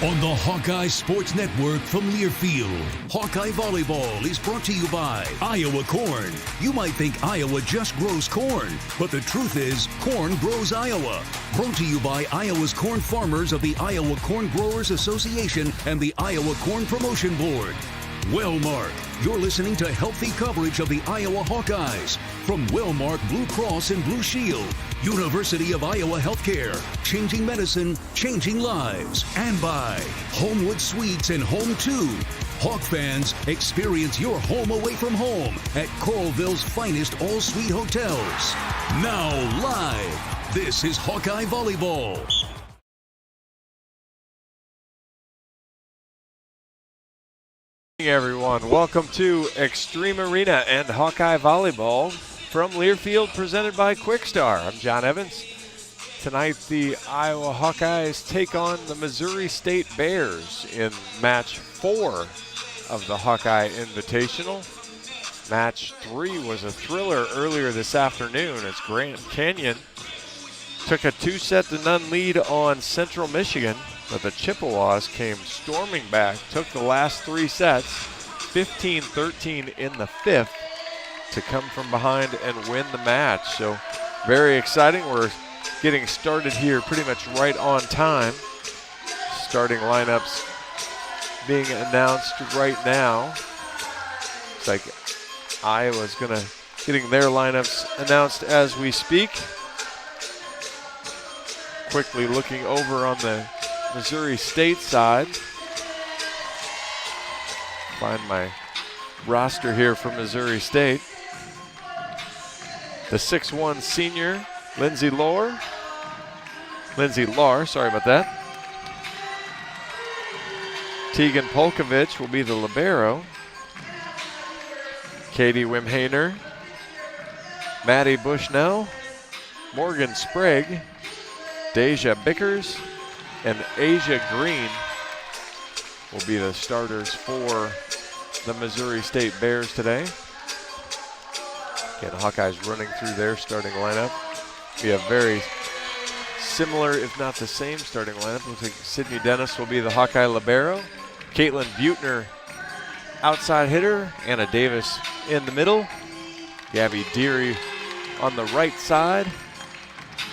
On the Hawkeye Sports Network from Learfield, Hawkeye Volleyball is brought to you by Iowa Corn. You might think Iowa just grows corn, but the truth is, corn grows Iowa. Brought to you by Iowa's corn farmers of the Iowa Corn Growers Association and the Iowa Corn Promotion Board. Wellmark, you're listening to healthy coverage of the Iowa Hawkeyes from Wellmark Blue Cross and Blue Shield, University of Iowa Healthcare, changing medicine, changing lives, and by Homewood Suites and Home 2. Hawk fans, experience your home away from home at Coralville's finest all-suite hotels. Now live, this is Hawkeye Volleyball. Everyone, welcome to Extreme Arena and Hawkeye Volleyball from Learfield, presented by Quickstar. I'm John Evans. Tonight, the Iowa Hawkeyes take on the Missouri State Bears in match 4 of the Hawkeye Invitational. Match 3 was a thriller earlier this afternoon as Grand Canyon took a 2-0 lead on Central Michigan. But the Chippewas came storming back, took the last 3 sets, 15-13 in the 5th, to come from behind and win the match. So very exciting. We're getting started here pretty much right on time. Starting lineups being announced right now. It's like Iowa's getting their lineups announced as we speak. Quickly looking over on the Missouri State side. Find my roster here for Missouri State. The 6'1" senior, Lindsay Lahr, sorry about that. Tegan Polkovich will be the libero. Katie Wimhaner, Maddie Bushnell, Morgan Sprague, Deja Bickers, and Asia Green will be the starters for the Missouri State Bears today. Again, Hawkeyes running through their starting lineup. We have very similar, if not the same, starting lineup. Looks like Sydney Dennis will be the Hawkeye libero. Caitlin Buettner, outside hitter. Anna Davis in the middle. Gabby Deary on the right side.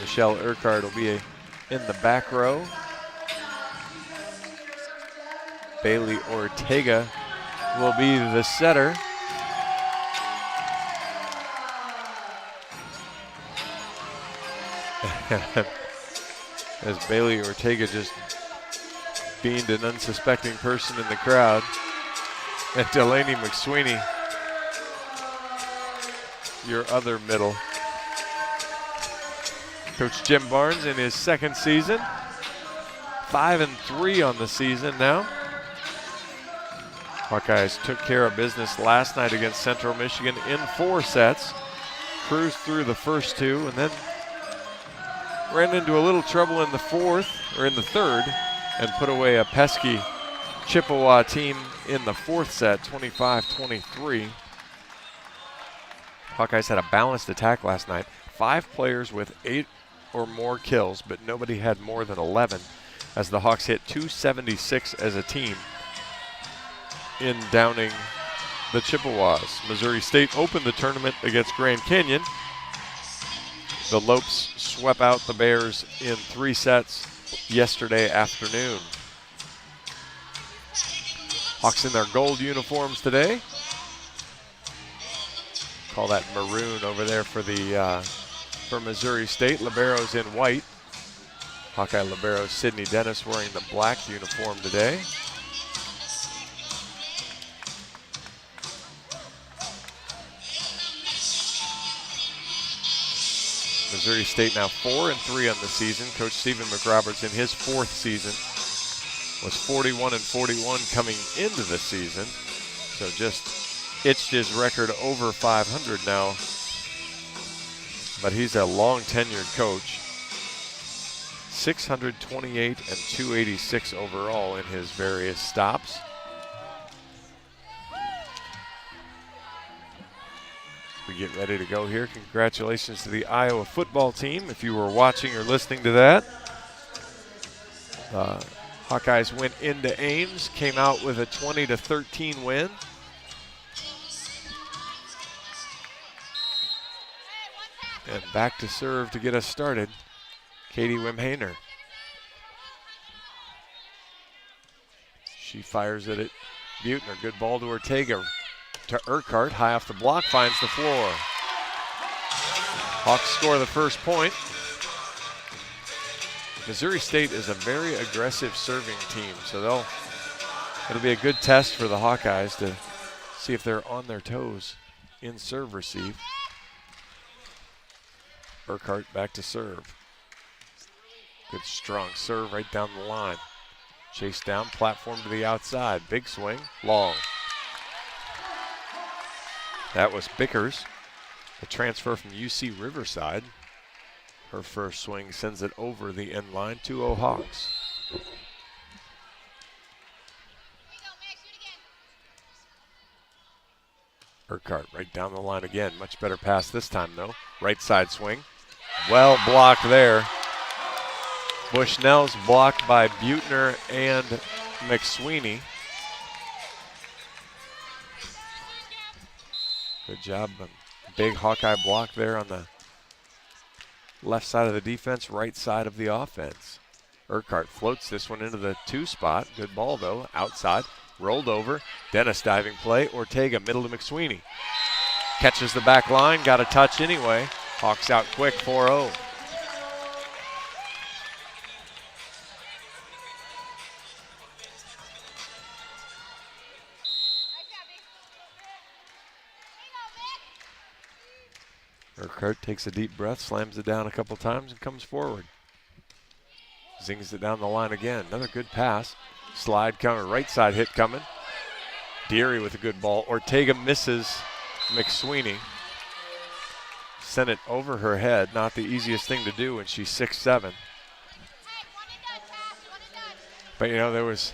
Michelle Urquhart will be in the back row. Bailey Ortega will be the setter. As Bailey Ortega just beamed an unsuspecting person in the crowd. And Delaney McSweeney, your other middle. Coach Jim Barnes in his second season. 5-3 on the season now. Hawkeyes took care of business last night against Central Michigan in 4 sets. Cruised through the first 2 and then ran into a little trouble in the third, and put away a pesky Chippewa team in the 4th set, 25-23. Hawkeyes had a balanced attack last night. 5 players with 8 or more kills, but nobody had more than 11 as the Hawks hit 276 as a team in downing the Chippewas. Missouri State opened the tournament against Grand Canyon. The Lopes swept out the Bears in 3 sets yesterday afternoon. Hawks in their gold uniforms today. Call that maroon over there for Missouri State. Liberos in white. Hawkeye libero Sydney Dennis wearing the black uniform today. Missouri State now 4-3 on the season. Coach Stephen McRoberts in his 4th season was 41-41 coming into the season. So just itched his record over 500 now. But he's a long tenured coach. 628 and 286 overall in his various stops. We get ready to go here. Congratulations to the Iowa football team. If you were watching or listening to that, Hawkeyes went into Ames, came out with a 20-13 win. And back to serve to get us started, Katie Wimhainer. She fires it at Buettner. Good ball to Ortega. To Urquhart, high off the block, finds the floor. Hawks score the first point. Missouri State is a very aggressive serving team, so it'll be a good test for the Hawkeyes to see if they're on their toes in serve receive. Urquhart back to serve. Good strong serve right down the line. Chase down, platform to the outside. Big swing, long. That was Bickers, a transfer from UC Riverside. Her first swing sends it over the end line, 2-0 Hawks. Urquhart right down the line again. Much better pass this time though. Right side swing. Well blocked there. Bushnell's blocked by Buettner and McSweeney. Good job. Big Hawkeye block there on the left side of the defense, right side of the offense. Urquhart floats this one into the 2 spot. Good ball though, outside, rolled over. Dennis diving play, Ortega middle to McSweeney. Catches the back line, got a touch anyway. Hawks out quick, 4-0. Urquhart takes a deep breath, slams it down a couple times and comes forward. Zings it down the line again. Another good pass. Slide coming, right side hit coming. Deary with a good ball. Ortega misses McSweeney. Sent it over her head. Not the easiest thing to do when she's 6'7". But you know, there was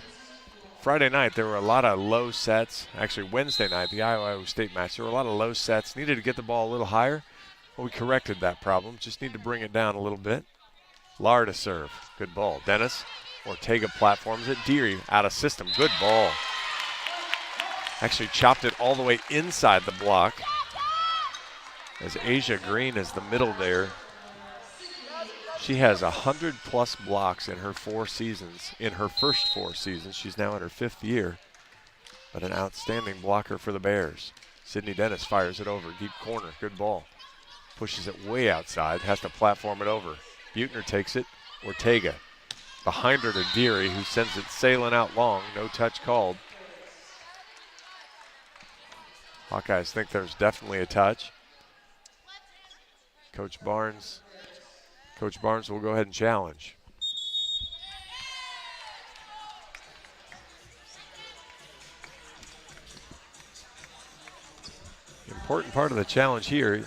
Friday night, there were a lot of low sets. Actually, Wednesday night, the Iowa State match, there were a lot of low sets. Needed to get the ball a little higher. Well, we corrected that problem. Just need to bring it down a little bit. Lar to serve. Good ball. Dennis. Ortega platforms it. Deary out of system. Good ball. Actually chopped it all the way inside the block. As Asia Green is the middle there. She has 100+ blocks in her 4 seasons. In her first 4 seasons. She's now in her 5th year. But an outstanding blocker for the Bears. Sydney Dennis fires it over. Deep corner. Good ball. Pushes it way outside. Has to platform it over. Buettner takes it. Ortega. Behind her to Deary, who sends it sailing out long. No touch called. Hawkeyes think there's definitely a touch. Coach Barnes will go ahead and challenge. The important part of the challenge here,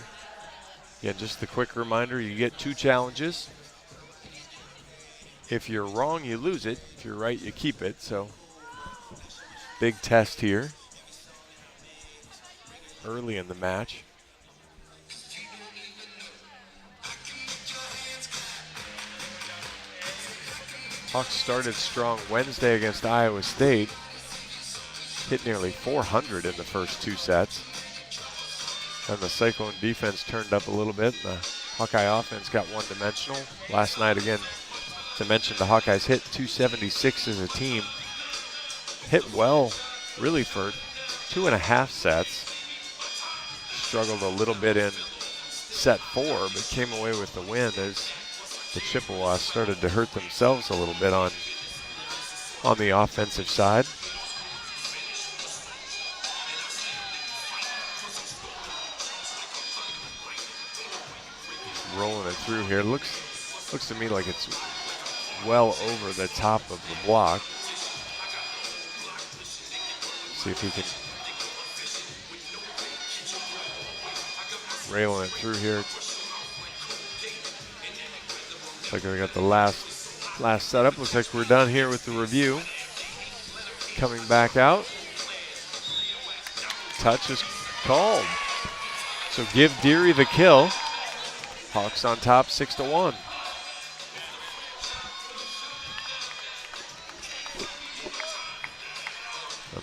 again, just the quick reminder, you get 2 challenges. If you're wrong, you lose it. If you're right, you keep it. So, big test here early in the match. Hawks started strong Wednesday against Iowa State. Hit nearly 400 in the first 2 sets. And the Cyclone defense turned up a little bit. The Hawkeye offense got one-dimensional. Last night, again, to mention, the Hawkeyes hit 276 as a team. Hit well, really, for 2.5 sets. Struggled a little bit in set 4, but came away with the win as the Chippewas started to hurt themselves a little bit on the offensive side. Rolling it through here. Looks to me like it's well over the top of the block. See if he can railing it through here. Looks like we got the last setup. Looks like we're done here with the review. Coming back out. Touch is called. So give Deary the kill. Hawks on top 6-1.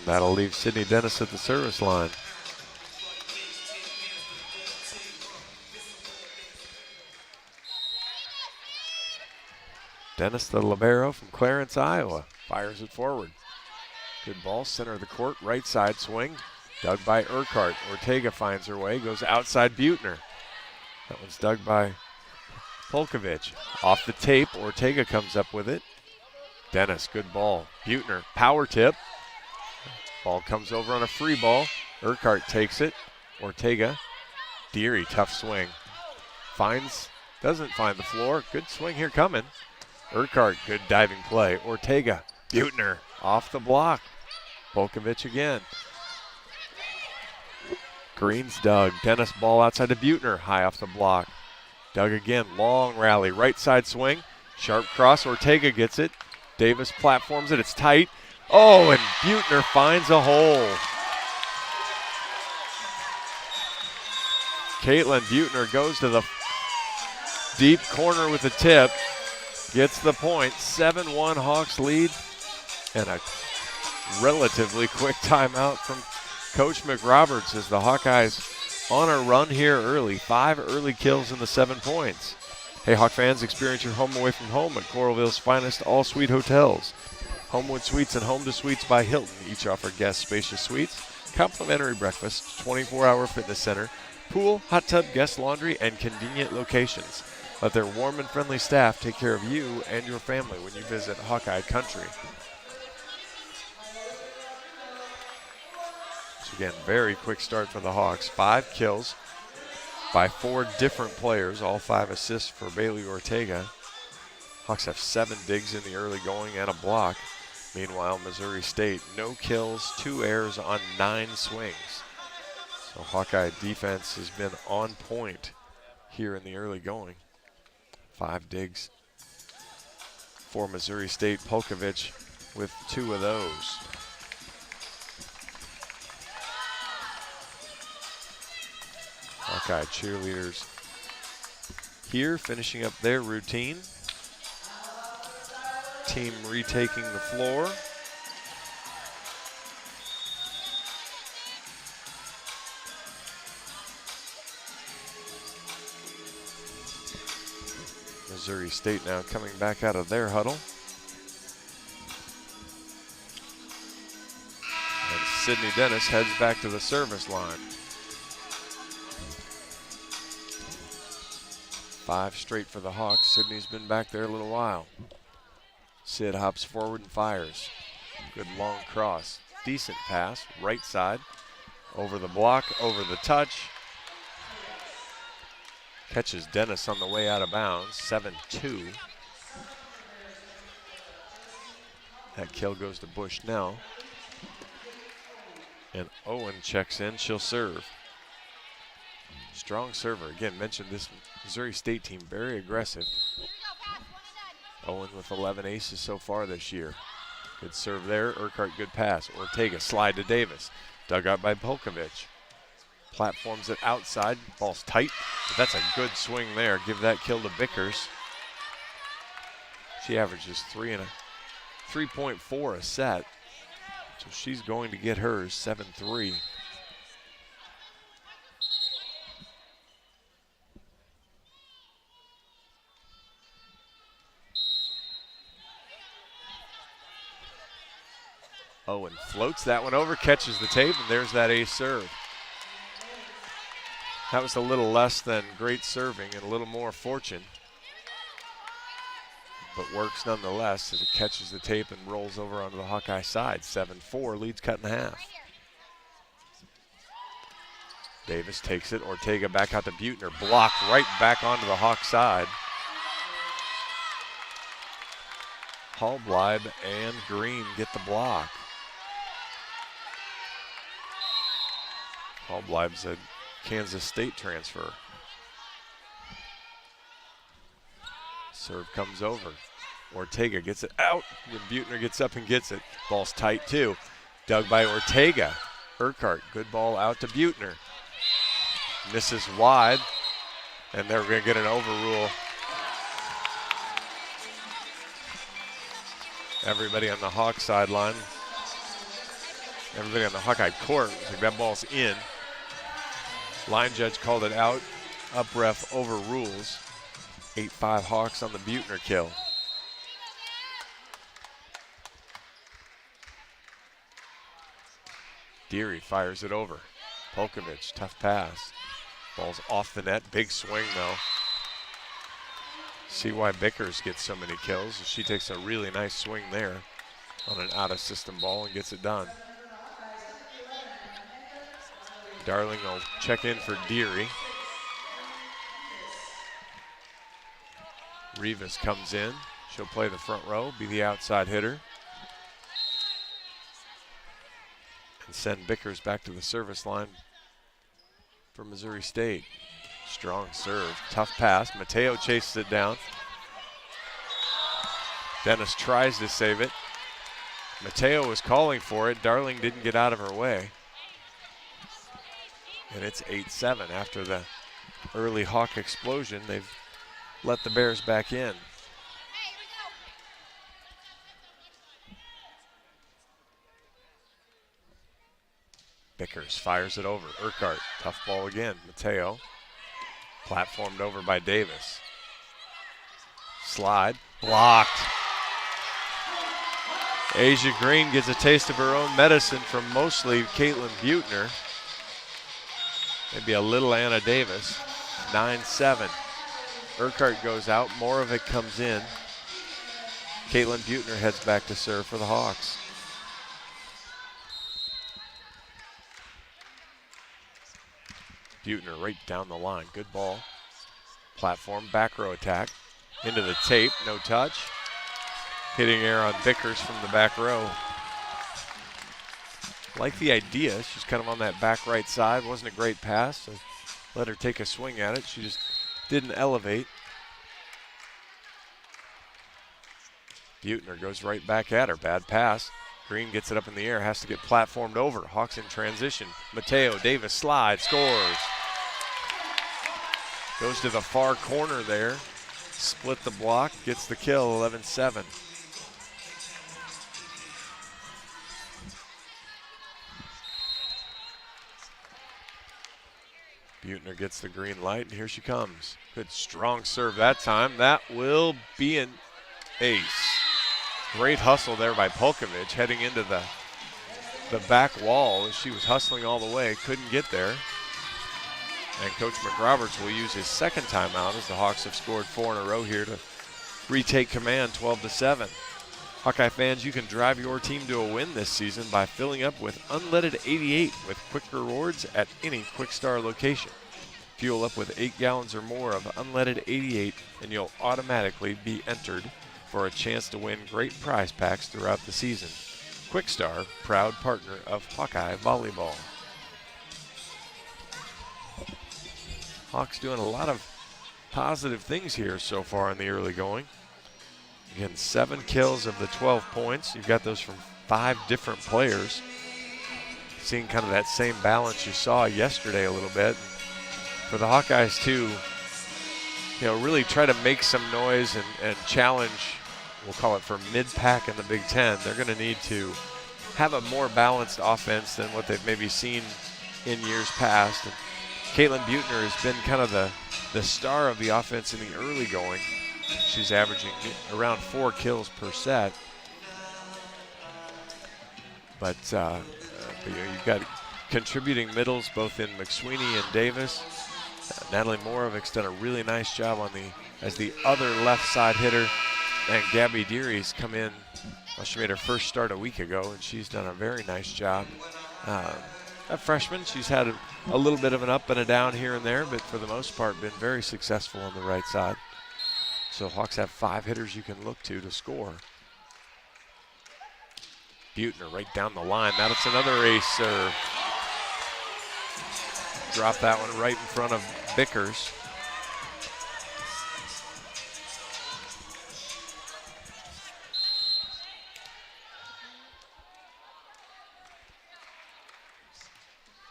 That'll leave Sydney Dennis at the service line. Dennis, the libero from Clarence, Iowa, fires it forward. Good ball, center of the court, right side swing. Dug by Urquhart. Ortega finds her way, goes outside Buettner. That one's dug by Polkovich. Off the tape, Ortega comes up with it. Dennis, good ball. Buettner, power tip. Ball comes over on a free ball. Urquhart takes it. Ortega, Deary, tough swing. Doesn't find the floor. Good swing here coming. Urquhart, good diving play. Ortega, Buettner, off the block. Polkovich again. Green's dug. Dennis ball outside to Buettner, high off the block. Dug again, long rally, right side swing. Sharp cross, Ortega gets it. Davis platforms it, it's tight. Oh, and Buettner finds a hole. Caitlin Buettner goes to the deep corner with the tip. Gets the point. 7-1 Hawks lead. And a relatively quick timeout from Coach McRoberts as the Hawkeyes on a run here early. 5 early kills in the 7 points. Hey, Hawk fans, experience your home away from home at Coralville's finest all-suite hotels. Homewood Suites and Home to Suites by Hilton each offer guests spacious suites, complimentary breakfast, 24-hour fitness center, pool, hot tub, guest laundry, and convenient locations. Let their warm and friendly staff take care of you and your family when you visit Hawkeye Country. So again, very quick start for the Hawks. 5 kills by 4 different players, all 5 assists for Bailey Ortega. Hawks have 7 digs in the early going and a block. Meanwhile, Missouri State, no kills, 2 errors on 9 swings. So Hawkeye defense has been on point here in the early going. 5 digs for Missouri State. Polkovich with 2 of those. Hawkeye cheerleaders here finishing up their routine. Team retaking the floor. Missouri State now coming back out of their huddle. And Sydney Dennis heads back to the service line. 5 straight for the Hawks. Sydney's been back there a little while. Sid hops forward and fires. Good long cross. Decent pass, right side. Over the block, over the touch. Catches Dennis on the way out of bounds, 7-2. That kill goes to Bushnell. And Owen checks in, she'll serve. Strong server. Again, mentioned this Missouri State team, very aggressive. Owen with 11 aces so far this year. Good serve there. Urquhart, good pass. Ortega, slide to Davis. Dug out by Polkovich. Platforms it outside. Ball's tight. But that's a good swing there. Give that kill to Vickers. She averages 3.4 a set. So she's going to get hers, 7-3. Owen floats that one over, catches the tape, and there's that ace serve. That was a little less than great serving and a little more fortune, but works nonetheless as it catches the tape and rolls over onto the Hawkeye side. 7-4, leads cut in half. Davis takes it, Ortega back out to Buettner, blocked right back onto the Hawk side. Hallbleib and Green get the block. Hallbleib's a Kansas State transfer. Serve comes over. Ortega gets it out. And Buettner gets up and gets it. Ball's tight too. Dug by Ortega. Urquhart, good ball out to Buettner. Misses wide. And they're going to get an overrule. Everybody on the Hawk sideline everybody on the Hawkeye court was like, that ball's in. Line judge called it out. Up ref overrules. 8-5 Hawks on the Buettner kill. Deary fires it over. Polkovich, tough pass. Ball's off the net. Big swing, though. See why Bickers gets so many kills. She takes a really nice swing there on an out-of-system ball and gets it done. Darling will check in for Deary. Rivas comes in. She'll play the front row, be the outside hitter. And send Bickers back to the service line for Missouri State. Strong serve, tough pass. Mateo chases it down. Dennis tries to save it. Mateo was calling for it. Darling didn't get out of her way. And it's 8-7 after the early Hawk explosion. They've let the Bears back in. Bickers fires it over. Urquhart, tough ball again. Mateo, platformed over by Davis. Slide, blocked. Asia Green gets a taste of her own medicine from mostly Caitlin Buettner. Maybe a little Anna Davis. 9-7. Urquhart goes out, more of it comes in. Caitlin Buettner heads back to serve for the Hawks. Buettner right down the line, good ball. Platform, back row attack. Into the tape, no touch. Hitting air on Bickers from the back row. Like the idea, she's kind of on that back right side. Wasn't a great pass, so let her take a swing at it. She just didn't elevate. Buettner goes right back at her, bad pass. Green gets it up in the air, has to get platformed over. Hawks in transition. Mateo, Davis slides, scores. Goes to the far corner there. Split the block, gets the kill, 11-7. Buettner gets the green light, and here she comes. Good strong serve that time. That will be an ace. Great hustle there by Polkovich heading into the back wall as she was hustling all the way, couldn't get there. And Coach McRoberts will use his second timeout as the Hawks have scored 4 in a row here to retake command 12-7. Hawkeye fans, you can drive your team to a win this season by filling up with unleaded 88 with quick rewards at any Quickstar location. Fuel up with 8 gallons or more of unleaded 88 and you'll automatically be entered for a chance to win great prize packs throughout the season. Quickstar, proud partner of Hawkeye Volleyball. Hawks doing a lot of positive things here so far in the early going. Again, 7 kills of the 12 points. You've got those from 5 different players. Seeing kind of that same balance you saw yesterday a little bit. For the Hawkeyes to, really try to make some noise and challenge, we'll call it for mid-pack in the Big Ten, they're going to need to have a more balanced offense than what they've maybe seen in years past. And Caitlin Buettner has been kind of the star of the offense in the early going. She's averaging around 4 kills per set. But you've got contributing middles both in McSweeney and Davis. Natalie Moravic's done a really nice job as the other left side hitter. And Gabby Deary's come in. Well, she made her first start a week ago, and she's done a very nice job. A freshman, she's had a little bit of an up and a down here and there, but for the most part been very successful on the right side. So Hawks have 5 hitters you can look to score. Buettner right down the line. Now it's another ace serve. Drop that one right in front of Bickers.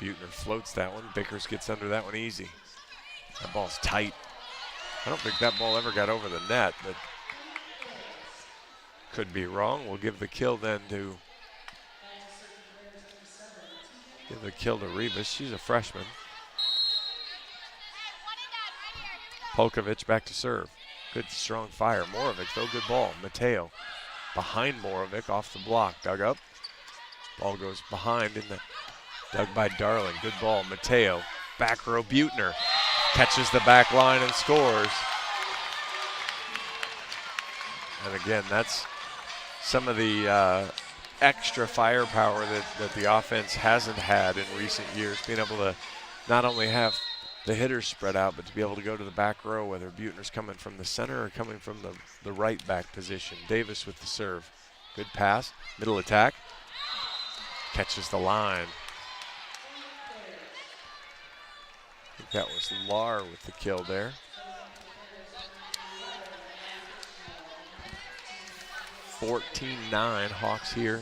Buettner floats that one. Bickers gets under that one easy. That ball's tight. I don't think that ball ever got over the net, but could be wrong. We'll give the kill then to Give the kill to Rivas. She's a freshman. Polkovich back to serve. Good strong fire. Morovic though, good ball. Mateo behind Morovic off the block. Dug up. Ball goes behind in the dug by Darling. Good ball. Mateo. Back row Buettner. Catches the back line and scores. And again, that's some of the extra firepower that the offense hasn't had in recent years. Being able to not only have the hitters spread out, but to be able to go to the back row, whether Buettner's coming from the center or coming from the right back position. Davis with the serve. Good pass. Middle attack. Catches the line. I think that was Lar with the kill there. 14-9 Hawks here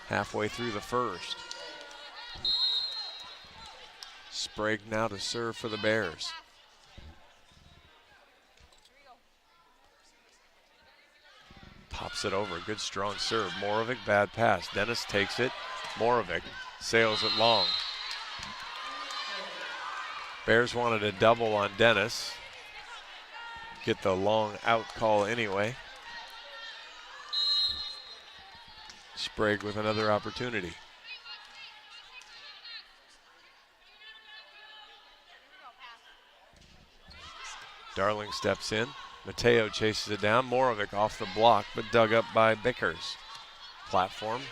halfway through the first. Sprague now to serve for the Bears. Pops it over. Good strong serve. Morovic, bad pass. Dennis takes it. Morovic sails it long. Bears wanted a double on Dennis. Get the long out call anyway. Sprague with another opportunity. Darling steps in. Mateo chases it down. Morovic off the block, but dug up by Bickers. Platform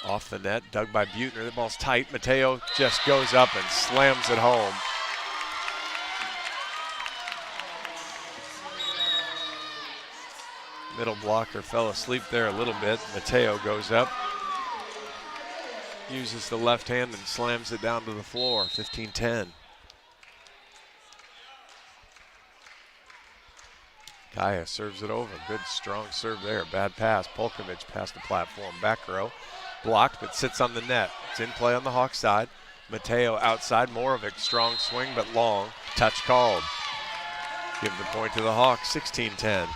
off the net, dug by Buettner. The ball's tight. Mateo just goes up and slams it home. Middle blocker fell asleep there a little bit. Mateo goes up, uses the left hand and slams it down to the floor. 15-10. Kaya serves it over. Good strong serve there. Bad pass. Polkovich past the platform. Back row. Blocked, but sits on the net. It's in play on the Hawks side. Mateo outside. Morovic, strong swing, but long. Touch called. Give the point to the Hawks. 16-10.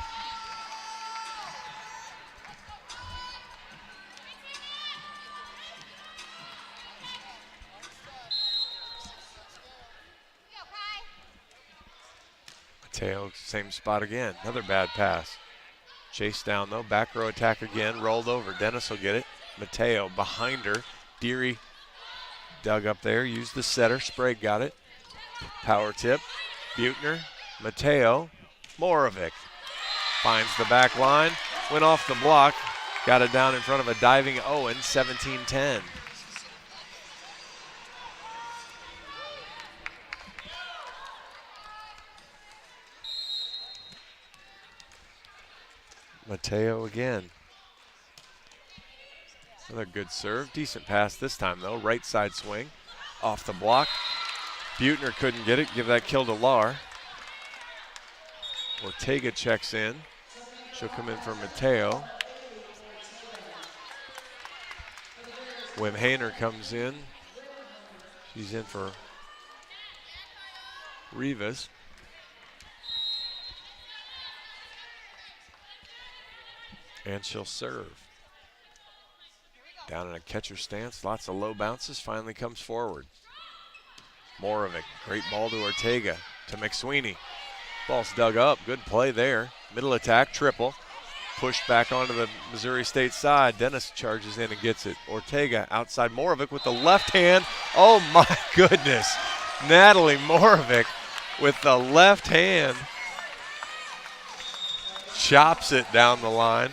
Mateo, same spot again. Another bad pass. Chase down though. Back row attack again. Rolled over. Dennis will get it. Mateo behind her. Deary dug up there. Used the setter. Sprague got it. Power tip. Buettner. Mateo. Morovic. Finds the back line. Went off the block. Got it down in front of a diving Owen. 17-10. Mateo again. Another good serve. Decent pass this time though. Right side swing. Off the block. Buettner couldn't get it. Give that kill to Lar. Ortega checks in. She'll come in for Mateo. Wim Hainer comes in. She's in for Rivas. And she'll serve. Down in a catcher stance, lots of low bounces, finally comes forward. Morovic, great ball to Ortega, to McSweeney. Ball's dug up, good play there. Middle attack, triple. Pushed back onto the Missouri State side. Dennis charges in and gets it. Ortega outside Morovic with the left hand. Oh my goodness. Natalie Morovic with the left hand. Chops it down the line.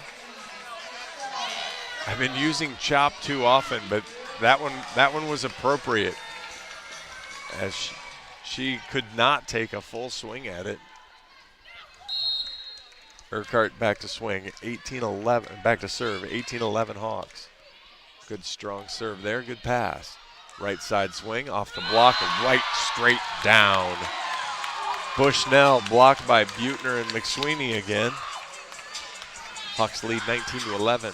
I've been using chop too often, but that one was appropriate, as she could not take a full swing at it. Urquhart back to swing, 18-11, back to serve, 18-11 Hawks. Good strong serve there, good pass. Right side swing, off the block, and right straight down. Bushnell blocked by Buettner and McSweeney again. Hawks lead 19-11.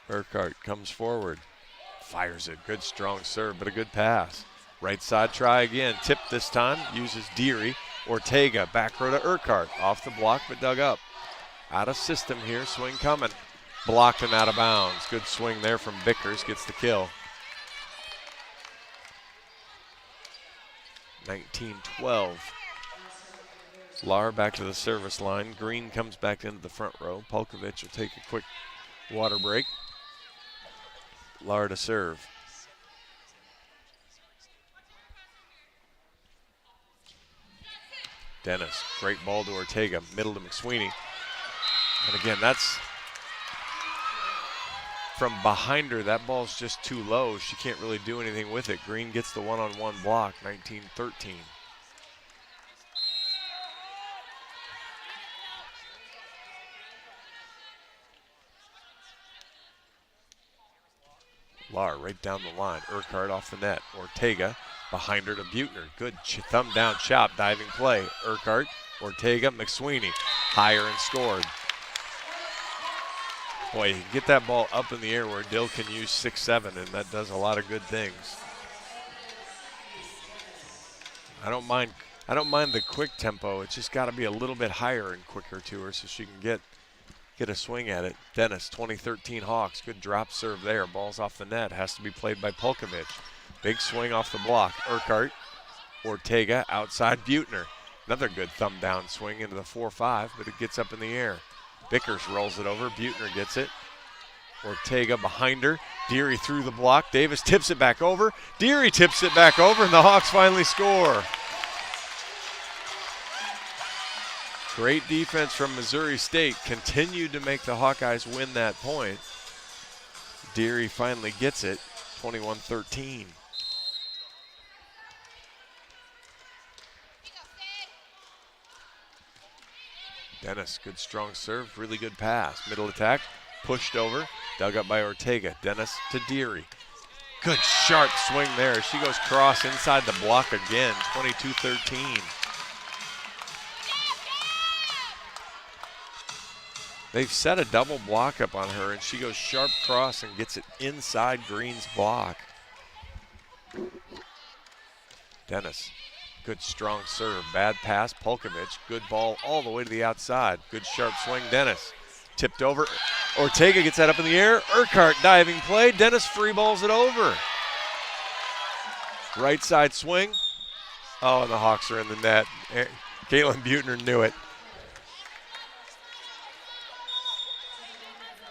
Urquhart comes forward, fires it. Good strong serve, but a good pass. Right side try again. Tip this time, uses Deary. Ortega, back row to Urquhart. Off the block, but dug up. Out of system here, swing coming. Blocked and out of bounds. Good swing there from Vickers, gets the kill. 19-12. Lahr back to the service line. Green comes back into the front row. Polkovich will take a quick water break. Lahr to serve. Dennis, great ball to Ortega, middle to McSweeney. And again, that's from behind her. That ball's just too low. She can't really do anything with it. Green gets the one-on-one block, 19-13. Lahr right down the line. Urquhart off the net. Ortega behind her to Buettner. Good thumb down chop, diving play. Urquhart, Ortega, McSweeney. Higher and scored. Boy, you can get that ball up in the air where Dill can use 6-7, and that does a lot of good things. I don't mind the quick tempo. It's just got to be a little bit higher and quicker to her so she can get a swing at it. Dennis, 2013 Hawks. Good drop serve there. Ball's off the net. Has to be played by Polkovich. Big swing off the block. Urquhart, Ortega, outside Buettner. Another good thumb down swing into the 4-5, but it gets up in the air. Vickers rolls it over. Buettner gets it. Ortega behind her. Deary through the block. Davis tips it back over. Deary tips it back over, and the Hawks finally score. Great defense from Missouri State. Continued to make the Hawkeyes win that point. Deary finally gets it. 21-13. Dennis, good strong serve, really good pass. Middle attack, pushed over, dug up by Ortega. Dennis to Deary. Good sharp swing there. She goes cross inside the block again, 22-13. They've set a double block up on her, and she goes sharp cross and gets it inside Green's block. Dennis, good strong serve, bad pass, Polkovich, good ball all the way to the outside. Good sharp swing, Dennis. Tipped over, Ortega gets that up in the air. Urquhart diving play, Dennis free balls it over. Right side swing. Oh, and the Hawks are in the net. Caitlin Buettner knew it.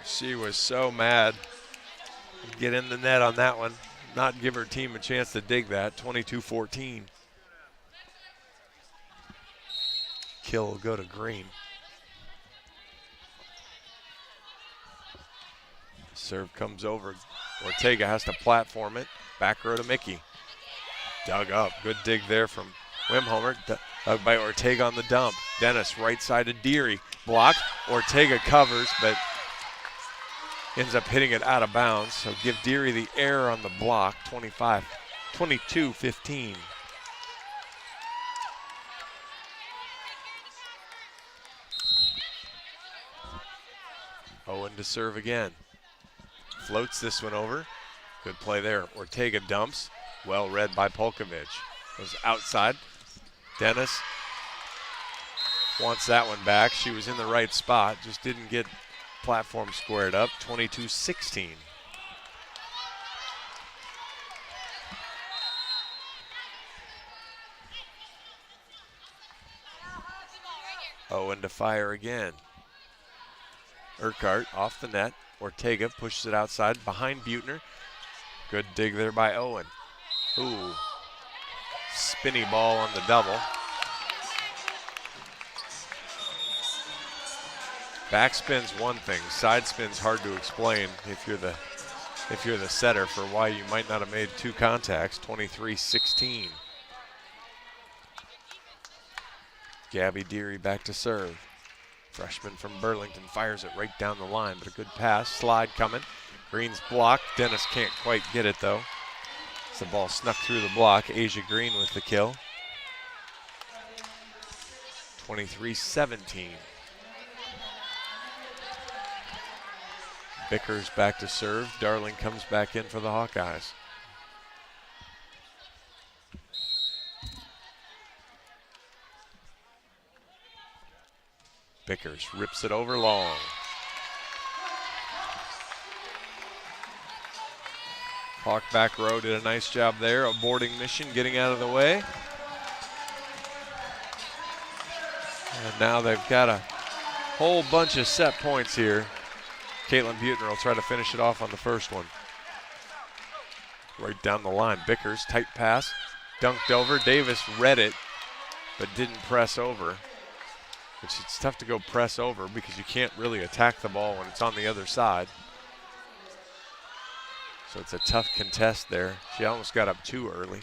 She was so mad. Get in the net on that one. Not give her team a chance to dig that. 22-14. Kill will go to Green. Serve comes over. Ortega has to platform it. Back row to Mickey. Dug up. Good dig there from Wimhomer. Dug by Ortega on the dump. Dennis right side to Deary. Blocked. Ortega covers, but ends up hitting it out of bounds. So give Deary the error on the block. 22-15. Owen to serve again. Floats this one over. Good play there. Ortega dumps. Well read by Polkovich. Goes outside. Dennis wants that one back. She was in the right spot. Just didn't get platform squared up. 22-16. Owen to fire again. Urquhart off the net. Ortega pushes it outside behind Buettner. Good dig there by Owen. Ooh. Spinny ball on the double. Backspin's one thing. Side spin's hard to explain if you're the setter for why you might not have made two contacts. 23-16. Gabby Deary back to serve. Freshman from Burlington fires it right down the line, but a good pass. Slide coming. Green's blocked. Dennis can't quite get it though. As the ball snuck through the block. Asia Green with the kill. 23-17. Vickers back to serve. Darling comes back in for the Hawkeyes. Bickers rips it over long. Hawk back row did a nice job there. A boarding mission getting out of the way. And now they've got a whole bunch of set points here. Caitlin Buettner will try to finish it off on the first one. Right down the line. Bickers, tight pass, dunked over. Davis read it, but didn't press over. Which it's tough to go press over because you can't really attack the ball when it's on the other side. So it's a tough contest there. She almost got up too early.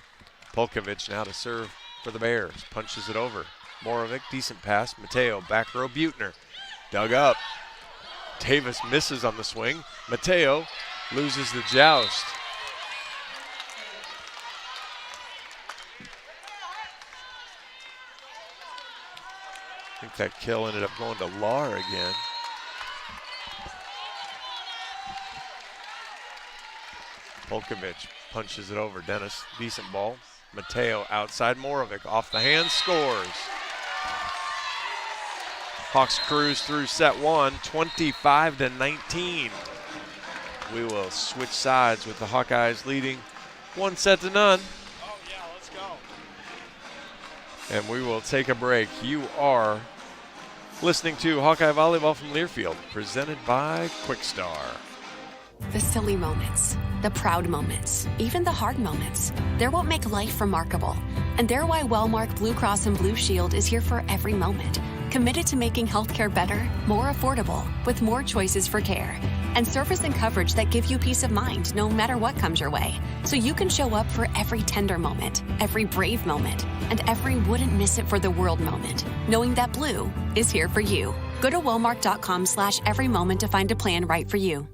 Polkovich now to serve for the Bears. Punches it over. Morovic, decent pass. Mateo, back row, Buettner. Dug up. Davis misses on the swing. Mateo loses the joust. I think that kill ended up going to Lahr again. Polkovich punches it over. Dennis, decent ball. Mateo outside. Morovic off the hand, scores. Hawks cruise through set one, 25-19. We will switch sides with the Hawkeyes leading 1-0. Oh yeah, let's go. And we will take a break. You are listening to Hawkeye Volleyball from Learfield, presented by Quickstar. The silly moments, the proud moments, even the hard moments. They're what make life remarkable. And they're why Wellmark Blue Cross and Blue Shield is here for every moment. Committed to making healthcare better, more affordable, with more choices for care. And service and coverage that give you peace of mind no matter what comes your way. So you can show up for every tender moment, every brave moment, and every wouldn't miss it for the world moment, knowing that Blue is here for you. Go to Wellmark.com/every moment to find a plan right for you.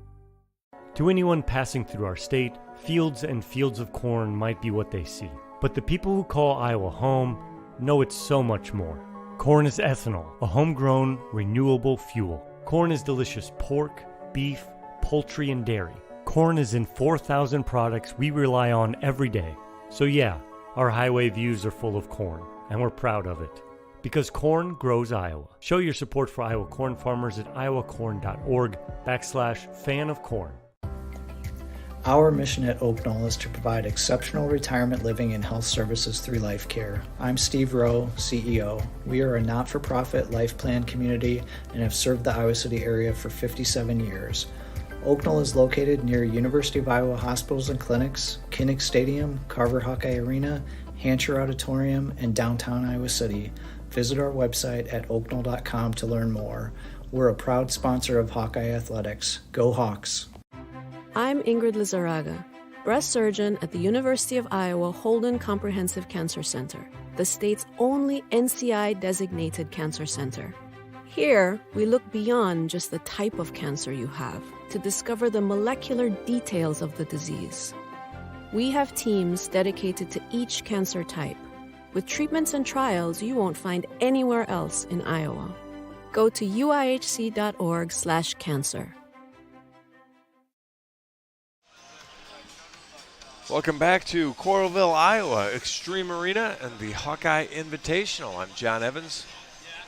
To anyone passing through our state, fields and fields of corn might be what they see. But the people who call Iowa home know it's so much more. Corn is ethanol, a homegrown, renewable fuel. Corn is delicious pork, beef, poultry, and dairy. Corn is in 4,000 products we rely on every day. So yeah, our highway views are full of corn, and we're proud of it. Because corn grows Iowa. Show your support for Iowa corn farmers at iowacorn.org/fan of corn. Our mission at Oak Knoll is to provide exceptional retirement living and health services through life care. I'm Steve Rowe, CEO. We are a not-for-profit life plan community and have served the Iowa City area for 57 years. Oak Knoll is located near University of Iowa hospitals and clinics, Kinnick Stadium, Carver Hawkeye Arena, Hancher Auditorium, and downtown Iowa City. Visit our website at oakknoll.com to learn more. We're a proud sponsor of Hawkeye Athletics. Go Hawks! I'm Ingrid Lizarraga, breast surgeon at the University of Iowa Holden Comprehensive Cancer Center, the state's only NCI-designated cancer center. Here, we look beyond just the type of cancer you have to discover the molecular details of the disease. We have teams dedicated to each cancer type, with treatments and trials you won't find anywhere else in Iowa. Go to uihc.org/cancer. Welcome back to Coralville, Iowa Extreme Arena and the Hawkeye Invitational. I'm John Evans.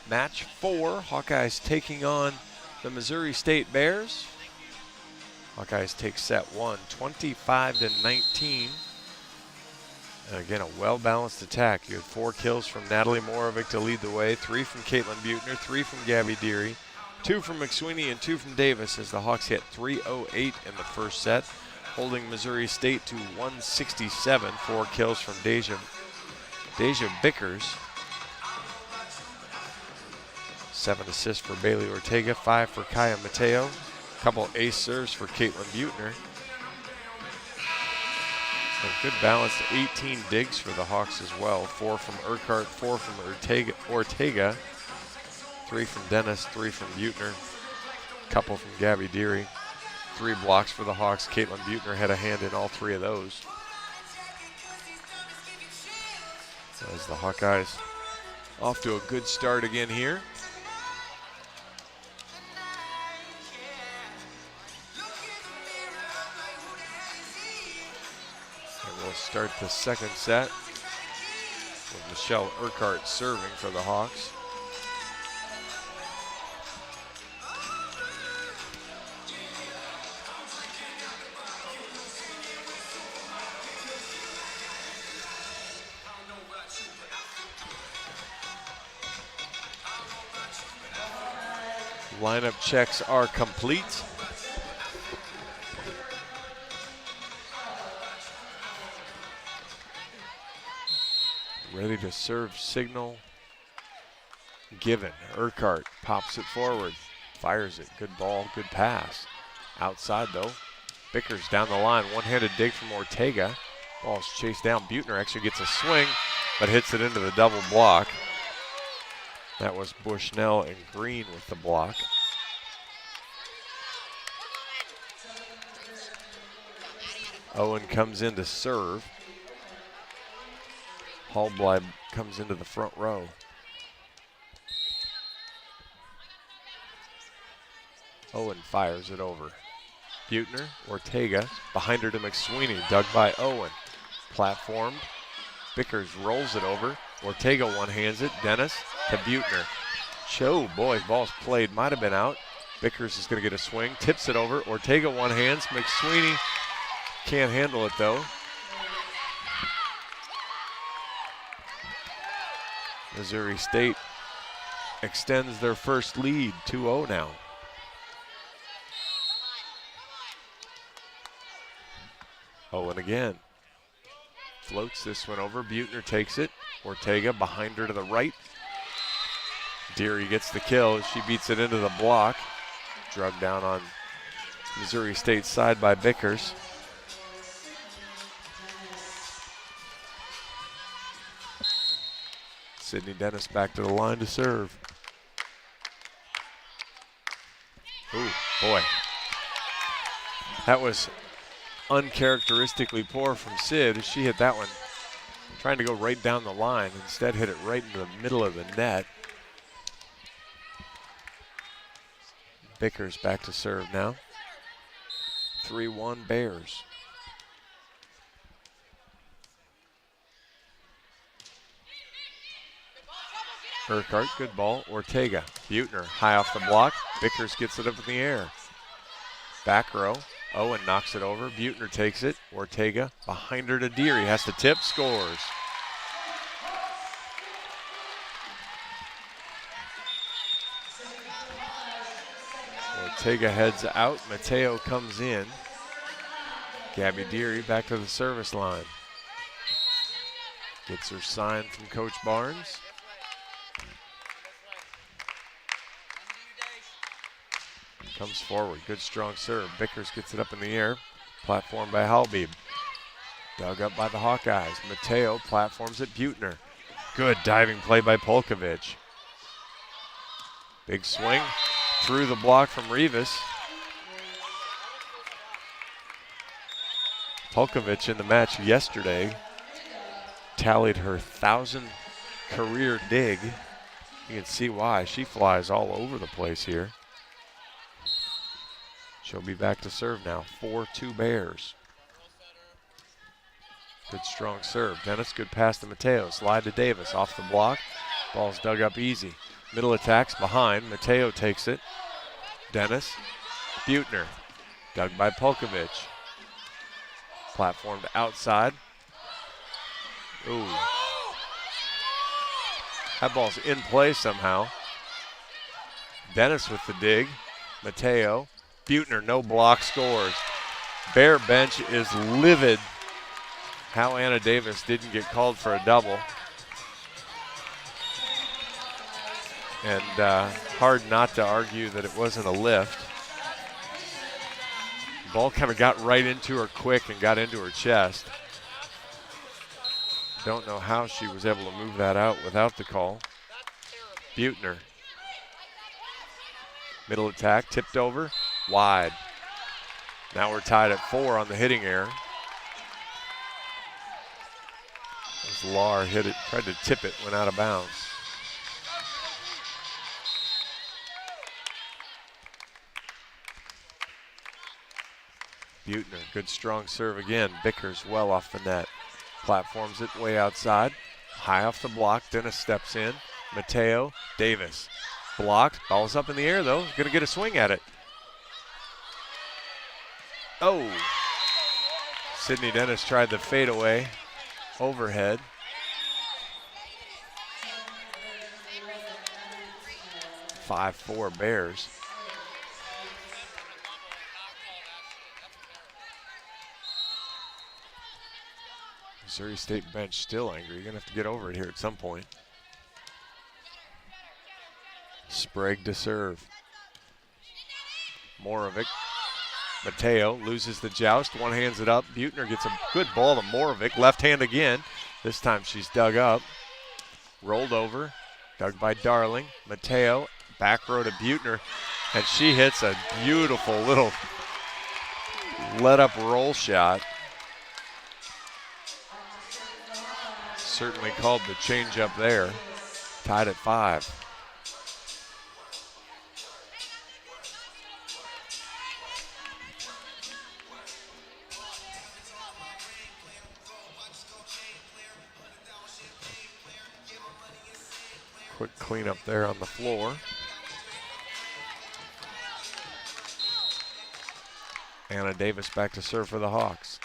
Match 4, Hawkeyes taking on the Missouri State Bears. Hawkeyes take set 1, 25-19. And again, a well-balanced attack. You had 4 kills from Natalie Morovic to lead the way, 3 from Caitlin Buettner, 3 from Gabby Deary, 2 from McSweeney, and 2 from Davis as the Hawks hit 308 in the first set, holding Missouri State to 167. 4 kills from Deja Bickers. 7 assists for Bailey Ortega, 5 for Kaya Mateo. A couple ace serves for Caitlin Buettner. A good balance, 18 digs for the Hawks as well. 4 from Urquhart, 4 from Ortega, 3 from Dennis, 3 from Buettner, a couple from Gabby Deary. 3 blocks for the Hawks. Caitlin Buettner had a hand in all 3 of those. As the Hawkeyes off to a good start again here. And we'll start the second set with Michelle Urquhart serving for the Hawks. Lineup checks are complete. Ready to serve signal given. Urquhart pops it forward, fires it. Good ball, good pass. Outside though. Bickers down the line, one-handed dig from Ortega. Ball's chased down. Buettner actually gets a swing, but hits it into the double block. That was Bushnell and Green with the block. Owen comes in to serve. Hallblad comes into the front row. Owen fires it over. Buettner, Ortega, behind her to McSweeney, dug by Owen. Platformed. Bickers rolls it over. Ortega one-hands it. Dennis to Buettner. Boy, ball's played, might have been out. Bickers is going to get a swing, tips it over. Ortega one-hands. McSweeney can't handle it though. Missouri State extends their first lead, 2-0 now. Owen again. Floats this one over. Buettner takes it. Ortega behind her to the right. Deary gets the kill. She beats it into the block. Drug down on Missouri State's side by Bickers. Sydney Dennis back to the line to serve. Ooh, boy. That was uncharacteristically poor from Sid. She hit that one trying to go right down the line. Instead hit it right into the middle of the net. Bickers back to serve now. 3-1 Bears. Urquhart, good ball. Ortega, Buettner, high off the block. Bickers gets it up in the air. Back row. Owen knocks it over. Buettner takes it. Ortega behind her to Deary. Has to tip, scores. Ortega heads out. Mateo comes in. Gabby Deary back to the service line. Gets her sign from Coach Barnes. Comes forward, good strong serve. Bickers gets it up in the air. Platform by Halbeeb. Dug up by the Hawkeyes. Mateo platforms at Buettner. Good diving play by Polkovich. Big swing through the block from Rivas. Polkovich in the match yesterday tallied her 1,000th career dig. You can see why. She flies all over the place here. She'll be back to serve now. 4-2 Bears. Good strong serve. Dennis, good pass to Mateo. Slide to Davis. Off the block. Ball's dug up easy. Middle attacks behind. Mateo takes it. Dennis. Buettner. Dug by Polkovich. Platformed outside. Ooh. That ball's in play somehow. Dennis with the dig. Mateo. Buettner, no block, scores. Bear bench is livid how Anna Davis didn't get called for a double. And hard not to argue that it wasn't a lift. Ball kind of got right into her quick and got into her chest. Don't know how she was able to move that out without the call. Buettner. Middle attack, tipped over. Wide. Now we're tied at 4 on the hitting error. As Lahr hit it, tried to tip it, went out of bounds. Buettner, good strong serve again. Bickers well off the net. Platforms it way outside. High off the block, Dennis steps in. Mateo, Davis. Blocked, ball's up in the air though. Gonna get a swing at it. Oh, Sydney Dennis tried the fadeaway overhead. (5-4 Bears. Missouri State bench still angry. You're going to have to get over it here at some point. Sprague to serve. Morovic. Mateo loses the joust. One hands it up. Buettner gets a good ball to Morovic. Left hand again. This time she's dug up. Rolled over. Dug by Darling. Mateo. Back row to Buettner. And she hits a beautiful little let-up roll shot. Certainly called the change up there. Tied at 5. Quick cleanup there on the floor. Anna Davis back to serve for the Hawks.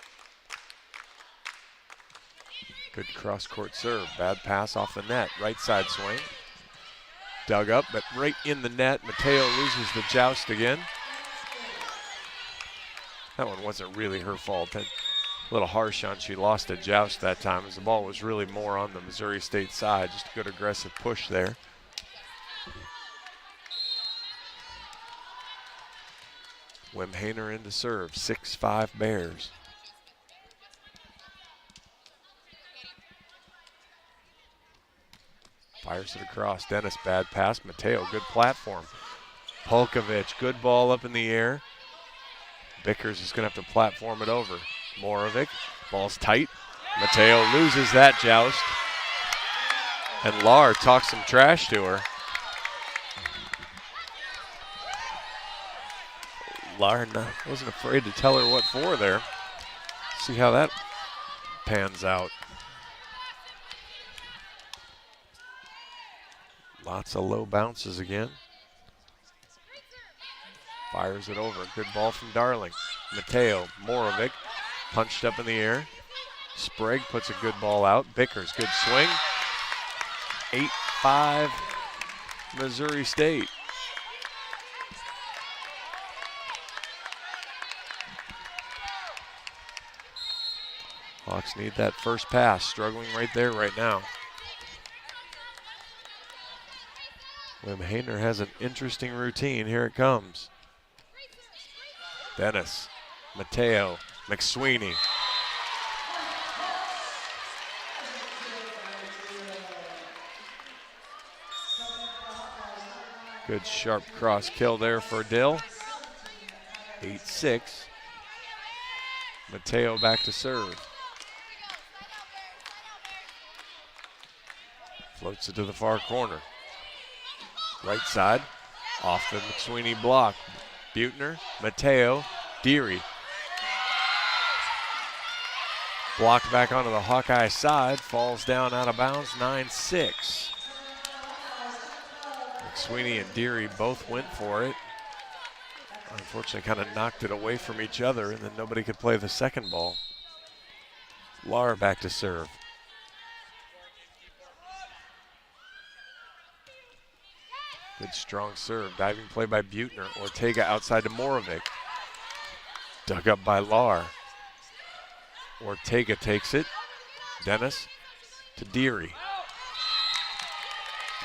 Good cross-court serve. Bad pass off the net. Right side swing. Dug up, but right in the net. Mateo loses the joust again. That one wasn't really her fault. A little harsh on she lost a joust that time, as the ball was really more on the Missouri State side. Just a good aggressive push there. Wimhainer in to serve. 6-5 Bears. Fires it across. Dennis, bad pass. Mateo, good platform. Polkovich, good ball up in the air. Bickers is going to have to platform it over. Morovic, ball's tight. Mateo loses that joust. And Lahr talks some trash to her. Lahr wasn't afraid to tell her what for there. See how that pans out. Lots of low bounces again. Fires it over. Good ball from Darling. Mateo, Morovic, punched up in the air. Sprague puts a good ball out. Bickers, good swing. 8-5 Missouri State. Hawks need that first pass. Struggling right there right now. Wimhainer has an interesting routine. Here it comes. Dennis, Mateo, McSweeney. Good sharp cross kill there for Dill. 8-6. Mateo back to serve. Floats it to the far corner. Right side, off the McSweeney block. Buettner, Mateo, Deary. Blocked back onto the Hawkeye side, falls down out of bounds, 9-6. McSweeney and Deary both went for it. Unfortunately, kind of knocked it away from each other, and then nobody could play the second ball. Lahr back to serve. Good strong serve. Diving play by Buettner. Ortega outside to Morovic. Dug up by Lahr. Ortega takes it. Dennis to Deary.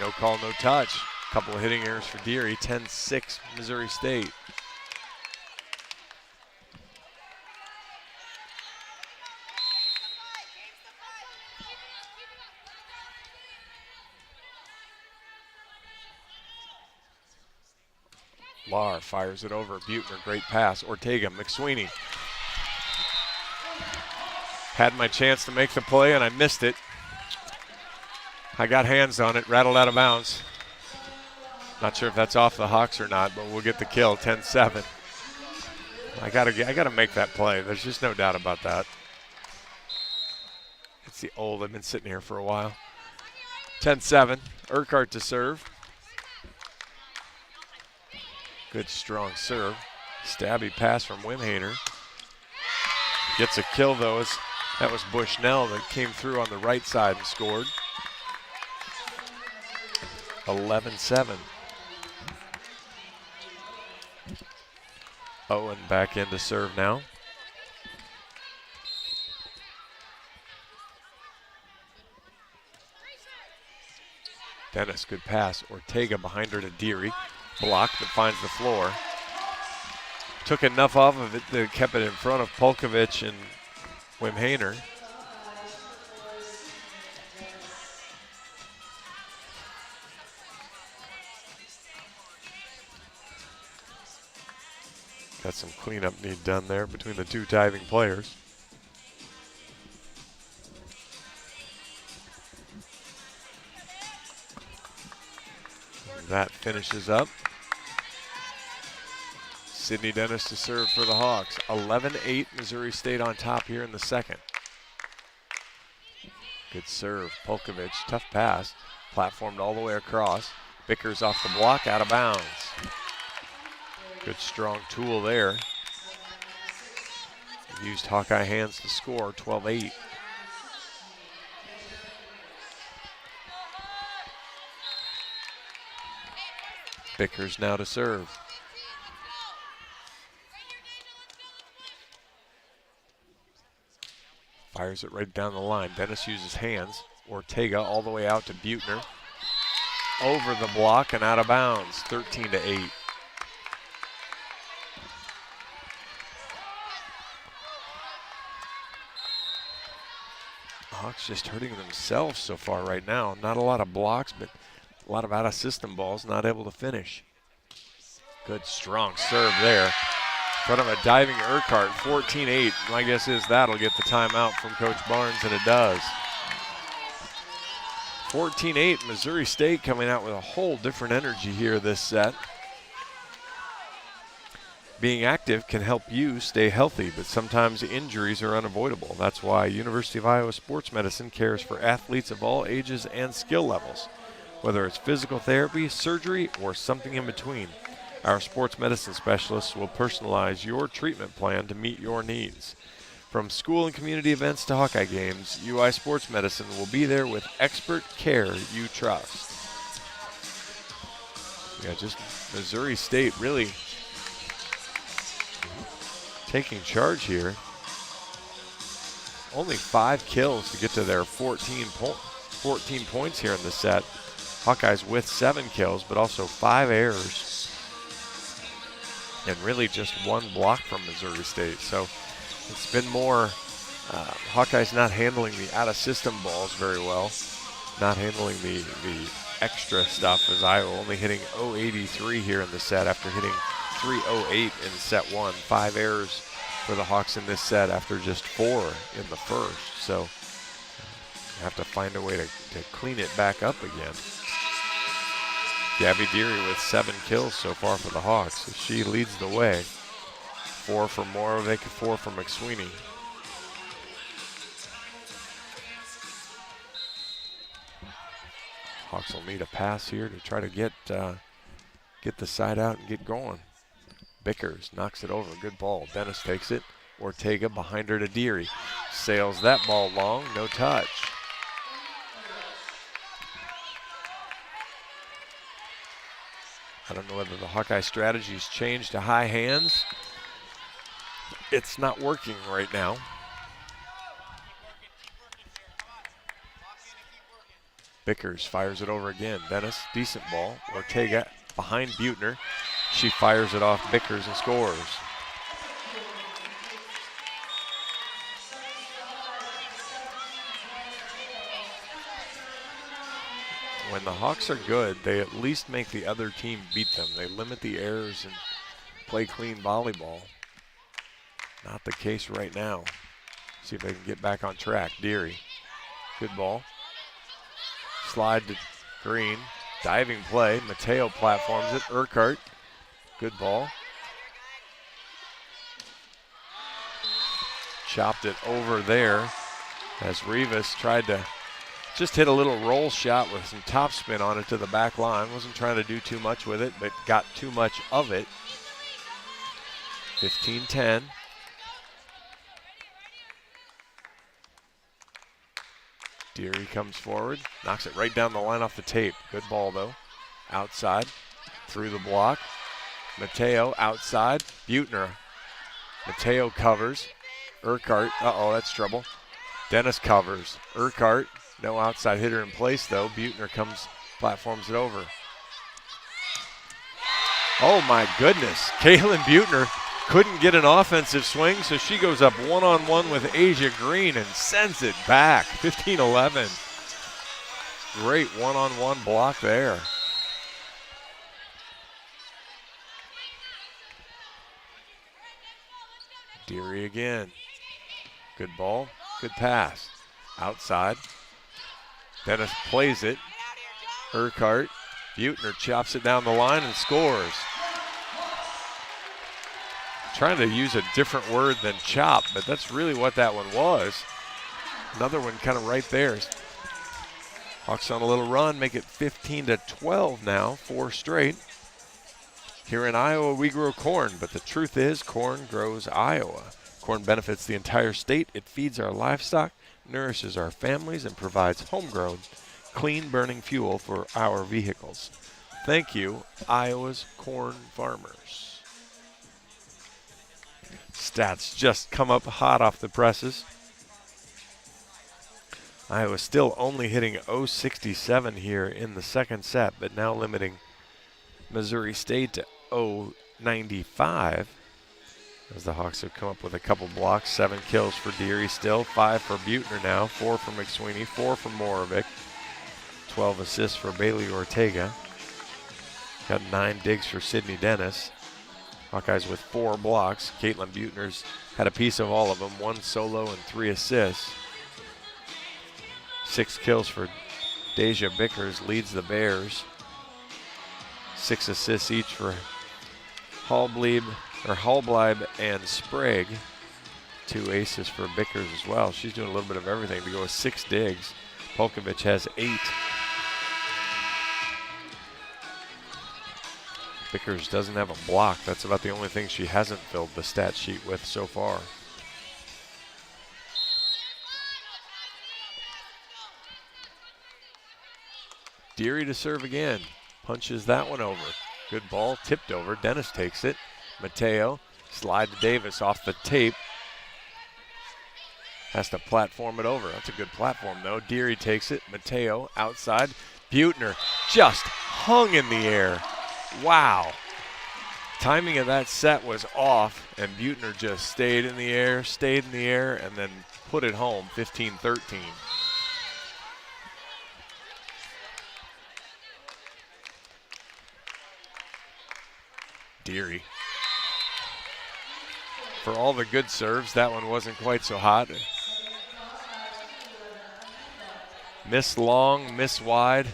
No call, no touch. Couple of hitting errors for Deary. 10-6 Missouri State. Lahr fires it over. Buettner, great pass. Ortega, McSweeney. Had my chance to make the play and I missed it. I got hands on it, rattled out of bounds. Not sure if that's off the Hawks or not, but we'll get the kill, 10-7. I gotta make that play. There's just no doubt about that. It's the old, I've been sitting here for a while. 10-7, Urquhart to serve. Good strong serve. Stabby pass from Wimhainer. Gets a kill though. That was Bushnell that came through on the right side and scored. 11-7. Owen back in to serve now. Dennis, good pass. Ortega behind her to Deary. Block that finds the floor. Took enough off of it that kept it in front of Polkovich and Wimhainer. Got some cleanup need done there between the two diving players. That finishes up. Sydney Dennis to serve for the Hawks. 11-8, Missouri State on top here in the second. Good serve, Polkovich, tough pass. Platformed all the way across. Bickers off the block, out of bounds. Good strong tool there. Used Hawkeye hands to score, 12-8. Bickers now to serve. Fires it right down the line. Dennis uses hands. Ortega all the way out to Buettner. Over the block and out of bounds, 13-8. Hawks just hurting themselves so far right now. Not a lot of blocks, but a lot of out-of-system balls, not able to finish. Good strong serve there. In front of a diving Urquhart, 14-8. My guess is that'll get the timeout from Coach Barnes, and it does. 14-8, Missouri State coming out with a whole different energy here this set. Being active can help you stay healthy, but sometimes injuries are unavoidable. That's why University of Iowa Sports Medicine cares for athletes of all ages and skill levels. Whether it's physical therapy, surgery, or something in between, our sports medicine specialists will personalize your treatment plan to meet your needs. From school and community events to Hawkeye games, UI Sports Medicine will be there with expert care you trust. Yeah, just Missouri State really taking charge here. Only 5 kills to get to their 14 points here in the set. Hawkeyes with 7 kills, but also 5 errors. And really just 1 block from Missouri State. So it's been more Hawkeyes not handling the out-of-system balls very well. Not handling the extra stuff, as Iowa only hitting 083 here in the set after hitting 308 in set 1. 5 errors for the Hawks in this set after just 4 in the first. So have to find a way to clean it back up again. Gabby Deary with 7 kills so far for the Hawks. So she leads the way. 4 for Morovic, 4 for McSweeney. Hawks will need a pass here to try to get the side out and get going. Bickers knocks it over. Good ball. Dennis takes it. Ortega behind her to Deary. Sails that ball long. No touch. I don't know whether the Hawkeye strategy's changed to high hands. It's not working right now. Bickers fires it over again. Dennis, decent ball. Ortega behind Buettner. She fires it off Bickers and scores. When the Hawks are good, they at least make the other team beat them. They limit the errors and play clean volleyball. Not the case right now. See if they can get back on track. Deary, good ball. Slide to Green, diving play. Mateo platforms it. Urquhart, good ball. Chopped it over there as Rivas tried to just hit a little roll shot with some topspin on it to the back line. Wasn't trying to do too much with it, but got too much of it. 15-10. Deary comes forward, knocks it right down the line off the tape. Good ball though. Outside, through the block. Mateo outside, Buettner. Mateo covers. Urquhart, that's trouble. Dennis covers. Urquhart, no outside hitter in place though. Buettner comes Platforms it over. Oh my goodness. Caitlin Buettner couldn't get an offensive swing, so she goes up one-on-one with Asia Green and sends it back. 15-11. Great one-on-one block there. Deary again. Good ball, good pass. Outside. Dennis plays it. Urquhart. Buettner chops it down the line and scores. Trying to use a different word than chop, but that's really what that one was. Another one kind of right there. Hawks on a little run, make it 15-12 now, 4 straight. Here in Iowa, we grow corn, but the truth is corn grows Iowa. Corn benefits the entire state. It feeds our livestock, nourishes our families, and provides homegrown, clean-burning fuel for our vehicles. Thank you, Iowa's corn farmers. Stats just come up hot off the presses. Iowa still only hitting .067 here in the second set, but now limiting Missouri State to .095. As the Hawks have come up with a couple blocks. 7 kills for Deary still, 5 for Buettner now, 4 for McSweeney, 4 for Morovic, 12 assists for Bailey Ortega. Got 9 digs for Sydney Dennis. Hawkeyes with 4 blocks. Caitlin Buettner's had a piece of all of them, 1 solo and 3 assists. 6 kills for Deja Bickers, leads the Bears. 6 assists each for Hallbleib and Sprague. 2 aces for Bickers as well. She's doing a little bit of everything to go with 6 digs. Polkovich has 8. Bickers doesn't have a block. That's about the only thing she hasn't filled the stat sheet with so far. Deary to serve again. Punches that one over. Good ball, tipped over. Dennis takes it. Mateo, slide to Davis off the tape. Has to platform it over. That's a good platform though. Deary takes it. Mateo outside. Buettner just hung in the air. Wow. Timing of that set was off, and Buettner just stayed in the air, and then put it home, 15-13. Deary. For all the good serves, that one wasn't quite so hot. Miss long, miss wide,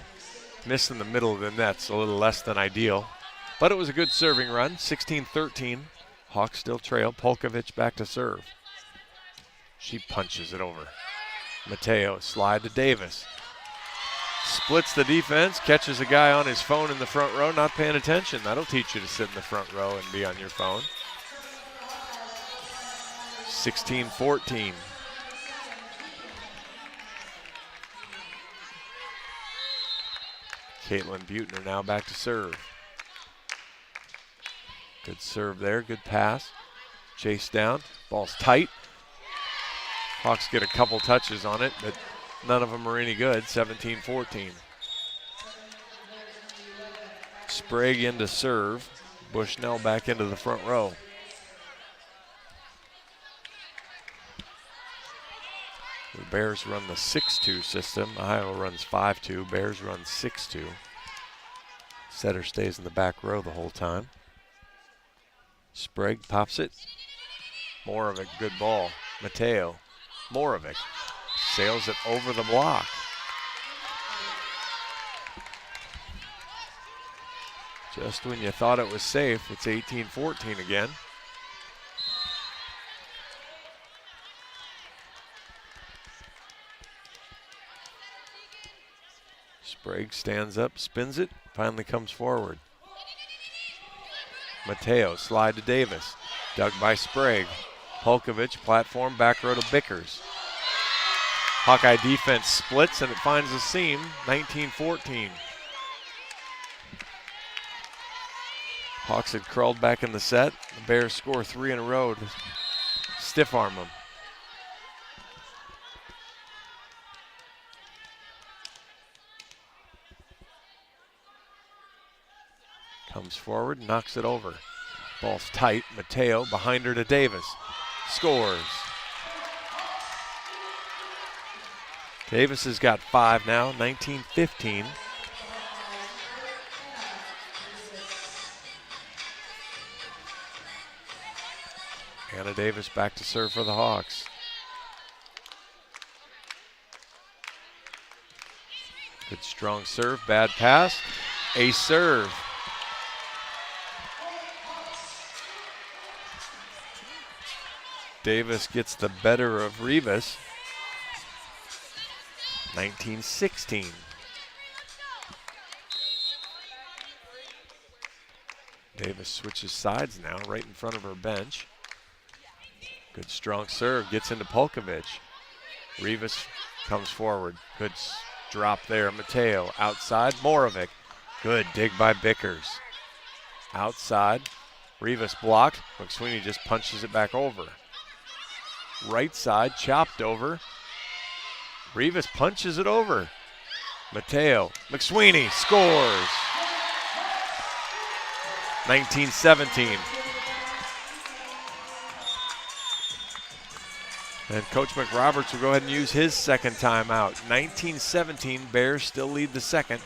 miss in the middle of the net's a little less than ideal. But it was a good serving run, 16-13. Hawks still trail. Polkovich back to serve. She punches it over. Mateo, slide to Davis. Splits the defense, catches a guy on his phone in the front row, not paying attention. That'll teach you to sit in the front row and be on your phone. 16-14. Caitlin Buettner now back to serve. Good serve there, good pass. Chase down, ball's tight. Hawks get a couple touches on it, but none of them are any good, 17-14. Sprague in to serve. Bushnell back into the front row. The Bears run the 6-2 system. Iowa runs 5-2. Bears run 6-2. Setter stays in the back row the whole time. Sprague pops it. Morovic, good ball. Mateo. Morovic sails it over the block. Just when you thought it was safe, it's 18-14 again. Sprague stands up, spins it, finally comes forward. Mateo, slide to Davis. Dug by Sprague. Polkovich, platform, back row to Bickers. Hawkeye defense splits and it finds the seam, 19-14. Hawks had crawled back in the set. The Bears score 3 in a row to stiff arm them. Comes forward, knocks it over. Ball's tight. Mateo behind her to Davis. Scores. Davis has got 5 now, 19-15. Anna Davis back to serve for the Hawks. Good strong serve, bad pass. Ace serve. Davis gets the better of Rivas. 19-16. Davis switches sides now, right in front of her bench. Good strong serve, gets into Polkovich. Rivas comes forward. Good drop there. Mateo outside. Morovic. Good dig by Bickers. Outside. Rivas blocked. McSweeney just punches it back over. Right side, chopped over. Rivas punches it over. Mateo. McSweeney scores. 19-17. And Coach McRoberts will go ahead and use his second timeout. 19-17, Bears still lead the second.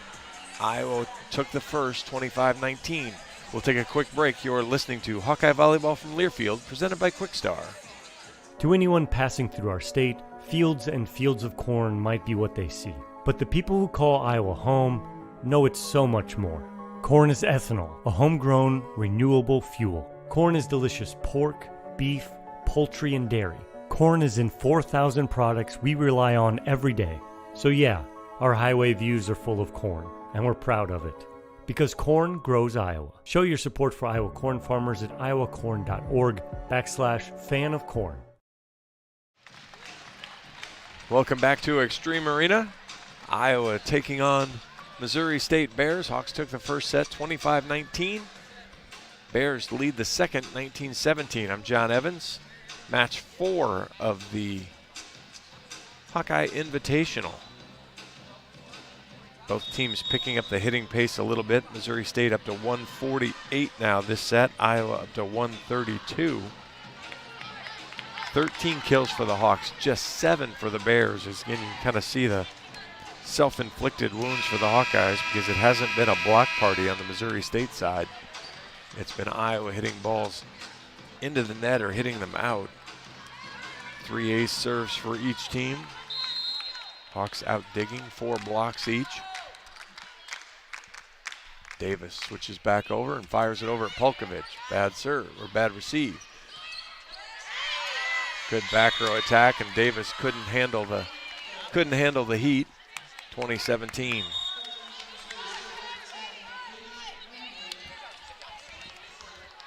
Iowa took the first, 25-19. We'll take a quick break. You're listening to Hawkeye Volleyball from Learfield, presented by Quickstar. To anyone passing through our state, fields and fields of corn might be what they see. But the people who call Iowa home know it's so much more. Corn is ethanol, a homegrown, renewable fuel. Corn is delicious pork, beef, poultry, and dairy. Corn is in 4,000 products we rely on every day. So yeah, our highway views are full of corn, and we're proud of it. Because corn grows Iowa. Show your support for Iowa corn farmers at iowacorn.org/fan of corn. Welcome back to Extreme Arena. Iowa taking on Missouri State Bears. Hawks took the first set, 25-19. Bears lead the second, 19-17. I'm John Evans. Match 4 of the Hawkeye Invitational. Both teams picking up the hitting pace a little bit. Missouri State up to 148 now this set. Iowa up to 132. 13 kills for the Hawks, just 7 for the Bears. As again, you can kind of see the self-inflicted wounds for the Hawkeyes because it hasn't been a block party on the Missouri State side. It's been Iowa hitting balls into the net or hitting them out. 3 ace serves for each team. Hawks out digging, 4 blocks each. Davis switches back over and fires it over at Polkovich. Bad serve or bad receive. Good back row attack, and Davis couldn't handle the heat. 2017.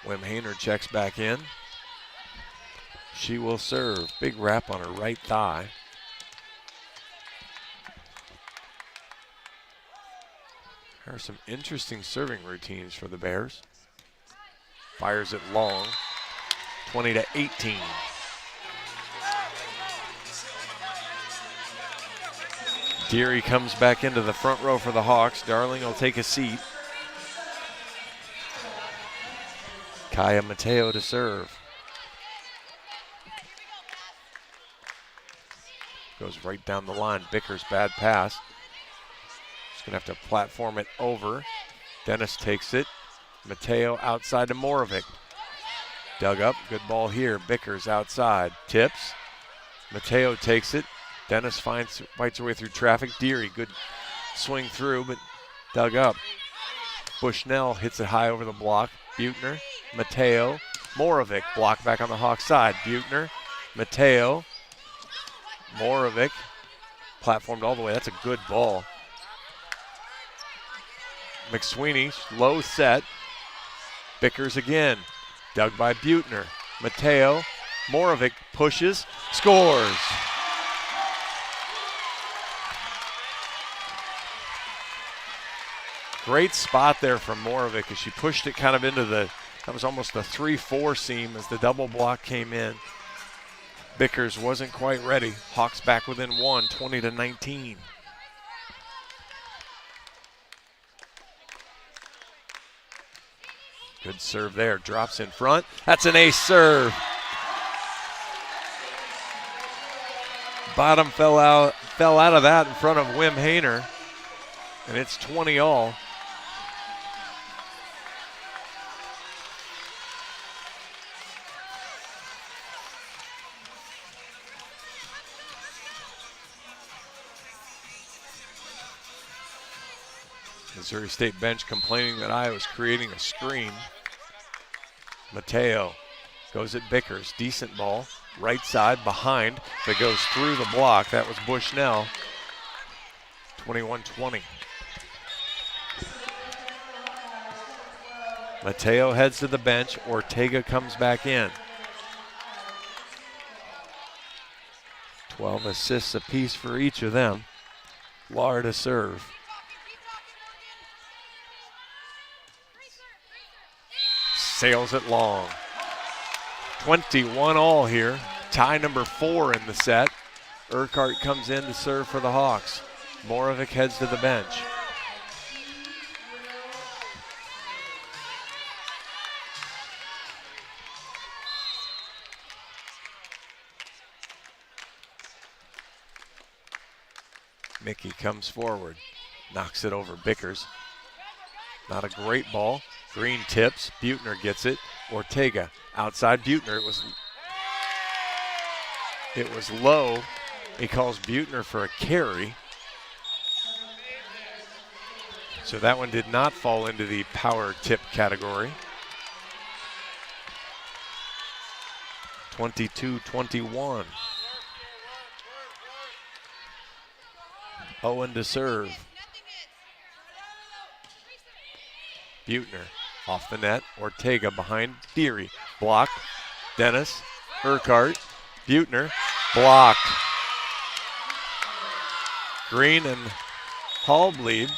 Wim Hainer checks back in. She will serve. Big wrap on her right thigh. There are some interesting serving routines for the Bears. Fires it long. 20-18. Deary comes back into the front row for the Hawks. Darling will take a seat. Kaya Mateo to serve. Goes right down the line. Bickers, bad pass. Just gonna have to platform it over. Dennis takes it. Mateo outside to Morovic. Dug up, good ball here. Bickers outside, tips. Mateo takes it. Dennis fights her way through traffic. Deary, good swing through, but dug up. Bushnell hits it high over the block. Buechner, Mateo, Morovic, blocked back on the Hawks side. Buechner, Mateo, Morovic, platformed all the way. That's a good ball. McSweeney, low set. Bickers again. Dug by Buechner. Mateo, Morovic pushes, scores. Great spot there from Morovic as she pushed it kind of into that was almost the 3-4 seam as the double block came in. Bickers wasn't quite ready. Hawks back within 1, 20-19. Good serve there, drops in front. That's an ace serve. Bottom fell out of that in front of Wim Hainer, and it's 20 all. Missouri State bench complaining that Iowa's creating a screen. Mateo goes at Bickers, decent ball, right side behind, that goes through the block. That was Bushnell. 21-20. Mateo heads to the bench. Ortega comes back in. 12 assists apiece for each of them. Lahr to serve. Sails it long. 21 all here. Tie number 4 in the set. Urquhart comes in to serve for the Hawks. Moravec heads to the bench. Mickey comes forward, knocks it over Bickers. Not a great ball. Green tips, Buettner gets it. Ortega outside Buettner. It was low. He calls Buettner for a carry. So that one did not fall into the power tip category. 22-21. Owen to serve. Buettner off the net. Ortega behind Deary. Blocked. Dennis. Urquhart. Buettner. Blocked. Green and Hallbleed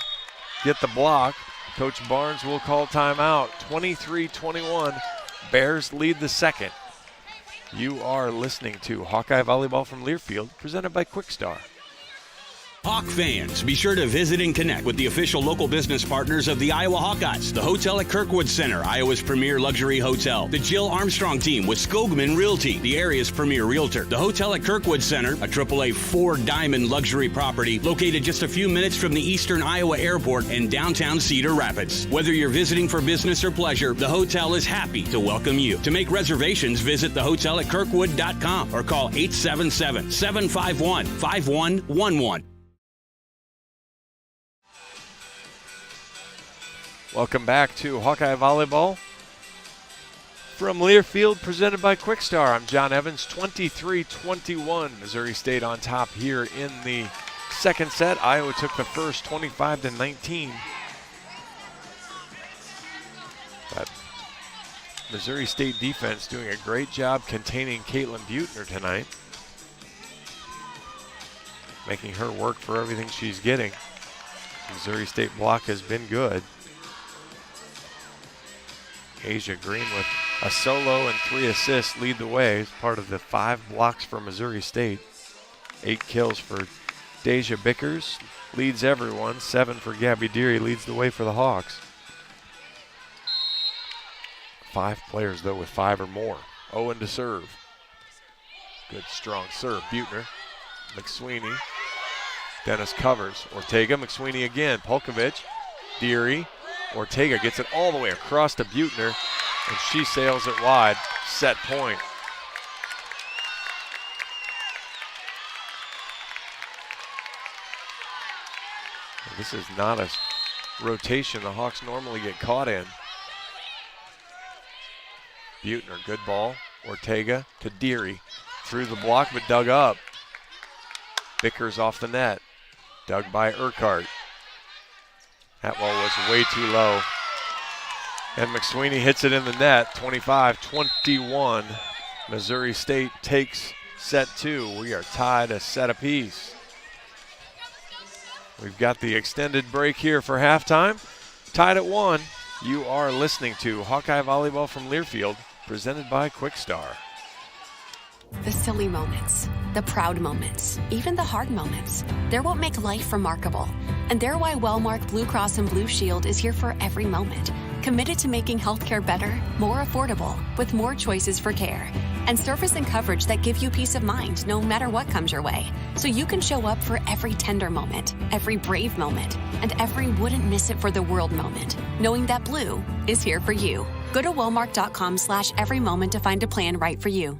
get the block. Coach Barnes will call timeout. 23-21. Bears lead the second. You are listening to Hawkeye Volleyball from Learfield, presented by Quickstar. Hawk fans, be sure to visit and connect with the official local business partners of the Iowa Hawkeyes. The Hotel at Kirkwood Center, Iowa's premier luxury hotel. The Jill Armstrong team with Skogman Realty, the area's premier realtor. The Hotel at Kirkwood Center, a AAA 4-diamond luxury property located just a few minutes from the Eastern Iowa Airport and downtown Cedar Rapids. Whether you're visiting for business or pleasure, the hotel is happy to welcome you. To make reservations, visit thehotelatKirkwood.com or call 877-751-5111. Welcome back to Hawkeye Volleyball from Learfield, presented by Quickstar. I'm John Evans. 23-21. Missouri State on top here in the second set. Iowa took the first 25-19. But Missouri State defense doing a great job containing Caitlin Buettner tonight, making her work for everything she's getting. Missouri State block has been good. Asia Green with a solo and 3 assists lead the way as part of the 5 blocks for Missouri State. 8 kills for Deja Bickers, leads everyone. 7 for Gabby Deary, leads the way for the Hawks. 5 players though with 5 or more. Owen to serve. Good strong serve, Buettner. McSweeney. Dennis covers. Ortega, McSweeney again. Polkovich, Deary. Ortega gets it all the way across to Buettner, and she sails it wide. Set point. This is not a rotation the Hawks normally get caught in. Buettner, good ball. Ortega to Deary. Through the block, but dug up. Bickers off the net. Dug by Urquhart. That ball was way too low. And McSweeney hits it in the net. 25-21. Missouri State takes set 2. We are tied a set apiece. We've got the extended break here for halftime. Tied at 1. You are listening to Hawkeye Volleyball from Learfield, presented by Quickstar. The silly moments, the proud moments, even the hard moments. They're what make life remarkable. And they're why Wellmark Blue Cross and Blue Shield is here for every moment, committed to making healthcare better, more affordable, with more choices for care. And service and coverage that give you peace of mind no matter what comes your way. So you can show up for every tender moment, every brave moment, and every wouldn't miss it for the world moment, knowing that Blue is here for you. Go to Walmart.com/every moment to find a plan right for you.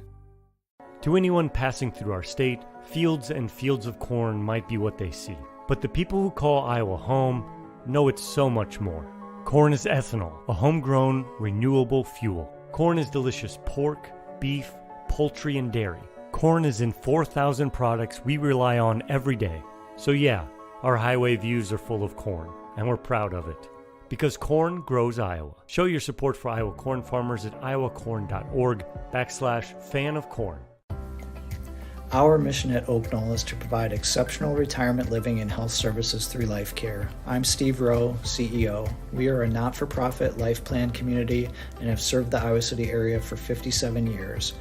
To anyone passing through our state, fields and fields of corn might be what they see. But the people who call Iowa home know it's so much more. Corn is ethanol, a homegrown, renewable fuel. Corn is delicious pork, beef, poultry, and dairy. Corn is in 4,000 products we rely on every day. So yeah, our highway views are full of corn, and we're proud of it. Because corn grows Iowa. Show your support for Iowa corn farmers at iowacorn.org/fan of corn. Our mission at Oak Knoll is to provide exceptional retirement living and health services through life care. I'm Steve Rowe, CEO. We are a not-for-profit life plan community and have served the Iowa City area for 57 years.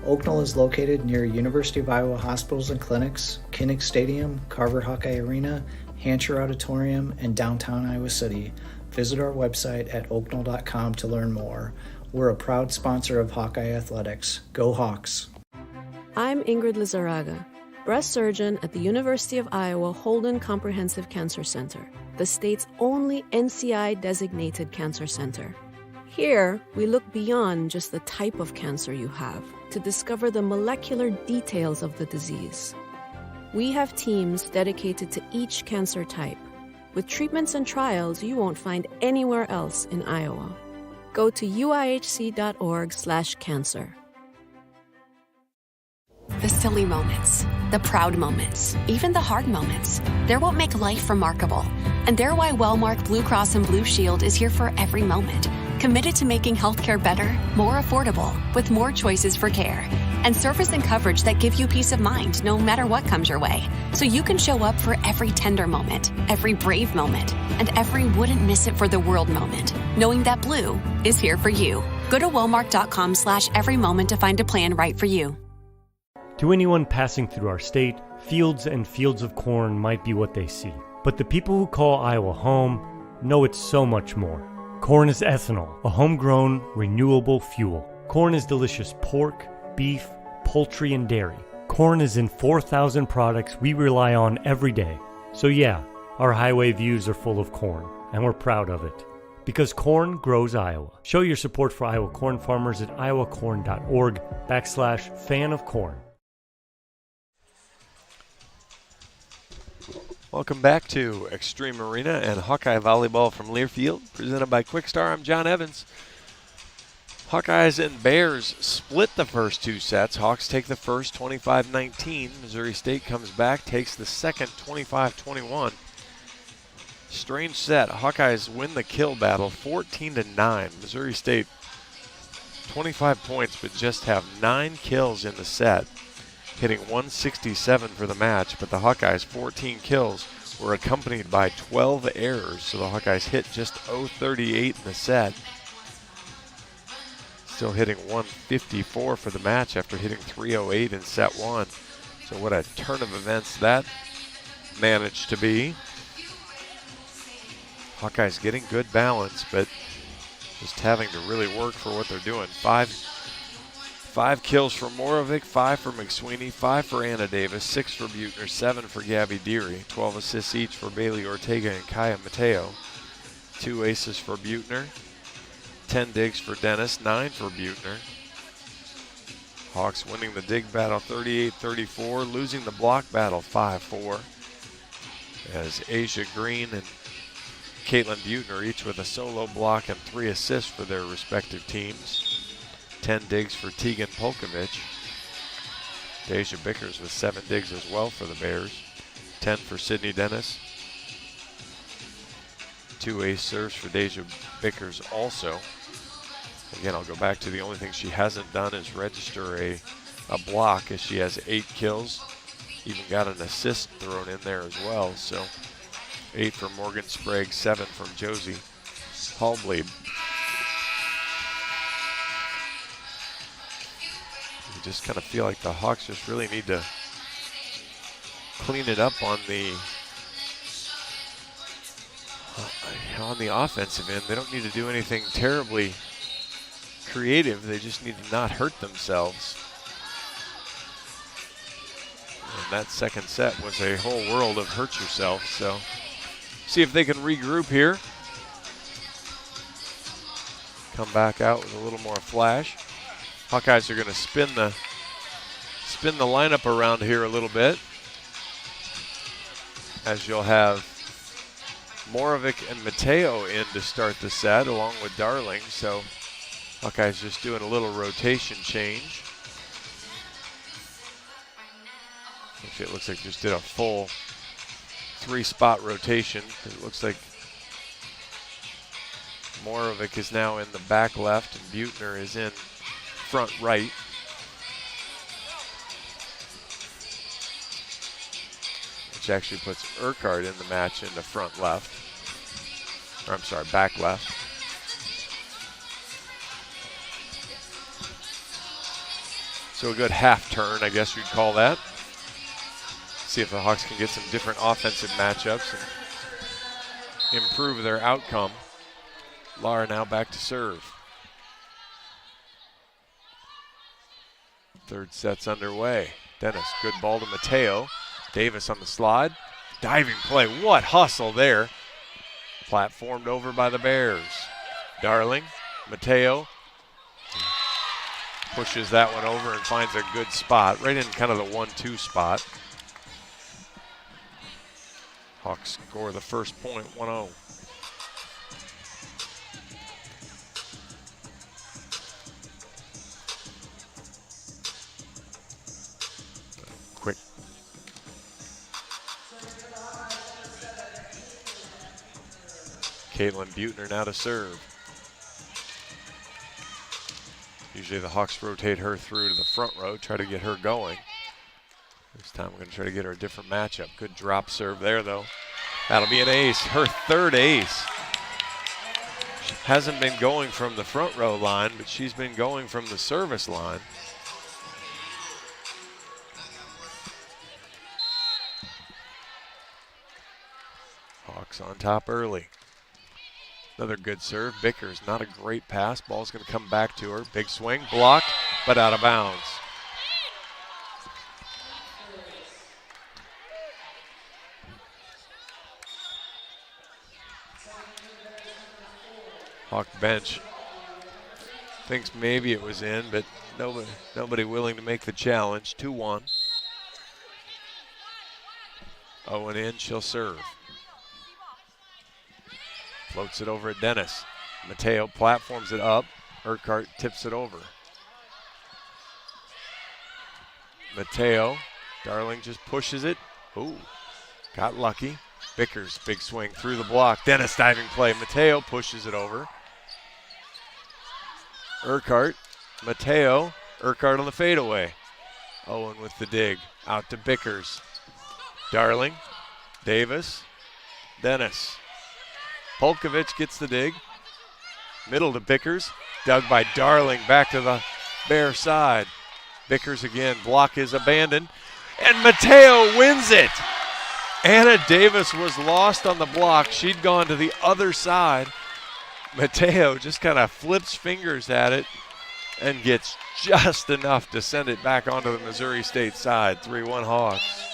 Oak Knoll is located near University of Iowa hospitals and clinics, Kinnick Stadium, Carver Hawkeye Arena, Hancher Auditorium, and downtown Iowa City. Visit our website at oakknoll.com to learn more. We're a proud sponsor of Hawkeye Athletics. Go Hawks! I'm Ingrid Lizarraga, breast surgeon at the University of Iowa Holden Comprehensive Cancer Center, the state's only NCI-designated cancer center. Here, we look beyond just the type of cancer you have to discover the molecular details of the disease. We have teams dedicated to each cancer type, with treatments and trials you won't find anywhere else in Iowa. Go to uihc.org/cancer. The silly moments, the proud moments, even the hard moments. They're what make life remarkable. And they're why Wellmark Blue Cross and Blue Shield is here for every moment. Committed to making healthcare better, more affordable, with more choices for care. And service and coverage that give you peace of mind no matter what comes your way. So you can show up for every tender moment, every brave moment, and every wouldn't miss it for the world moment, knowing that Blue is here for you. Go to Walmart.com/every moment to find a plan right for you. To anyone passing through our state, fields and fields of corn might be what they see. But the people who call Iowa home know it's so much more. Corn is ethanol, a homegrown, renewable fuel. Corn is delicious pork, beef, poultry, and dairy. Corn is in 4,000 products we rely on every day. So yeah, our highway views are full of corn, and we're proud of it. Because corn grows Iowa. Show your support for Iowa corn farmers at iowacorn.org/fan of corn. Welcome back to Extreme Arena and Hawkeye Volleyball from Learfield, presented by Quickstar. I'm John Evans. Hawkeyes and Bears split the first two sets. Hawks take the first 25-19. Missouri State comes back, takes the second 25-21. Strange set. Hawkeyes win the kill battle 14-9. Missouri State 25 points but just have 9 kills in the set, hitting 167 for the match, but the Hawkeyes' 14 kills were accompanied by 12 errors, so the Hawkeyes hit just 038 in the set. Still hitting 154 for the match after hitting 308 in set 1. So what a turn of events that managed to be. Hawkeyes getting good balance, but just having to really work for what they're doing. Five kills for Morovic, 5 for McSweeney, 5 for Anna Davis, 6 for Buechner, 7 for Gabby Deary, 12 assists each for Bailey Ortega and Kaya Mateo, 2 aces for Buechner, 10 digs for Dennis, 9 for Buechner. Hawks winning the dig battle 38-34, losing the block battle 5-4, as Asia Green and Caitlin Buechner each with a solo block and 3 assists for their respective teams. 10 digs for Tegan Polkovich. Deja Bickers with 7 digs as well for the Bears. 10 for Sydney Dennis. 2 ace serves for Deja Bickers also. Again, I'll go back to the only thing she hasn't done is register a block, as she has 8 kills. Even got an assist thrown in there as well. So 8 for Morgan Sprague, 7 from Josie Hallblade. You just kind of feel like the Hawks just really need to clean it up on the offensive end. They don't need to do anything terribly creative. They just need to not hurt themselves. And that second set was a whole world of hurt yourself. So see if they can regroup here. Come back out with a little more flash. Hawkeyes are going to spin the lineup around here a little bit, as you'll have Moravec and Mateo in to start the set along with Darling. So Hawkeyes just doing a little rotation change. Actually, it looks like just did a full 3-spot rotation. It looks like Moravec is now in the back left and Buettner is in front right. Which actually puts Urquhart in the match in the front left. Or I'm sorry, back left. So a good half turn, I guess you'd call that. See if the Hawks can get some different offensive matchups and improve their outcome. Lara now back to serve. Third set's underway. Dennis, good ball to Mateo. Davis on the slide. Diving play, what hustle there. Platformed over by the Bears. Darling, Mateo pushes that one over and finds a good spot, right in kind of the 1-2 spot. Hawks score the first point, 1-0. Quick. Caitlin Buettner now to serve. Usually the Hawks rotate her through to the front row, try to get her going. This time we're going to try to get her a different matchup. Good drop serve there, though. That'll be an ace, her third ace. She hasn't been going from the front row line, but she's been going from the service line. Hawks on top early. Another good serve. Bickers, not a great pass. Ball's going to come back to her. Big swing, blocked, but out of bounds. Hawk bench thinks maybe it was in, but nobody willing to make the challenge. 2-1. Owen in, she'll serve. Floats it over at Dennis. Mateo platforms it up. Urquhart tips it over. Mateo, Darling just pushes it. Ooh, got lucky. Bickers, big swing through the block. Dennis diving play. Mateo pushes it over. Urquhart, Mateo, Urquhart on the fadeaway. Owen with the dig. Out to Bickers. Darling, Davis, Dennis. Polkovich gets the dig. Middle to Bickers. Dug by Darling back to the Bear side. Bickers again. Block is abandoned. And Mateo wins it. Anna Davis was lost on the block. She'd gone to the other side. Mateo just kind of flips fingers at it and gets just enough to send it back onto the Missouri State side. 3-1 Hawks.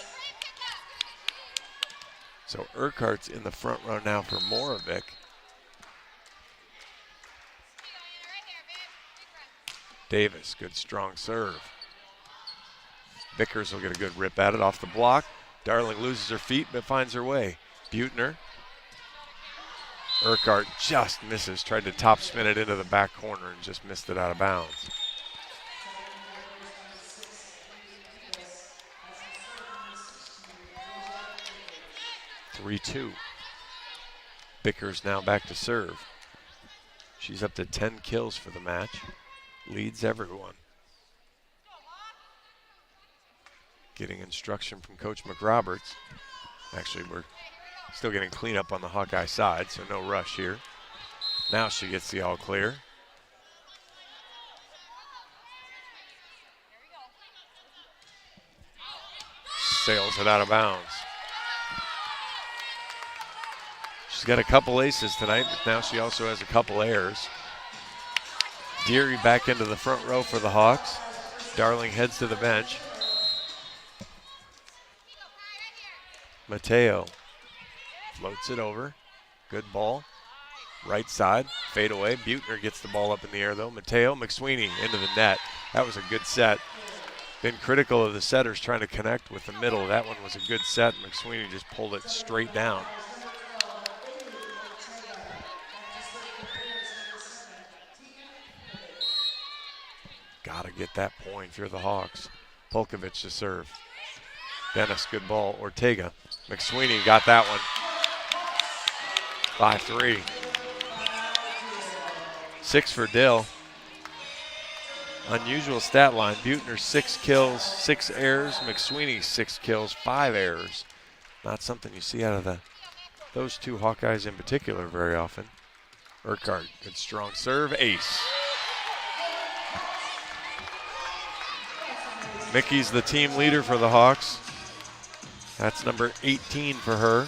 So Urquhart's in the front row now for Moravec. Davis, good strong serve. Bickers will get a good rip at it off the block. Darling loses her feet but finds her way. Buettner. Urquhart just misses, tried to top spin it into the back corner and just missed it out of bounds. (3-2). Bickers now back to serve. She's up to 10 kills for the match. Leads everyone. Getting instruction from Coach McRoberts. Actually, we're still getting cleanup on the Hawkeye side, so no rush here. Now she gets the all clear. Sails it out of bounds. She's got a couple aces tonight, but now she also has a couple errors. Deary back into the front row for the Hawks. Darling heads to the bench. Mateo floats it over. Good ball. Right side, fade away. Buechner gets the ball up in the air though. Mateo, McSweeney into the net. That was a good set. Been critical of the setters trying to connect with the middle. That one was a good set. McSweeney just pulled it straight down. Gotta get that point if you're the Hawks. Polkovich to serve. Dennis, good ball. Ortega. McSweeney got that one. 5-3. 6 for Dill. Unusual stat line. Buechner 6 kills, 6 errors. McSweeney 6 kills, 5 errors. Not something you see out of those two Hawkeyes in particular very often. Urquhart, good strong serve, ace. Mickey's the team leader for the Hawks. That's number 18 for her.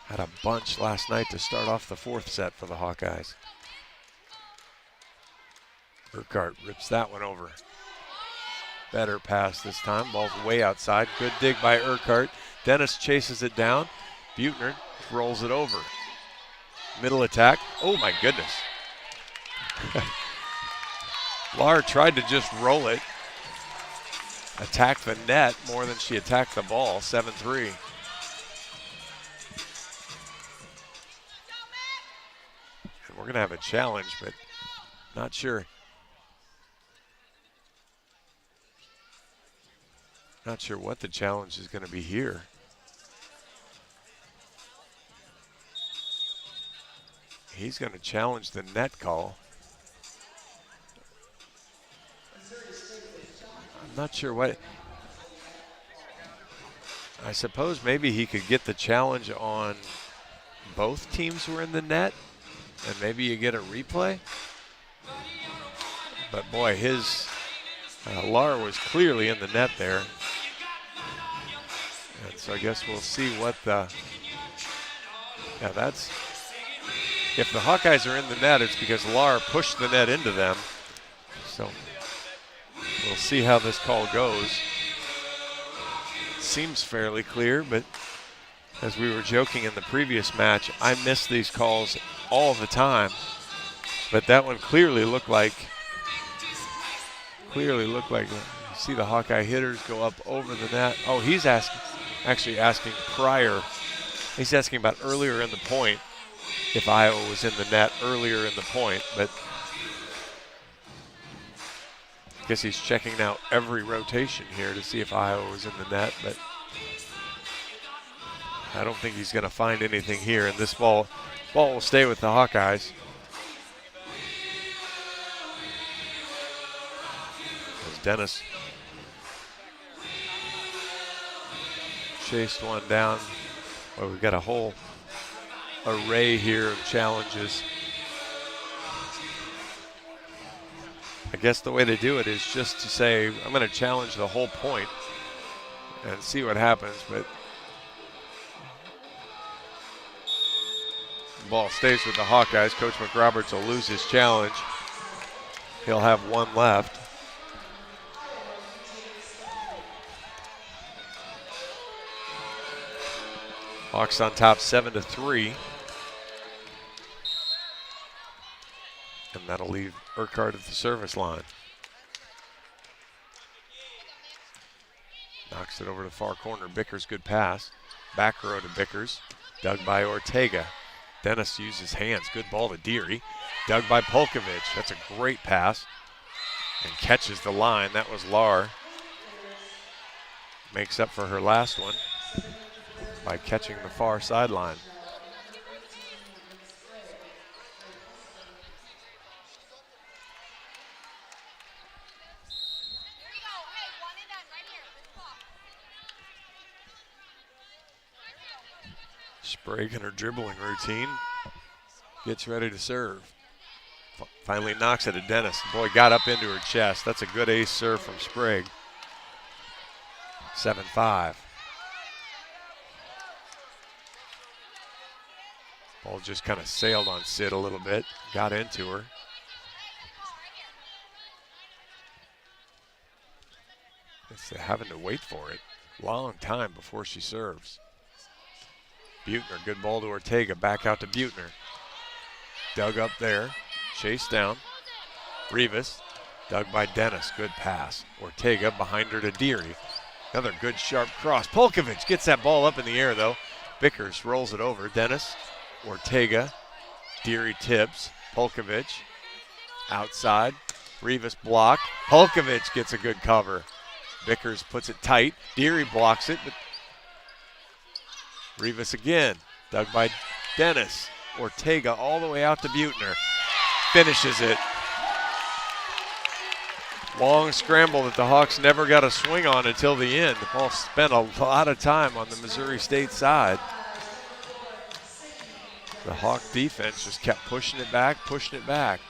Had a bunch last night to start off the 4th set for the Hawkeyes. Urquhart rips that one over. Better pass this time. Ball's way outside. Good dig by Urquhart. Dennis chases it down. Buechner rolls it over. Middle attack. Oh my goodness. Lahr tried to just roll it. Attack the net more than she attacked the ball. 7-3. And we're going to have a challenge, but not sure. Not sure what the challenge is going to be here. He's going to challenge the net call. I'm not sure what. I suppose maybe he could get the challenge on both teams who are in the net, and maybe you get a replay. But boy, his Lahr was clearly in the net there. And so I guess we'll see what the, yeah, that's, if the Hawkeyes are in the net, it's because Lahr pushed the net into them. So we'll see how this call goes. Seems fairly clear, but as we were joking in the previous match, I miss these calls all the time. But that one clearly looked like, you see the Hawkeye hitters go up over the net. Oh, he's actually asking prior. He's asking about earlier in the point, if Iowa was in the net earlier in the point, but I guess he's checking now every rotation here to see if Iowa was in the net, but I don't think he's going to find anything here, and this ball will stay with the Hawkeyes. As Dennis chased one down. Well, we've got a whole array here of challenges. I guess the way to do it is just to say, I'm going to challenge the whole point and see what happens, but the ball stays with the Hawkeyes. Coach McRoberts will lose his challenge. He'll have one left. Hawks on top 7-3. And that'll leave Urquhart at the service line. Knocks it over to the far corner. Bickers, good pass. Back row to Bickers. Dug by Ortega. Dennis uses hands. Good ball to Deary. Dug by Polkovich. That's a great pass. And catches the line. That was Lahr. Makes up for her last one by catching the far sideline. Sprague in her dribbling routine. Gets ready to serve. Finally knocks it at Dennis. Boy, got up into her chest. That's a good ace serve from Sprague. 7-5. Ball just kind of sailed on Sid a little bit, got into her. It's having to wait for it. Long time before she serves. Buettner, good ball to Ortega, back out to Buettner. Dug up there, chased down. Rivas, dug by Dennis, good pass. Ortega behind her to Deary. Another good sharp cross. Polkovich gets that ball up in the air though. Vickers rolls it over. Dennis, Ortega, Deary tips. Polkovich outside. Rivas block. Polkovich gets a good cover. Vickers puts it tight. Deary blocks it, but Rivas again. Dug by Dennis. Ortega all the way out to Buettner. Finishes it. Long scramble that the Hawks never got a swing on until the end. The ball spent a lot of time on the Missouri State side. The Hawk defense just kept pushing it back, pushing it back.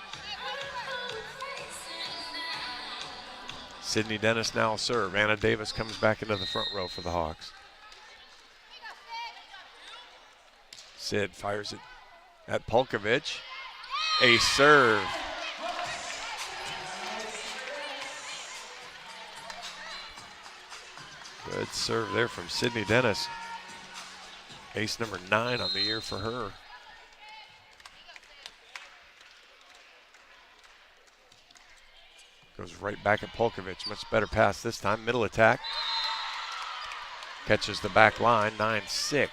Sydney Dennis now will serve. Anna Davis comes back into the front row for the Hawks. Sid fires it at Polkovich. A serve. Good serve there from Sydney Dennis. Ace number 9 on the year for her. Goes right back at Polkovich. Much better pass this time. Middle attack. Catches the back line. 9-6.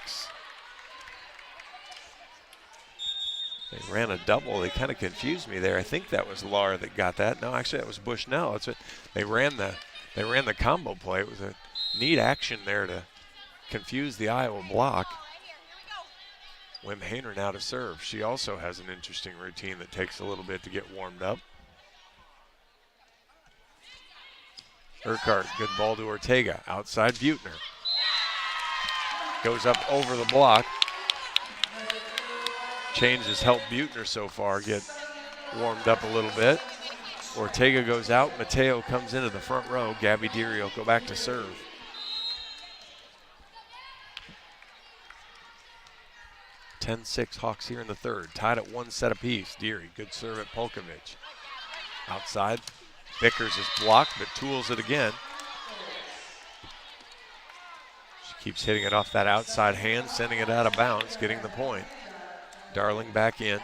They ran a double. They kind of confused me there. I think that was Lahr that got that. No, actually that was Bushnell. That's what they ran the combo play. It was a neat action there to confuse the Iowa block. Wim Hainer now to serve. She also has an interesting routine that takes a little bit to get warmed up. Urquhart, good ball to Ortega. Outside Buettner. Goes up over the block. Change has helped Buettner so far get warmed up a little bit. Ortega goes out. Mateo comes into the front row. Gabby Deary will go back to serve. (10-6) Hawks here in the third. Tied at 1 set apiece. Deary, good serve at Polkovich. Outside. Vickers is blocked, but tools it again. She keeps hitting it off that outside hand, sending it out of bounds, getting the point. Darling back in.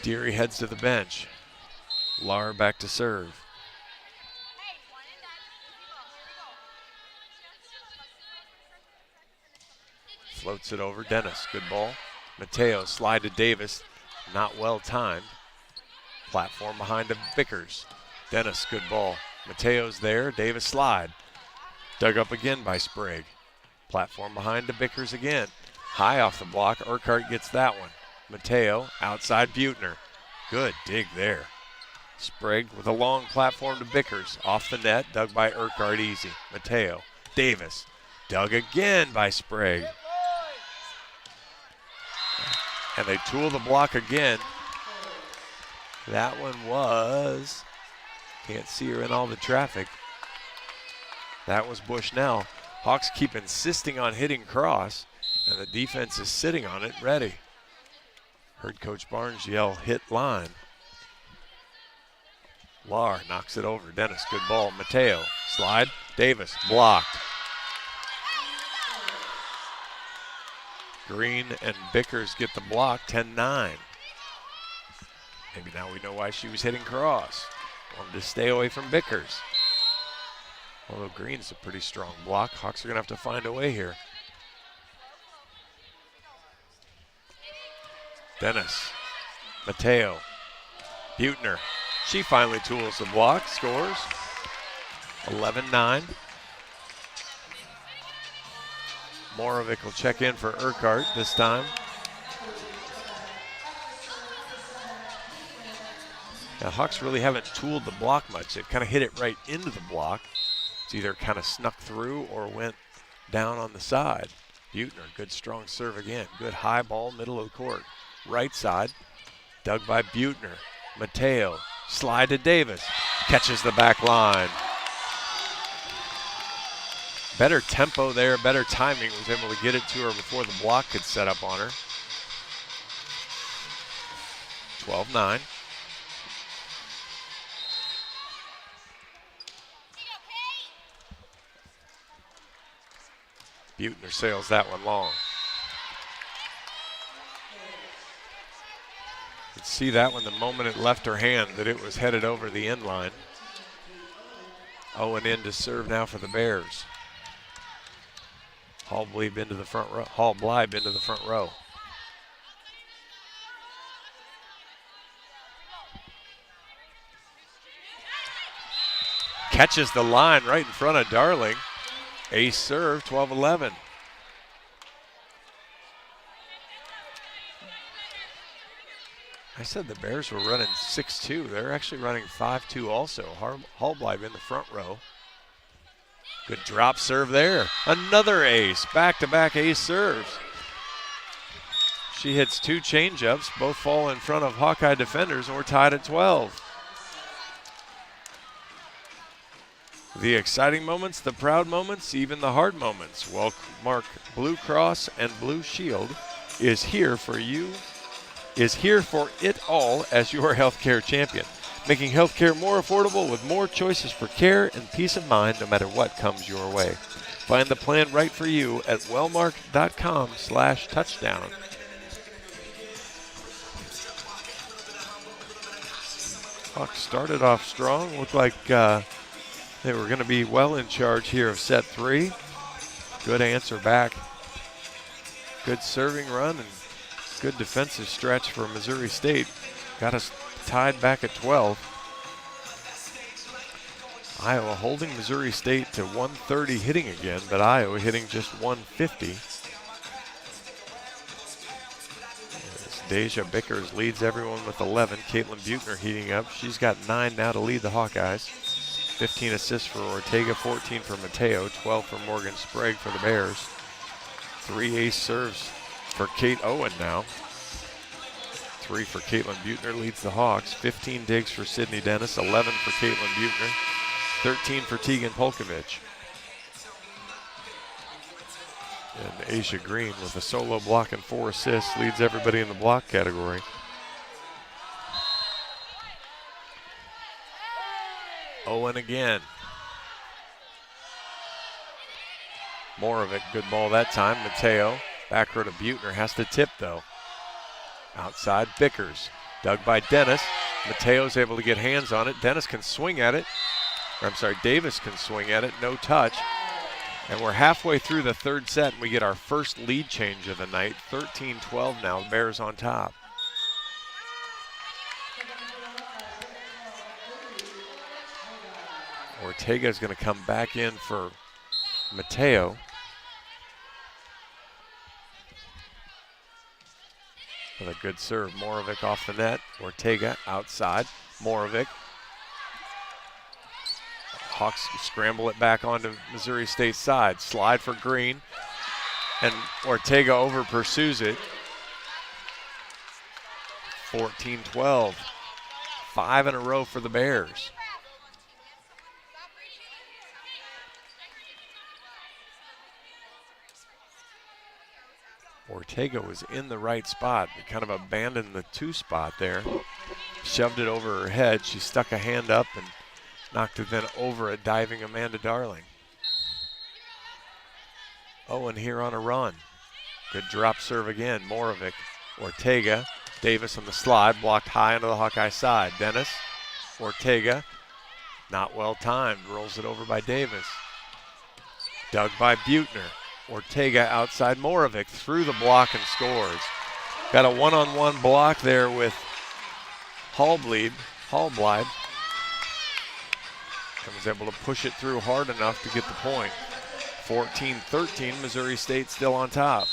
Deary heads to the bench. Lahr back to serve. Floats it over. Dennis, good ball. Mateo, slide to Davis. Not well timed. Platform behind to Vickers. Dennis, good ball. Mateo's there. Davis slide. Dug up again by Sprague. Platform behind to Vickers again. High off the block. Urquhart gets that one. Mateo outside Buettner. Good dig there. Sprague with a long platform to Vickers. Off the net. Dug by Urquhart easy. Mateo. Davis. Dug again by Sprague. And they tool the block again. That one was, can't see her in all the traffic. That was Bushnell. Hawks keep insisting on hitting cross, and the defense is sitting on it, ready. Heard Coach Barnes yell, hit line. Lahr knocks it over. Dennis, good ball. Mateo, slide. Davis, blocked. Green and Vickers get the block, 10-9. Maybe now we know why she was hitting cross. Wanted to stay away from Vickers. Although Green's a pretty strong block. Hawks are going to have to find a way here. Dennis. Mateo. Buettner. She finally tools the block, scores. 11-9. Moravec will check in for Urquhart this time. Now, Hawks really haven't tooled the block much. They've kind of hit it right into the block. It's either kind of snuck through or went down on the side. Buettner, good strong serve again. Good high ball, middle of the court. Right side, dug by Buettner. Mateo, slide to Davis. Catches the back line. Better tempo there, better timing. Was able to get it to her before the block could set up on her. 12-9. Buettner sails that one long. You could see that one the moment it left her hand, that it was headed over the end line. Owen in to serve now for the Bears. Hallbleib into the front row. Hallbleib into the front row. Catches the line right in front of Darling. Ace serve, 12-11. I said the Bears were running 6-2. They're actually running 5-2 also. Hallbleib in the front row. Good drop serve there. Another ace. Back-to-back ace serves. She hits 2 change-ups. Both fall in front of Hawkeye defenders, and we're tied at 12. The exciting moments, the proud moments, even the hard moments. Wellmark Blue Cross and Blue Shield is here for you, is here for it all as your healthcare champion, making healthcare more affordable with more choices for care and peace of mind no matter what comes your way. Find the plan right for you at wellmark.com/touchdown. Hawks started off strong, looked like they were going to be well in charge here of set 3. Good answer back. Good serving run and good defensive stretch for Missouri State. Got us tied back at 12. Iowa holding Missouri State to 130 hitting again, but Iowa hitting just 150. As Deja Bickers leads everyone with 11. Caitlin Buettner heating up. She's got 9 now to lead the Hawkeyes. 15 assists for Ortega, 14 for Mateo, 12 for Morgan Sprague for the Bears. 3 ace serves for Kate Owen now. 3 for Caitlin Buettner leads the Hawks. 15 digs for Sydney Dennis, 11 for Caitlin Buettner, 13 for Tegan Polkovich. And Asia Green with a solo block and 4 assists leads everybody in the block category. Owen again. Moravec, good ball that time. Mateo, back row to Buettner, has to tip though. Outside, Bickers, dug by Dennis. Mateo's able to get hands on it. Dennis can swing at it. Davis can swing at it, no touch. And we're halfway through the third set and we get our first lead change of the night. 13-12 now, Bears on top. Ortega is going to come back in for Mateo. With a good serve. Moravec off the net. Ortega outside. Moravec. Hawks scramble it back onto Missouri State's side. Slide for Green. And Ortega over pursues it. 14-12. 5 in a row for the Bears. Ortega was in the right spot, but kind of abandoned the 2 spot there. Shoved it over her head. She stuck a hand up and knocked it then over a diving Amanda Darling. Owen here on a run. Good drop serve again. Moravec, Ortega, Davis on the slide, blocked high onto the Hawkeye side. Dennis, Ortega, not well timed, rolls it over by Davis. Dug by Buettner. Ortega outside Moravec through the block and scores. Got a one-on-one block there with Hallbleib. And was able to push it through hard enough to get the point. 14-13, Missouri State still on top.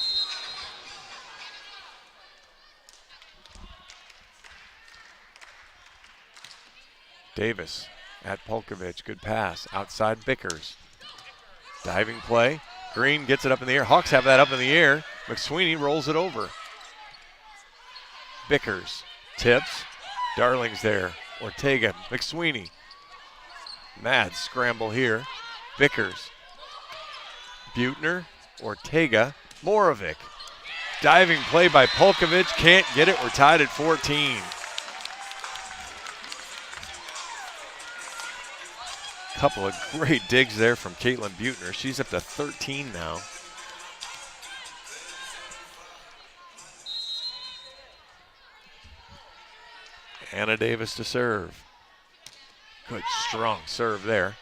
Davis at Polkovich, good pass. Outside Bickers. Diving play. Green gets it up in the air. Hawks have that up in the air. McSweeney rolls it over. Bickers tips. Darling's there. Ortega, McSweeney. Mad scramble here. Bickers Buettner, Ortega, Morovic. Diving play by Polkovic, can't get it. We're tied at 14. Couple of great digs there from Caitlin Buettner. She's up to 13 now. Anna Davis to serve. Good strong serve there.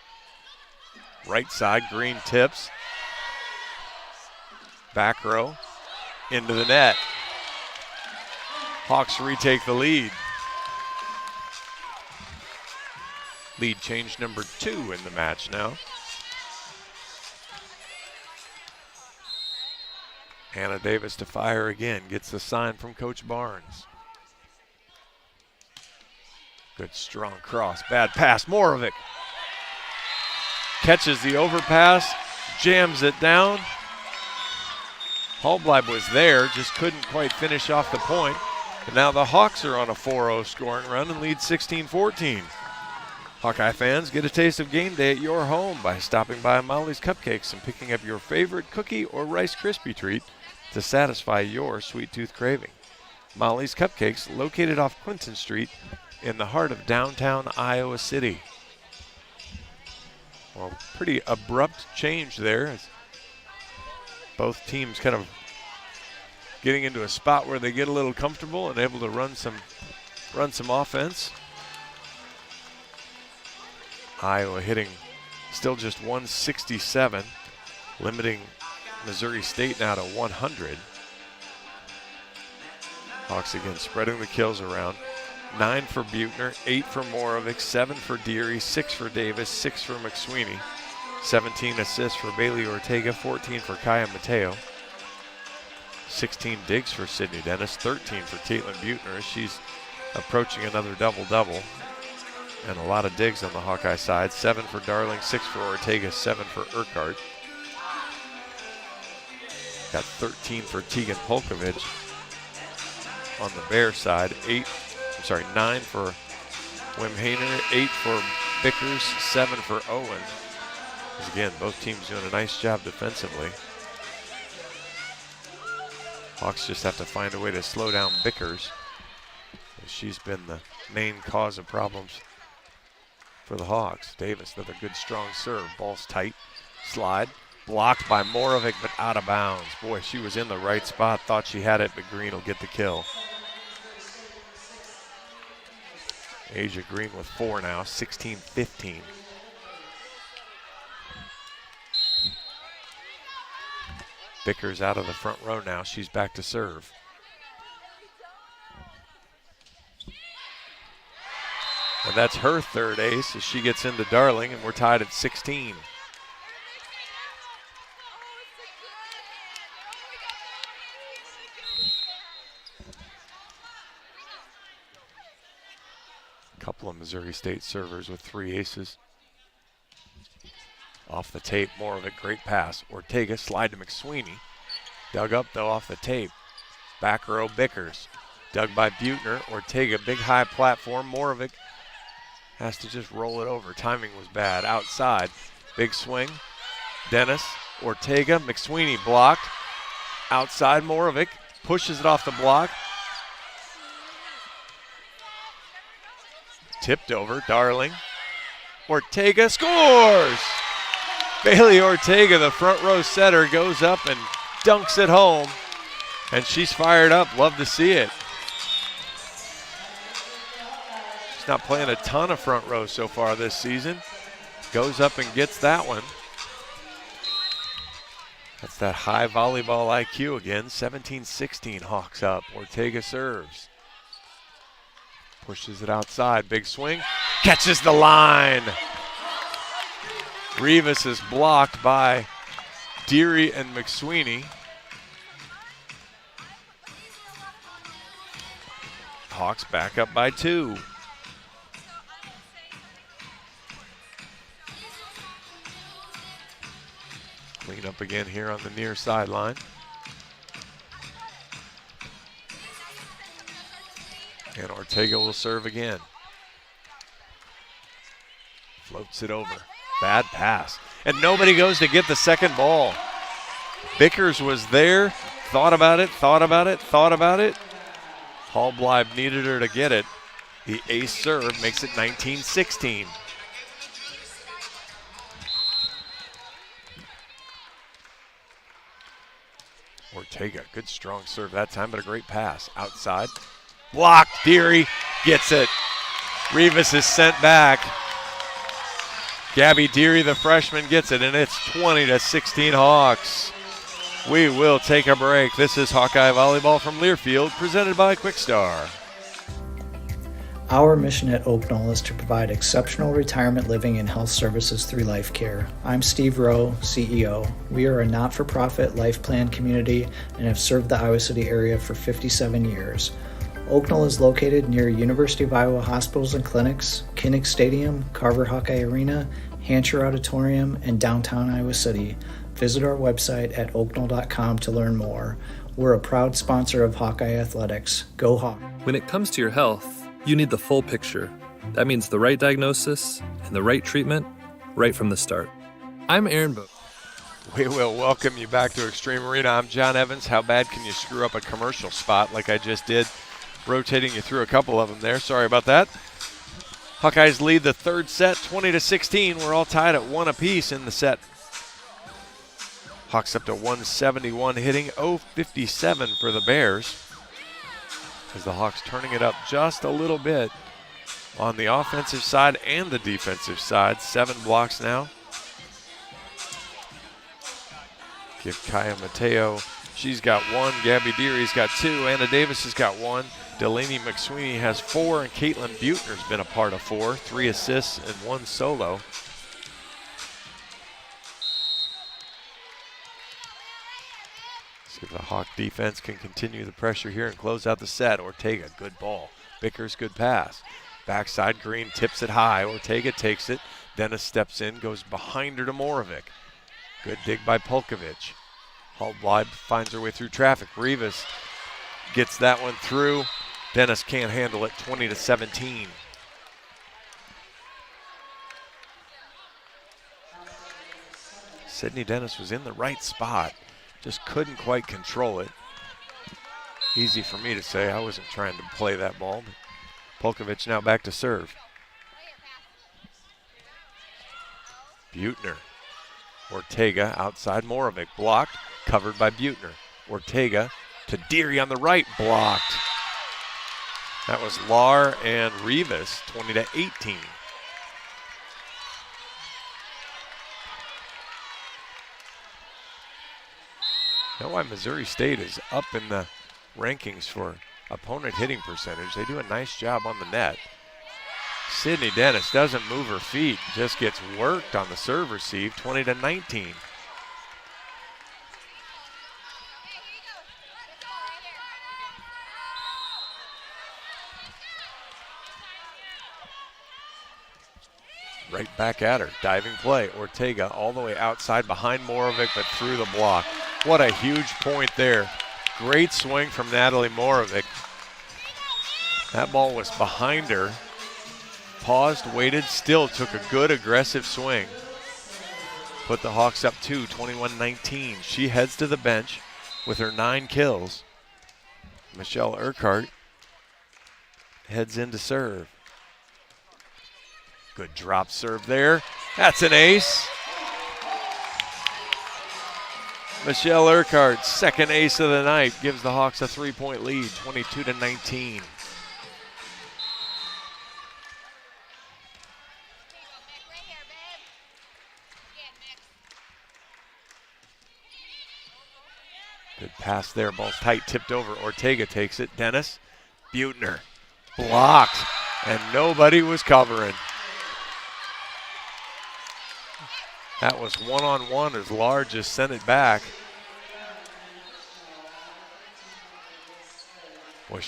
Right side, Green tips. Back row, into the net. Hawks retake the lead. Lead change number 2 in the match now. Anna Davis to fire again, gets the sign from Coach Barnes. Good strong cross, bad pass, Morovic. Catches the overpass, jams it down. Hallbleib was there, just couldn't quite finish off the point. And now the Hawks are on a 4-0 scoring run and lead 16-14. Hawkeye fans, get a taste of game day at your home by stopping by Molly's Cupcakes and picking up your favorite cookie or Rice Krispie treat to satisfy your sweet tooth craving. Molly's Cupcakes, located off Clinton Street in the heart of downtown Iowa City. Well, pretty abrupt change there. As both teams kind of getting into a spot where they get a little comfortable and able to run some offense. Iowa hitting still just 167, limiting Missouri State now to 100. Hawks again spreading the kills around. 9 for Buettner, 8 for Morovic, 7 for Deary, 6 for Davis, 6 for McSweeney. 17 assists for Bailey Ortega, 14 for Kaya Mateo. 16 digs for Sydney Dennis, 13 for Caitlin Buettner. She's approaching another double-double. And a lot of digs on the Hawkeye side. 7 for Darling, 6 for Ortega, 7 for Urquhart. Got 13 for Tegan Polkovic on the Bear side. 9 for Wim Hayner, 8 for Bickers, 7 for Owen. Because again, both teams doing a nice job defensively. Hawks just have to find a way to slow down Bickers. She's been the main cause of problems for the Hawks. Davis, another good strong serve. Ball's tight. Slide. Blocked by Morovic, but out of bounds. Boy, she was in the right spot. Thought she had it, but Green will get the kill. Asia Green with 4 now, 16-15. Bickers out of the front row now. She's back to serve. And that's her third ace as she gets into Darling, and we're tied at 16. Couple of Missouri State servers with 3 aces. Off the tape, more of a great pass. Ortega slide to McSweeney. Dug up though off the tape. Back row Bickers. Dug by Buettner. Ortega, big high platform. Morovic has to just roll it over. Timing was bad. Outside, big swing. Dennis, Ortega, McSweeney blocked. Outside, Morovic pushes it off the block. Tipped over, Darling. Ortega scores! Bailey Ortega, the front row setter, goes up and dunks it home. And she's fired up, love to see it. She's not playing a ton of front row so far this season. Goes up and gets that one. That's that high volleyball IQ again. 17-16, Hawks up. Ortega serves. Pushes it outside, big swing. Catches the line. Rivas is blocked by Deary and McSweeney. Hawks back up by 2. Clean up again here on the near sideline. And Ortega will serve again. Floats it over. Bad pass. And nobody goes to get the second ball. Bickers was there, thought about it. Hallbleib needed her to get it. The ace serve makes it 19-16. Ortega, good strong serve that time, but a great pass. Outside, blocked, Deary gets it. Rivas is sent back. Gabby Deary, the freshman, gets it, and it's 20-16 Hawks. We will take a break. This is Hawkeye Volleyball from Learfield, presented by Quickstar. Our mission at Oak Knoll is to provide exceptional retirement living and health services through life care. I'm Steve Rowe, CEO. We are a not-for-profit life plan community and have served the Iowa City area for 57 years. Oak Knoll is located near University of Iowa hospitals and clinics, Kinnick Stadium, Carver Hawkeye Arena, Hancher Auditorium, and downtown Iowa City. Visit our website at oakknoll.com to learn more. We're a proud sponsor of Hawkeye Athletics. Go Hawk! When it comes to your health, you need the full picture. That means the right diagnosis and the right treatment right from the start. I'm Aaron Boat. We will welcome you back to Extreme Arena. I'm John Evans. How bad can you screw up a commercial spot like I just did? Rotating you through a couple of them there. Sorry about that. Hawkeyes lead the third set 20-16. We're all tied at 1 apiece in the set. Hawks up to 171 hitting, 057 for the Bears. As the Hawks turning it up just a little bit on the offensive side and the defensive side. 7 blocks now. Give Kaya Mateo, she's got 1. Gabby Deary's got 2. Anna Davis has got 1. Delaney McSweeney has 4, and Caitlin Buechner's been a part of 4. 3 assists and 1 solo. See if the Hawk defense can continue the pressure here and close out the set. Ortega, good ball. Bickers, good pass. Backside, Green tips it high. Ortega takes it. Dennis steps in, goes behind her to Morovic. Good dig by Polkovich. Hallbleib finds her way through traffic. Rivas gets that one through. Dennis can't handle it, 20-17. Sydney Dennis was in the right spot. Just couldn't quite control it. Easy for me to say. I wasn't trying to play that ball. But Polkovich now back to serve. Buechner. Ortega outside Morovic. Blocked. Covered by Buechner. Ortega to Deary on the right. Blocked. That was Lar and Rivas, 20-18. You know why Missouri State is up in the rankings for opponent hitting percentage? They do a nice job on the net. Sydney Dennis doesn't move her feet, just gets worked on the serve receive, 20-19. Right back at her, diving play. Ortega all the way outside behind Morovic, but through the block. What a huge point there. Great swing from Natalie Morovic. That ball was behind her. Paused, waited, still took a good aggressive swing. Put the Hawks up 2, 21-19. She heads to the bench with her 9 kills. Michelle Urquhart heads in to serve. Good drop serve there. That's an ace. Michelle Urquhart, second ace of the night, gives the Hawks a 3-point lead, 22-19. Good pass there, ball's tight, tipped over. Ortega takes it. Dennis, Buechner, blocked, and nobody was covering. That was one-on-one as Lar just sent it back. Boy,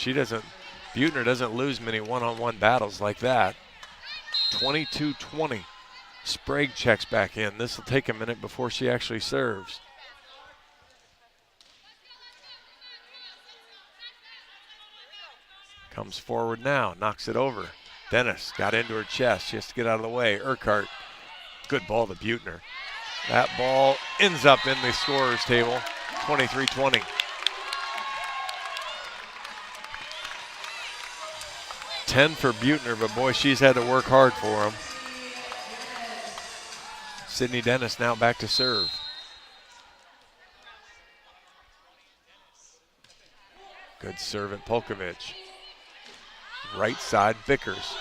Buechner doesn't lose many one-on-one battles like that. 22-20. Sprague checks back in. This will take a minute before she actually serves. Comes forward now, knocks it over. Dennis got into her chest. She has to get out of the way. Urquhart. Good ball to Buechner. That ball ends up in the scorer's table, 23-20. 10 for Buettner, but boy, she's had to work hard for him. Sydney Dennis now back to serve. Good serve at Polkovic. Right side, Vickers.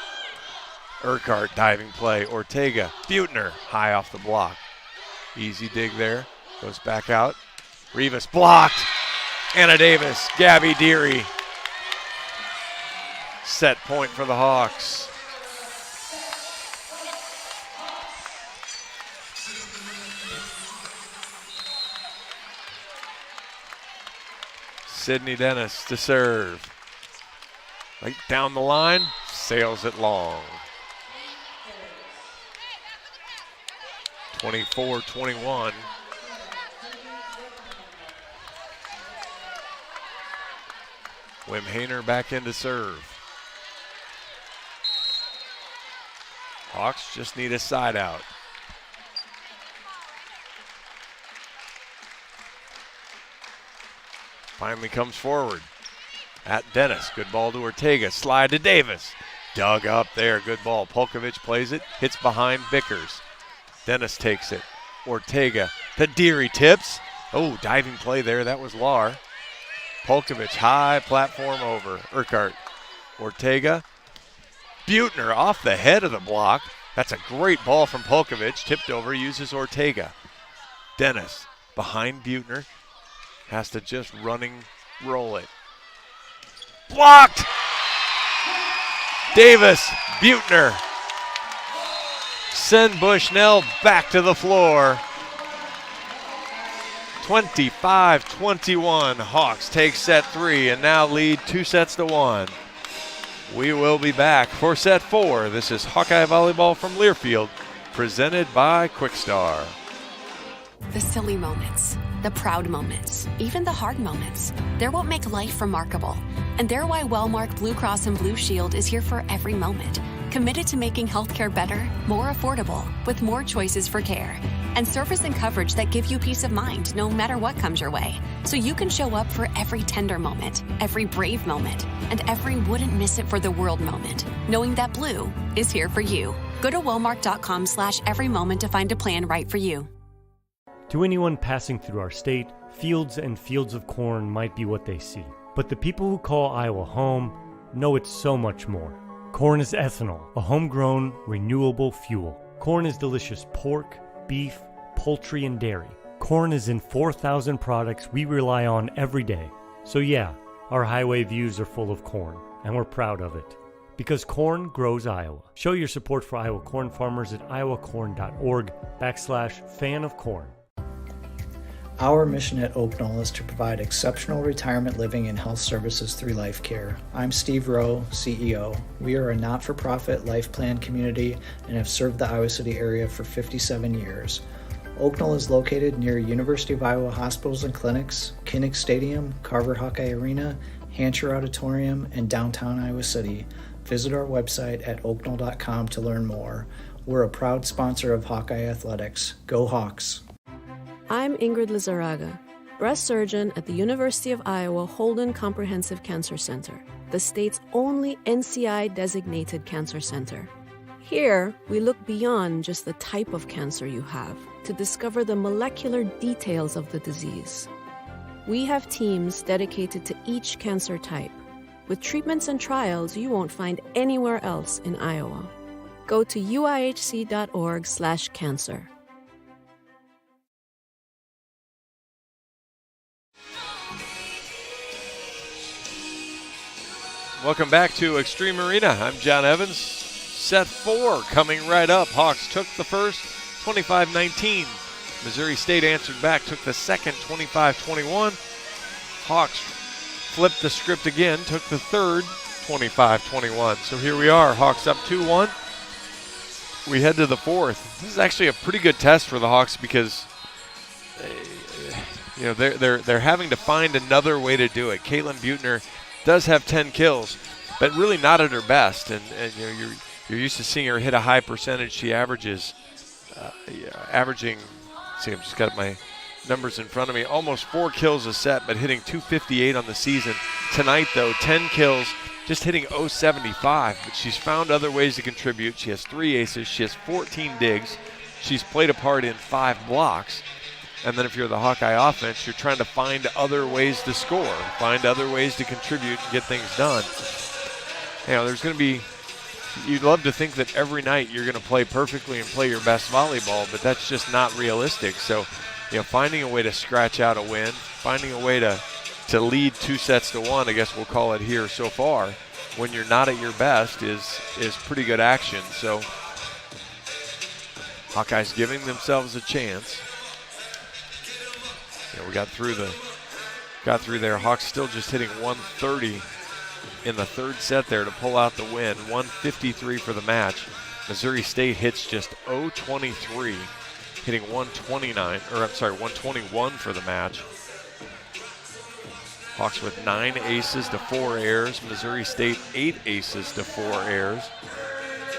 Urquhart diving play, Ortega. Buettner high off the block. Easy dig there, goes back out. Rivas blocked. Anna Davis, Gabby Deary. Set point for the Hawks. Sydney Dennis to serve. Right down the line, sails it long. 24-21. Wim Hainer back in to serve. Hawks just need a side out. Finally comes forward at Dennis. Good ball to Ortega. Slide to Davis. Dug up there. Good ball. Polkovic plays it. Hits behind Vickers. Dennis takes it. Ortega to Deary. Tips. Oh, diving play there. That was Lar. Polkovic high platform over. Urquhart. Ortega. Buettner off the head of the block. That's a great ball from Polkovic. Tipped over. Uses Ortega. Dennis behind Buettner. Has to just roll it. Blocked! Davis, Buettner. Send Bushnell back to the floor. 25-21. Hawks take set 3 and now lead 2-1. We will be back for set 4. This is Hawkeye Volleyball from Learfield, presented by Quickstar. The silly moments, the proud moments, even the hard moments. They're what make life remarkable. And they're why Wellmark Blue Cross and Blue Shield is here for every moment. Committed to making healthcare better, more affordable, with more choices for care. And service and coverage that give you peace of mind no matter what comes your way. So you can show up for every tender moment, every brave moment, and every wouldn't miss it for the world moment, knowing that Blue is here for you. Go to wellmark.com/every moment to find a plan right for you. To anyone passing through our state, fields and fields of corn might be what they see. But the people who call Iowa home know it's so much more. Corn is ethanol, a homegrown, renewable fuel. Corn is delicious pork, beef, poultry, and dairy. Corn is in 4,000 products we rely on every day. So yeah, our highway views are full of corn, and we're proud of it. Because corn grows Iowa. Show your support for Iowa corn farmers at iowacorn.org/fan of corn. Our mission at Oak Knoll is to provide exceptional retirement living and health services through life care. I'm Steve Rowe, CEO. We are a not-for-profit life plan community and have served the Iowa City area for 57 years. Oak Knoll is located near University of Iowa hospitals and clinics, Kinnick Stadium, Carver Hawkeye Arena, Hancher Auditorium, and downtown Iowa City. Visit our website at oakknoll.com to learn more. We're a proud sponsor of Hawkeye Athletics. Go Hawks! I'm Ingrid Lizarraga, breast surgeon at the University of Iowa Holden Comprehensive Cancer Center, the state's only NCI-designated cancer center. Here, we look beyond just the type of cancer you have to discover the molecular details of the disease. We have teams dedicated to each cancer type, with treatments and trials you won't find anywhere else in Iowa. Go to uihc.org/cancer. Welcome back to Extreme Arena. I'm John Evans. Set 4 coming right up. Hawks took the first, 25-19. Missouri State answered back, took the second, 25-21. Hawks flipped the script again, took the third, 25-21. So here we are, Hawks up 2-1. We head to the fourth. This is actually a pretty good test for the Hawks because they're having to find another way to do it. Caitlin Buettner does have 10 kills, but really not at her best. And you're used to seeing her hit a high percentage. She averaging See, I've just got my numbers in front of me. Almost 4 kills a set, but hitting .258 on the season. Tonight, though, 10 kills, just hitting .075. But she's found other ways to contribute. She has 3 aces. She has 14 digs. She's played a part in 5 blocks. And then if you're the Hawkeye offense, you're trying to find other ways to score, find other ways to contribute and get things done. You know, there's going to be, you'd love to think that every night you're going to play perfectly and play your best volleyball, but that's just not realistic. So, you know, finding a way to scratch out a win, finding a way to lead 2-1, I guess we'll call it here so far, when you're not at your best is pretty good action. So Hawkeyes giving themselves a chance. You know, we got through there. Hawks still just hitting 130 in the third set there to pull out the win. 153 for the match. Missouri State hits just 0-23, hitting 121 for the match. Hawks with 9 aces to 4 airs. Missouri State 8 aces to 4 airs.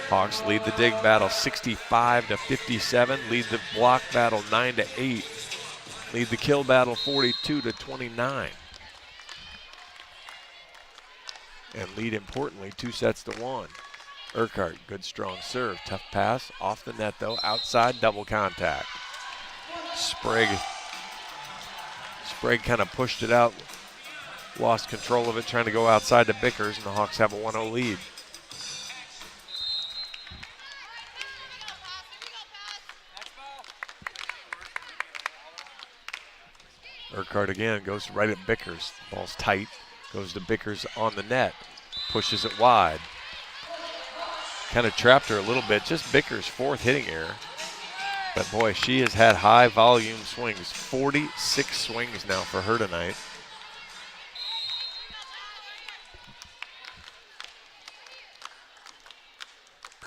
Hawks lead the dig battle 65-57, lead the block battle 9-8. Lead the kill battle 42-29. And lead, importantly, 2-1. Urquhart, good strong serve. Tough pass, off the net though, outside, double contact. Sprague kind of pushed it out, lost control of it, trying to go outside to Bickers, and the Hawks have a 1-0 lead. Urquhart again goes right at Bickers. Ball's tight, goes to Bickers on the net, pushes it wide. Kind of trapped her a little bit, just Bickers' 4th hitting error. But boy, she has had high volume swings, 46 swings now for her tonight.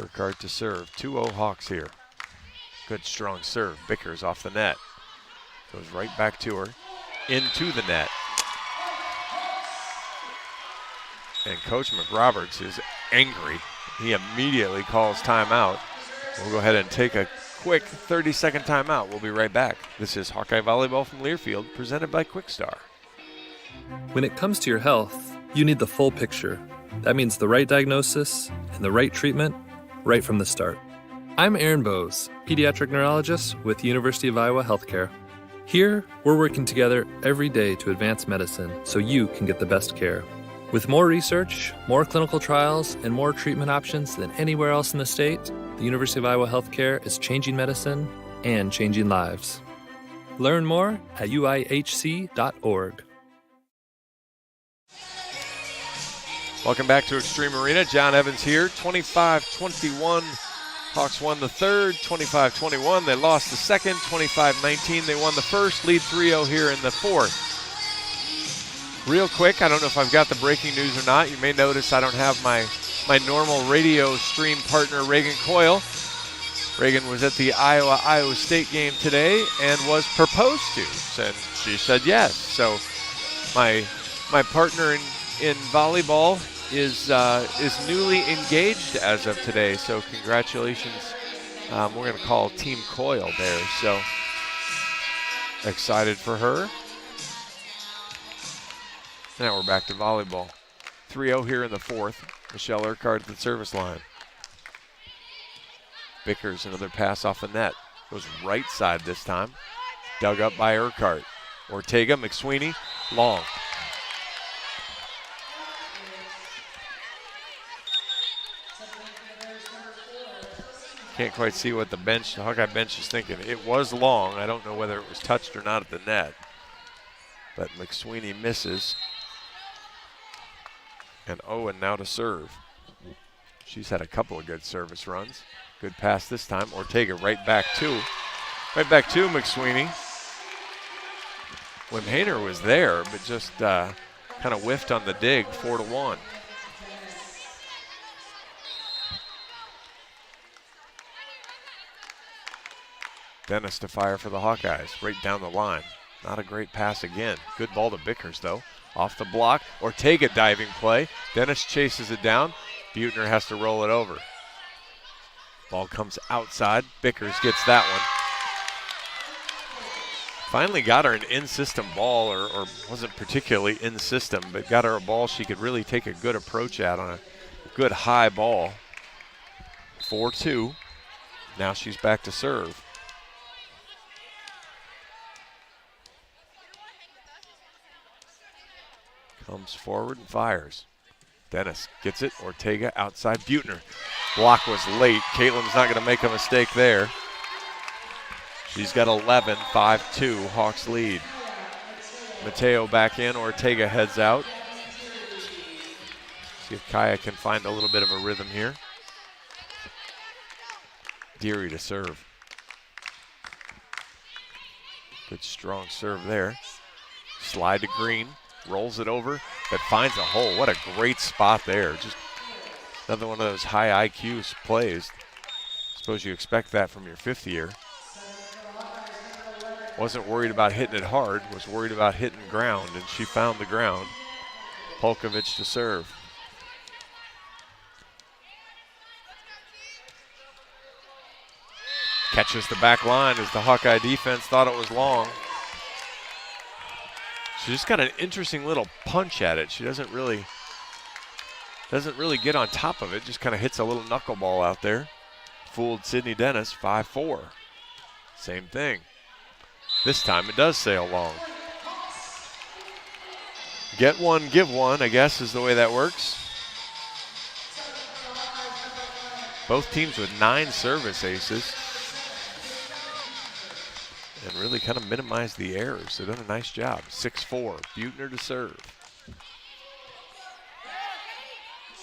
Urquhart to serve, 2-0 Hawks here. Good strong serve, Bickers off the net. Goes right back to her. Into the net. And Coach McRoberts is angry. He immediately calls timeout. We'll go ahead and take a quick 30-second timeout. We'll be right back. This is Hawkeye Volleyball from Learfield, presented by Quickstar. When it comes to your health, you need the full picture. That means the right diagnosis and the right treatment right from the start. I'm Aaron Bose, pediatric neurologist with the University of Iowa Healthcare. Here, we're working together every day to advance medicine so you can get the best care. With more research, more clinical trials, and more treatment options than anywhere else in the state, the University of Iowa Healthcare is changing medicine and changing lives. Learn more at uihc.org. Welcome back to Extreme Arena. John Evans here, 25-21. Hawks won the third, 25-21. They lost the second, 25-19. They won the first, lead 3-0 here in the fourth. Real quick, I don't know if I've got the breaking news or not. You may notice I don't have my normal radio stream partner, Reagan Coyle. Reagan was at the Iowa State game today and was proposed to, and she said yes. So my partner in volleyball is newly engaged as of today, so congratulations. We're going to call Team Coyle there, so excited for her. Now we're back to volleyball. 3-0 here in the fourth. Michelle Urquhart at the service line. Bickers, another pass off the net. Goes right side this time. Dug up by Urquhart. Ortega, McSweeney, long. Can't quite see what the Hawkeye bench is thinking. It was long. I don't know whether it was touched or not at the net. But McSweeney misses. And Owen now to serve. She's had a couple of good service runs. Good pass this time. Ortega right back to McSweeney. When Hayner was there, but just kind of whiffed on the dig, 4-1. Dennis to fire for the Hawkeyes, right down the line. Not a great pass again. Good ball to Bickers, though. Off the block, Ortega diving play. Dennis chases it down. Buettner has to roll it over. Ball comes outside. Bickers gets that Finally got her an in-system ball, or wasn't particularly in-system, but got her a ball she could really take a good approach at on a good high ball. 4-2. Now she's back to serve. Comes forward and fires. Dennis gets it. Ortega outside. Buettner. Block was late. Caitlin's not going to make a mistake there. She's got 11, 5-2. Hawks lead. Mateo back in. Ortega heads out. See if Kaya can find a little bit of a rhythm here. Deary to serve. Good strong serve there. Slide to Green. Rolls it over, but finds a hole. What a great spot there. Just another one of those high IQ plays. Suppose you expect that from your fifth year. Wasn't worried about hitting it hard, was worried about hitting ground, and she found the ground. Polkovich to serve. Catches the back line as the Hawkeye defense thought it was long. She just got an interesting little punch at it. She doesn't really get on top of it, just kind of hits a little knuckleball out there. Fooled Sydney Dennis, 5-4. Same thing. This time it does sail long. Get one, give one, I guess is the way that works. Both teams with 9 service aces. And really kind of minimize the errors. They've done a nice job. 6-4, Buettner to serve.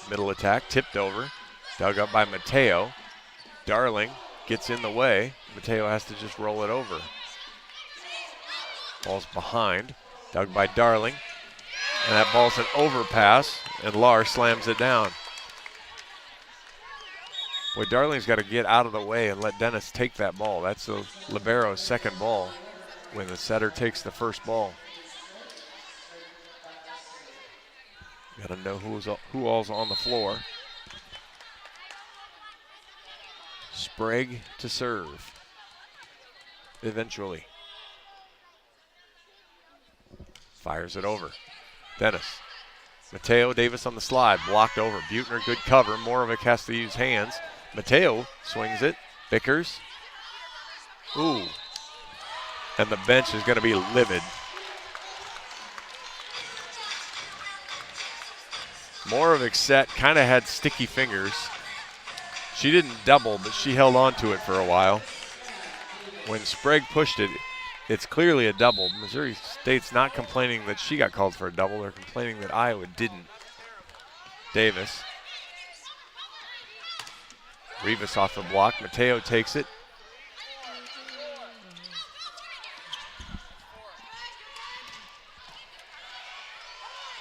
Middle attack, tipped over. Dug up by Mateo. Darling gets in the way. Mateo has to just roll it over. Ball's behind. Dug by Darling. And that ball's an overpass, and Lar slams it down. Boy, Darling's got to get out of the way and let Dennis take that ball. That's the libero's second ball when the setter takes the first ball. Got to know who all's on the floor. Sprague to serve. Eventually. Fires it over. Dennis. Mateo Davis on the slide. Blocked over. Buettner, good cover. Morovic has to use hands. Mateo swings it. Vickers. Ooh. And the bench is going to be livid. Morovic set, kind of had sticky fingers. She didn't double, but she held on to it for a while. When Sprague pushed it, it's clearly a double. Missouri State's not complaining that she got called for a double. They're complaining that Iowa didn't. Davis. Rivas off the block. Mateo takes it.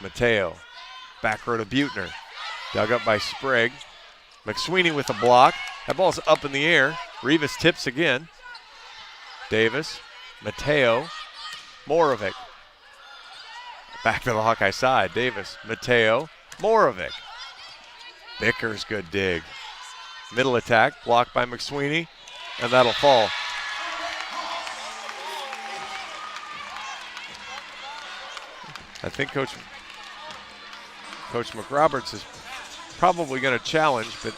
Mateo. Back row to Buettner. Dug up by Sprague. McSweeney with the block. That ball's up in the air. Rivas tips again. Davis. Mateo. Morovic. Back to the Hawkeye side. Davis. Mateo. Morovic. Vickers, good dig. Middle attack, blocked by McSweeney, and that'll fall. I think Coach McRoberts is probably going to challenge, but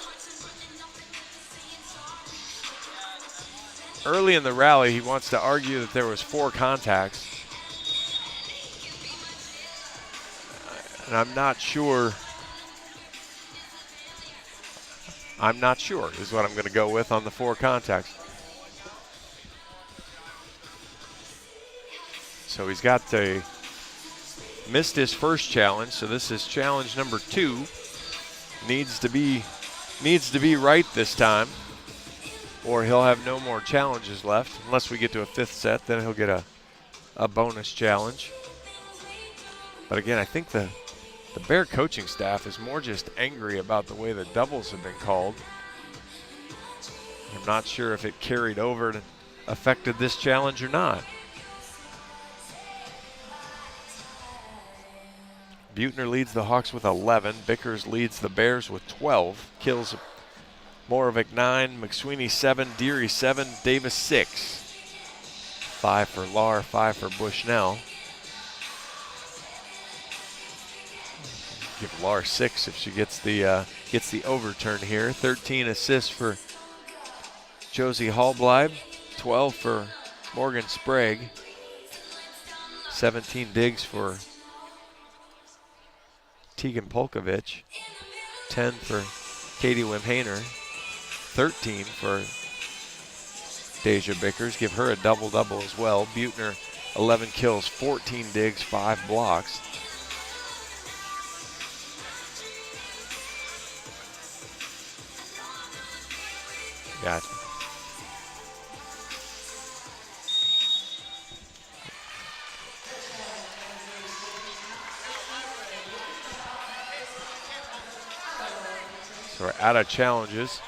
early in the rally, he wants to argue that there was 4 contacts. And I'm not sure is what I'm going to go with on the 4 contacts. So he's missed his first challenge, so this is challenge number 2. Needs to be right this time, or he'll have no more challenges left. Unless we get to a 5th set, then he'll get a bonus challenge. But again, I think the Bear coaching staff is more just angry about the way the doubles have been called. I'm not sure if it carried over and affected this challenge or not. Buettner leads the Hawks with 11. Vickers leads the Bears with 12. Kills Morovic 9, McSweeney 7, Deary 7, Davis 6. 5 for Lahr, 5 for Bushnell. Give Lahr 6 if she gets the overturn here. 13 assists for Josie Hallbleib, 12 for Morgan Sprague, 17 digs for Tegan Polkovich, 10 for Katie Wimhainer, 13 for Deja Bickers. Give her a double-double as well. Buettner, 11 kills, 14 digs, 5 blocks. Got So we're out of challenges.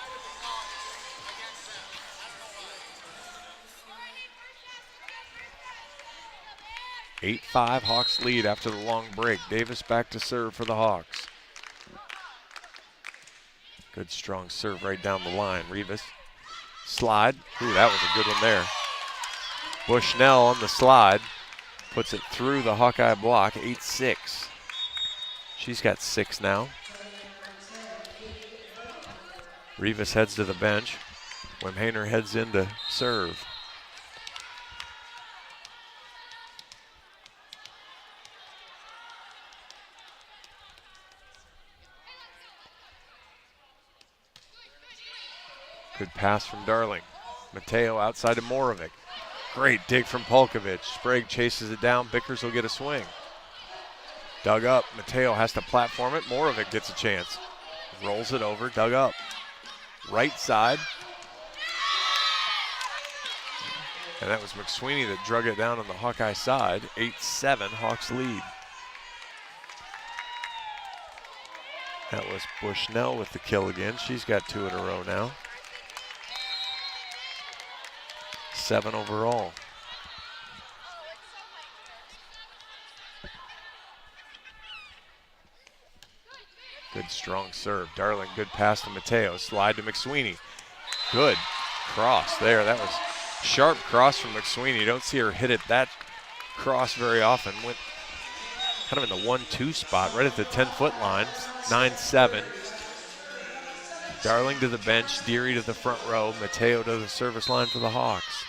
(8-5) Hawks lead after the long break. Davis back to serve for the Hawks. Good strong serve right down the line. Rivas. Slide. Ooh, that was a good one there. Bushnell on the slide. Puts it through the Hawkeye block. 8-6. She's got 6 now. Rivas heads to the bench. Wimhainer heads in to serve. Good pass from Darling. Mateo outside to Morovic. Great dig from Polkovich. Sprague chases it down. Bickers will get a swing. Dug up. Mateo has to platform it. Morovic gets a chance. Rolls it over. Dug up. Right side. And that was McSweeney that drug it down on the Hawkeye side. 8-7, Hawks lead. That was Bushnell with the kill again. She's got 2 in a row now. 7 overall. Good strong serve. Darling, good pass to Mateo. Slide to McSweeney. Good cross there. That was sharp cross from McSweeney. You don't see her hit it that cross very often. Went kind of in the 1-2 spot right at the 10-foot line. 9-7. Darling to the bench. Deary to the front row. Mateo to the service line for the Hawks.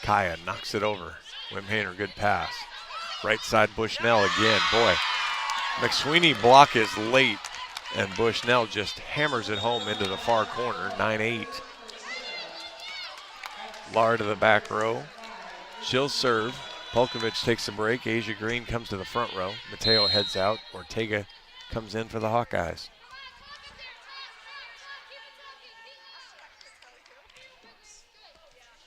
Kaya knocks it over. Wimhainer, good pass. Right side Bushnell again. Boy, McSweeney block is late, and Bushnell just hammers it home into the far corner. 9-8. Lahr to the back row. She'll serve. Polkovich takes a break. Asia Green comes to the front row. Mateo heads out. Ortega comes in for the Hawkeyes.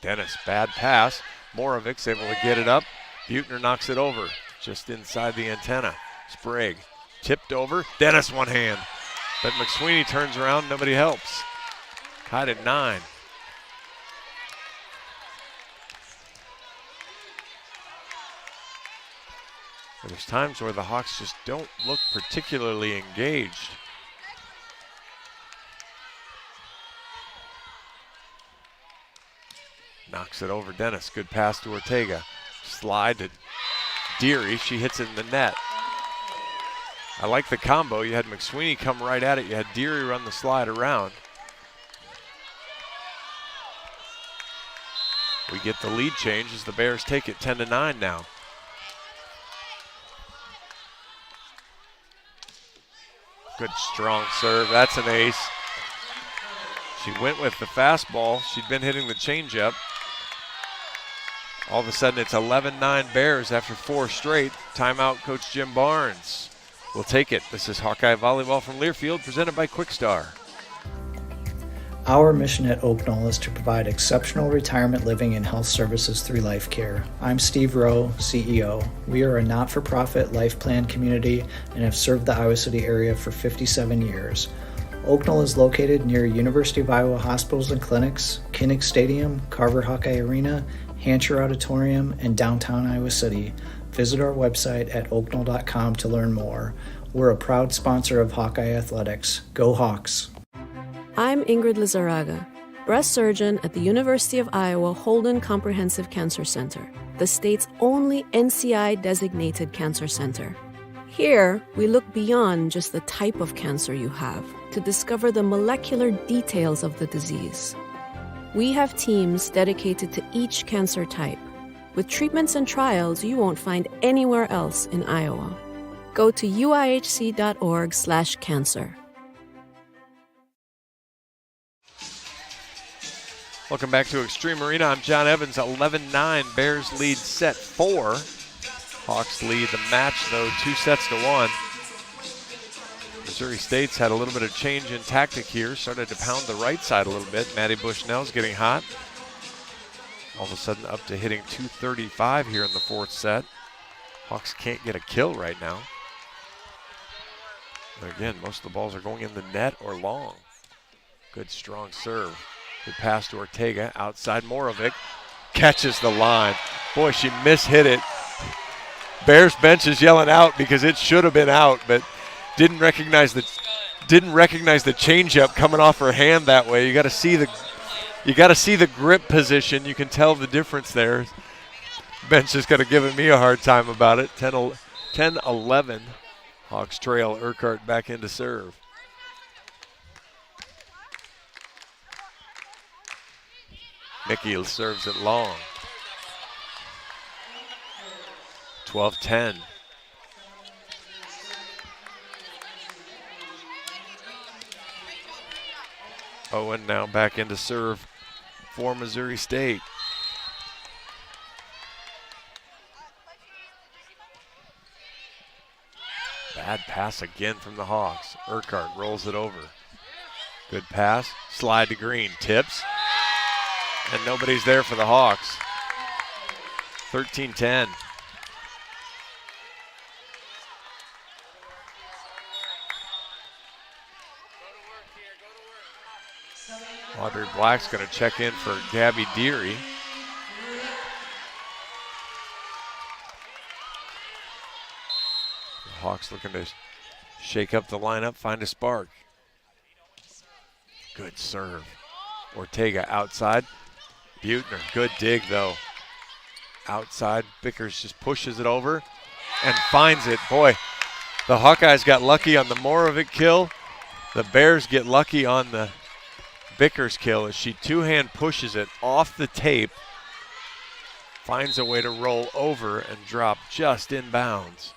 Dennis, bad pass. Moravic's able to get it up. Buettner knocks it over just inside the antenna. Sprague tipped over. Dennis one hand. But McSweeney turns around. Nobody helps. Tied at 9. There's times where the Hawks just don't look particularly engaged. Knocks it over Dennis. Good pass to Ortega. Slide to Deary. She hits it in the net. I like the combo. You had McSweeney come right at it. You had Deary run the slide around. We get the lead change as the Bears take it 10-9 now. Good strong serve. That's an ace. She went with the fastball. She'd been hitting the changeup. All of a sudden, it's 11-9 Bears after 4 straight. Timeout, Coach Jim Barnes. We'll take it. This is Hawkeye Volleyball from Learfield, presented by Quickstar. Our mission at Oak Knoll is to provide exceptional retirement living and health services through life care. I'm Steve Rowe, CEO. We are a not-for-profit life plan community and have served the Iowa City area for 57 years. Oak Knoll is located near University of Iowa hospitals and clinics, Kinnick Stadium, Carver Hawkeye Arena, Hancher Auditorium, and downtown Iowa City. Visit our website at oakknoll.com to learn more. We're a proud sponsor of Hawkeye Athletics. Go Hawks! I'm Ingrid Lizarraga, breast surgeon at the University of Iowa Holden Comprehensive Cancer Center, the state's only NCI-designated cancer center. Here, we look beyond just the type of cancer you have to discover the molecular details of the disease. We have teams dedicated to each cancer type, with treatments and trials you won't find anywhere else in Iowa. Go to uihc.org/cancer. Welcome back to Extreme Arena. I'm John Evans. 11-9. Bears lead set 4. Hawks lead the match, though, 2-1. Missouri State's had a little bit of change in tactic here. Started to pound the right side a little bit. Maddie Bushnell's getting hot. All of a sudden up to hitting 235 here in the 4th set. Hawks can't get a kill right now. But again, most of the balls are going in the net or long. Good strong serve. Good pass to Ortega. Outside Morovic. Catches the line. Boy, she mishit it. Bears bench is yelling out because it should have been out, but didn't recognize the changeup coming off her hand that way. You got to see the grip position. You can tell the difference there. Bench is going to give me a hard time about it. 10-11. Hawks trail. Urquhart back into serve. Mickey serves it long. 12-10. Owen now back into serve for Missouri State. Bad pass again from the Hawks. Urquhart rolls it over. Good pass. Slide to Green. Tips. And nobody's there for the Hawks. 13-10. Audrey Black's going to check in for Gabby Deary. The Hawks looking to shake up the lineup, find a spark. Good serve. Ortega outside. Buettner, good dig though. Outside, Bickers just pushes it over and finds it. Boy, the Hawkeyes got lucky on the Morovic kill. The Bears get lucky on the Bickers kill as she two-hand pushes it off the tape, finds a way to roll over and drop just in bounds.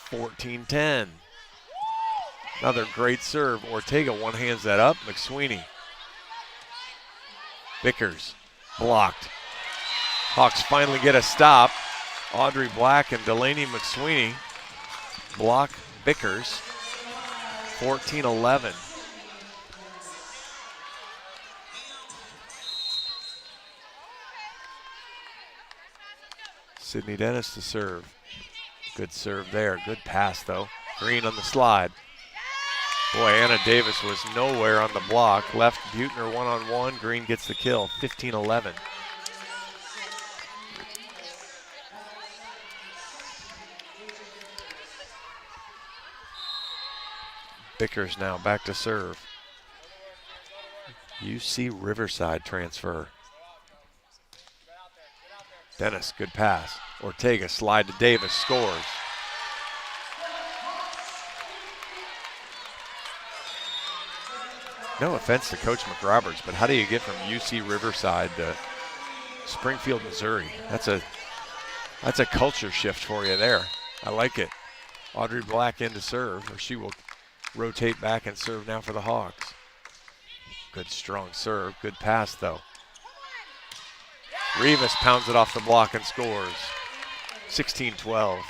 14-10. Another great serve. Ortega one-hands that up. McSweeney. Bickers blocked. Hawks finally get a stop. Audrey Black and Delaney McSweeney block Bickers. 14-11. Sydney Dennis to serve. Good serve there. Good pass, though. Green on the slide. Boy, Anna Davis was nowhere on the block. Left Buettner one-on-one. Green gets the kill. 15-11. Bickers now back to serve. UC Riverside transfer. Dennis, good pass. Ortega, slide to Davis, scores. No offense to Coach McRoberts, but how do you get from UC Riverside to Springfield, Missouri? That's a culture shift for you there. I like it. Audrey Black in to serve, or she will rotate back and serve now for the Hawks. Good strong serve, good pass though. Rivas pounds it off the block and scores. 16-12.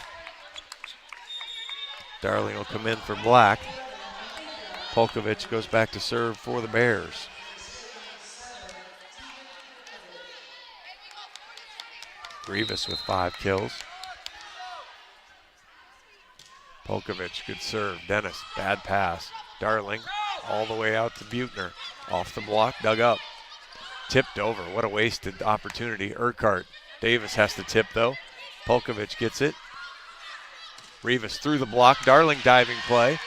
Darling will come in for Black. Polkovich goes back to serve for the Bears. Rivas with 5 kills. Polkovich, good serve. Dennis, bad pass. Darling all the way out to Buettner. Off the block, dug up. Tipped over. What a wasted opportunity. Urquhart. Davis has to tip, though. Polkovich gets it. Rivas through the block. Darling diving play.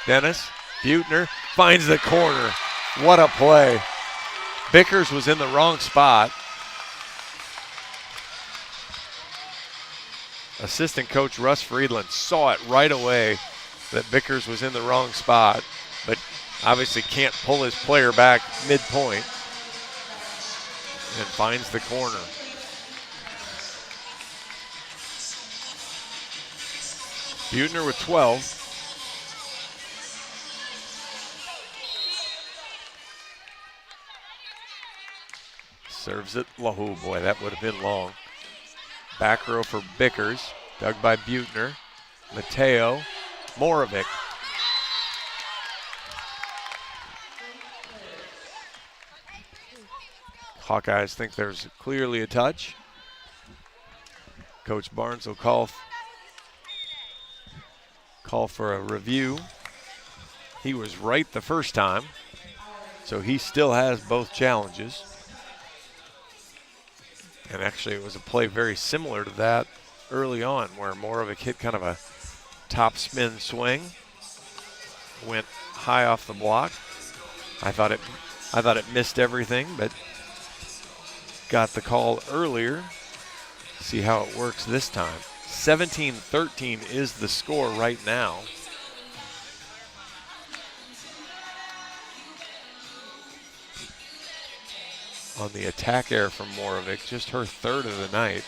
Dennis. Buettner finds the corner. What a play. Bickers was in the wrong spot. Assistant coach Russ Friedland saw it right away that Bickers was in the wrong spot, but obviously can't pull his player back midpoint and finds the corner. Buettner with 12. Serves it low. Boy, that would have been long. Back row for Bickers. Dug by Buettner. Mateo. Moravec. Hawkeyes think there's clearly a touch. Coach Barnes will call for a review. He was right the first time, so he still has both challenges. And actually it was a play very similar to that early on where Moravec hit kind of a top spin swing. Went high off the block. I thought it missed everything, but got the call earlier. See how it works this time. 17-13 is the score right now. On the attack air from Moravec, just her third of the night.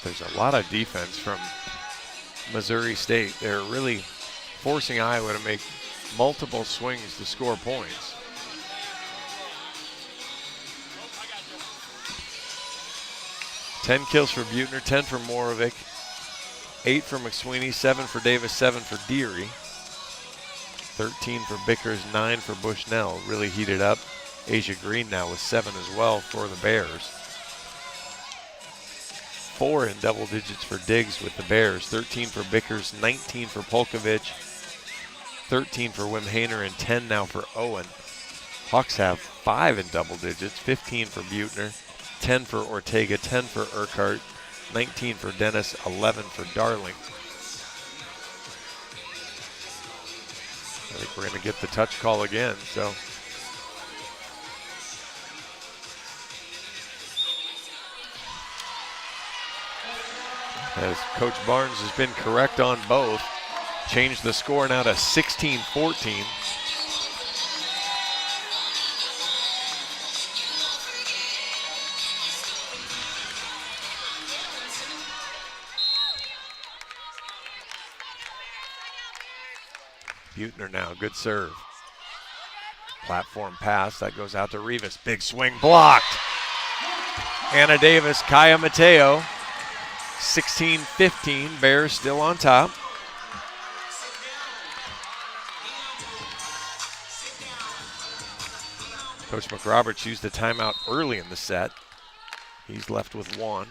There's a lot of defense from Missouri State. They're really forcing Iowa to make multiple swings to score points. Ten kills for Buettner, 10 for Moravec, 8 for McSweeney, 7 for Davis, 7 for Deary. 13 for Bickers, 9 for Bushnell. Really heated up. Asia Green now with 7 as well for the Bears. 4 in double digits for Diggs with the Bears. 13 for Bickers, 19 for Polkovich, 13 for Wimhaner, and 10 now for Owen. Hawks have 5 in double digits. 15 for Buettner, 10 for Ortega, 10 for Urquhart, 19 for Dennis, 11 for Darling. I think we're going to get the touch call again, so. As Coach Barnes has been correct on both, changed the score now to 16-14. Buettner now, good serve. Platform pass, that goes out to Rivas. Big swing blocked. Anna Davis, Kaya Mateo. 16-15, Bears still on top. Coach McRoberts used a timeout early in the set. He's left with 1.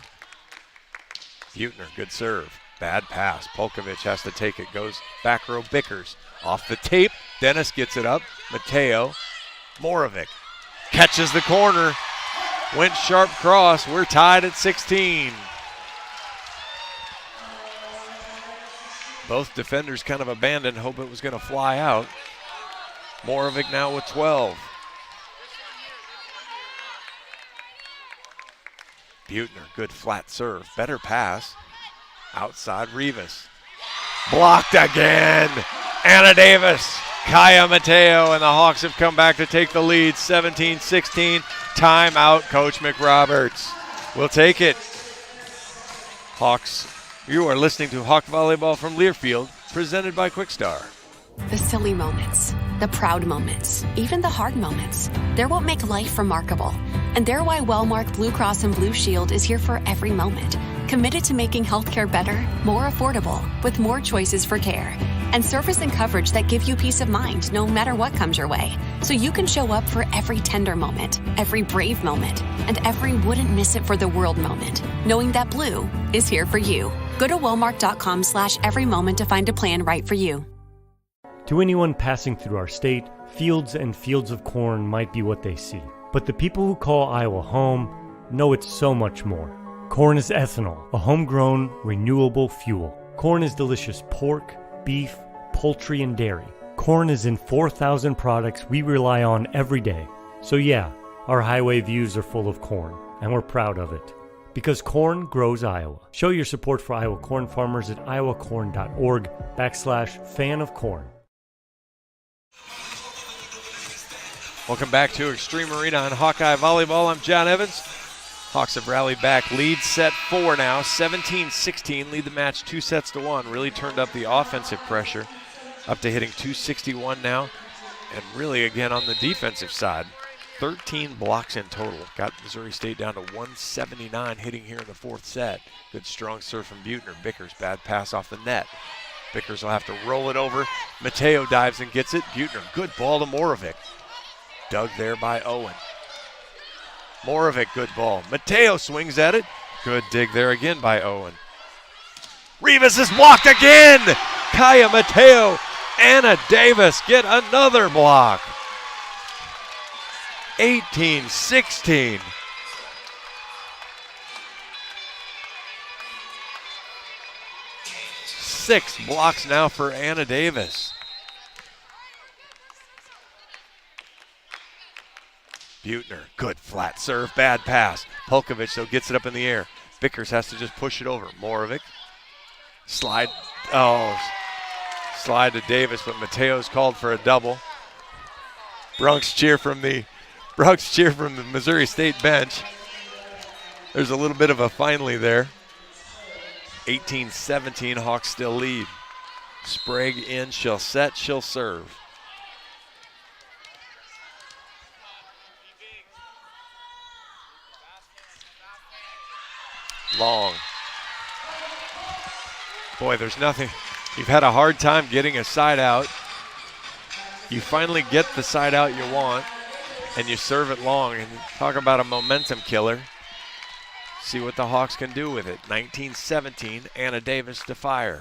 Buettner, good serve. Bad pass. Polkovich has to take it. Goes back row Bickers. Off the tape. Dennis gets it up. Mateo. Moravec catches the corner. Went sharp cross. We're tied at 16. Both defenders kind of abandoned, hope it was going to fly out. Moravec now with 12. Buettner, good flat serve. Better pass. Outside Rivas. Blocked again. Anna Davis, Kaya Mateo, and the Hawks have come back to take the lead. 17-16. Timeout, Coach McRoberts. We'll take it. Hawks, you are listening to Hawk Volleyball from Learfield, presented by Quickstar. The silly moments, the proud moments, even the hard moments. They're what make life remarkable. And they're why Wellmark Blue Cross and Blue Shield is here for every moment. Committed to making healthcare better, more affordable, with more choices for care. And service and coverage that give you peace of mind no matter what comes your way. So you can show up for every tender moment, every brave moment, and every wouldn't miss it for the world moment, knowing that Blue is here for you. Go to wellmark.com/every moment to find a plan right for you. To anyone passing through our state, fields and fields of corn might be what they see. But the people who call Iowa home know it's so much more. Corn is ethanol, a homegrown, renewable fuel. Corn is delicious pork, beef, poultry, and dairy. Corn is in 4,000 products we rely on every day. So yeah, our highway views are full of corn, and we're proud of it. Because corn grows Iowa. Show your support for Iowa corn farmers at iowacorn.org/fan of corn. Welcome back to Extreme Arena on Hawkeye Volleyball. I'm John Evans. Hawks have rallied back. Lead set 4 now, 17-16. Lead the match 2-1. Really turned up the offensive pressure, up to hitting 261 now. And really, again, on the defensive side, 13 blocks in total. Got Missouri State down to 179 hitting here in the 4th set. Good strong serve from Buettner. Bickers, bad pass off the net. Bickers will have to roll it over. Mateo dives and gets it. Buettner, good ball to Moravec. Dug there by Owen. Moravec, good ball. Mateo swings at it. Good dig there again by Owen. Rivas is blocked again. Kaya Mateo, Anna Davis get another block. 18-16. Six blocks now for Anna Davis. Buettner, good flat serve, bad pass. Polkovich, though, gets it up in the air. Bickers has to just push it over. Moravec, slide to Davis, but Mateo's called for a double. Bronx cheer from the Missouri State bench. There's a little bit of a finally there. 18-17, Hawks still lead. Sprague in, she'll set, she'll serve. Long. Boy, there's nothing. You've had a hard time getting a side out. You finally get the side out you want, and you serve it long. And talk about a momentum killer. See what the Hawks can do with it. 19-17, Anna Davis to fire.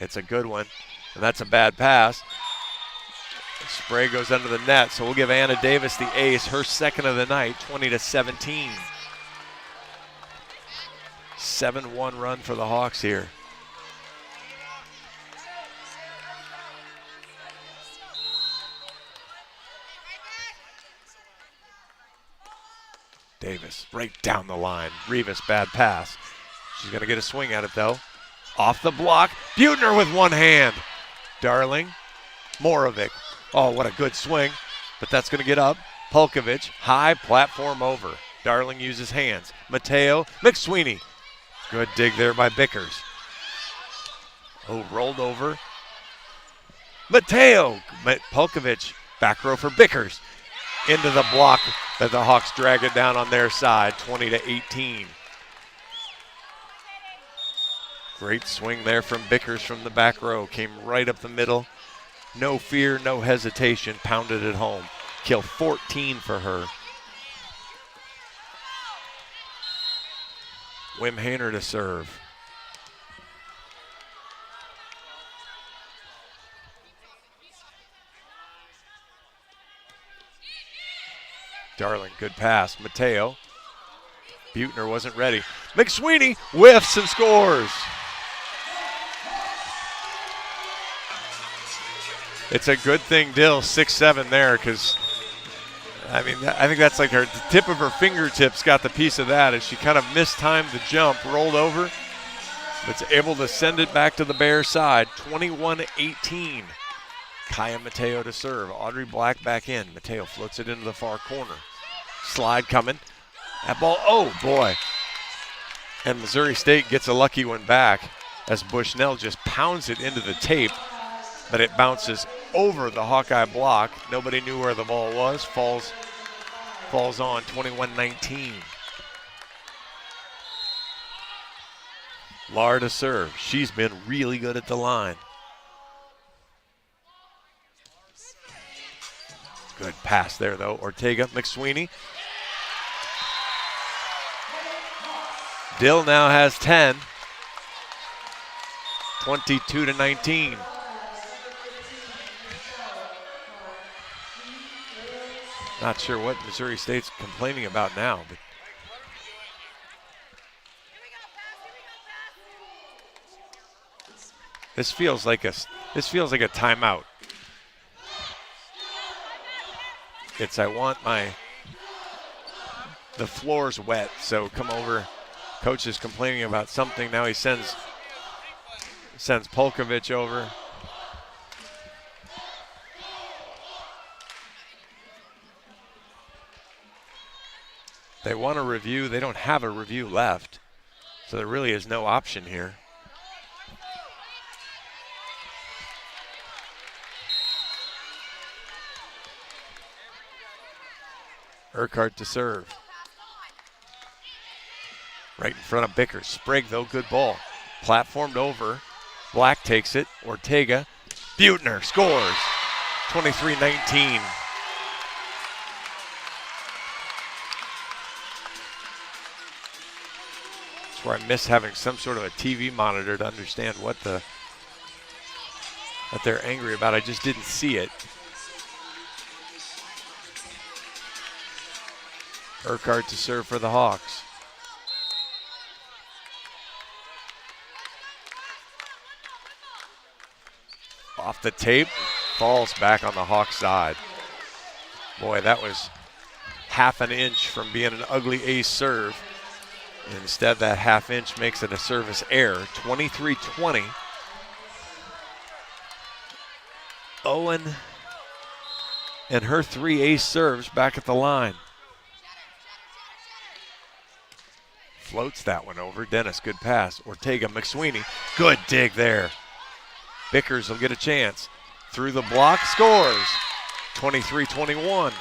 It's a good one, and that's a bad pass. Spray goes under the net, so we'll give Anna Davis the ace, her second of the night, 20-17. 7-1 run for the Hawks here. Davis right down the line. Rivas, bad pass. She's going to get a swing at it, though. Off the block. Buettner with one hand. Darling. Moravec. Oh, what a good swing. But that's going to get up. Polkovich, high platform over. Darling uses hands. Mateo. McSweeney. Good dig there by Bickers. Oh, rolled over. Mateo. Polkovich. Back row for Bickers. Into the block that the Hawks drag it down on their side, 20-18. Great swing there from Bickers from the back row. Came right up the middle. No fear, no hesitation. Pounded it home. Kill 14 for her. Wim Hainer to serve. Darling, good pass. Mateo. Buettner wasn't ready. McSweeney whiffs and scores. It's a good thing Dill 6'7" there, because I think that's like the tip of her fingertips got the piece of that as she kind of mistimed the jump, rolled over, but's able to send it back to the Bears side. 21-18. Kaya Mateo to serve. Audrey Black back in. Mateo floats it into the far corner. Slide coming. That ball, oh boy. And Missouri State gets a lucky one back as Bushnell just pounds it into the tape, but it bounces over the Hawkeye block. Nobody knew where the ball was. Falls on, 21-19. Lar to serve. She's been really good at the line. Good pass there, though. Ortega, McSweeney. Dill now has 10. 22-19. Not sure what Missouri State's complaining about now, but This feels like a timeout. I want the floor's wet, so come over. Coach is complaining about something. Now he sends Polkovich over. They want a review. They don't have a review left, so there really is no option here. Urquhart to serve. Right in front of Bickers. Sprague, though, good ball. Platformed over. Black takes it. Ortega. Buettner scores. 23-19. That's where I miss having some sort of a TV monitor to understand what they're angry about. I just didn't see it. Urquhart to serve for the Hawks. Off the tape, falls back on the Hawks side. Boy, that was half an inch from being an ugly ace serve. Instead, that half inch makes it a service error. 23-20. Owen and her 3 ace serves back at the line. Floats that one over. Dennis, good pass. Ortega, McSweeney, good dig there. Bickers will get a chance. Through the block, scores. 23-21.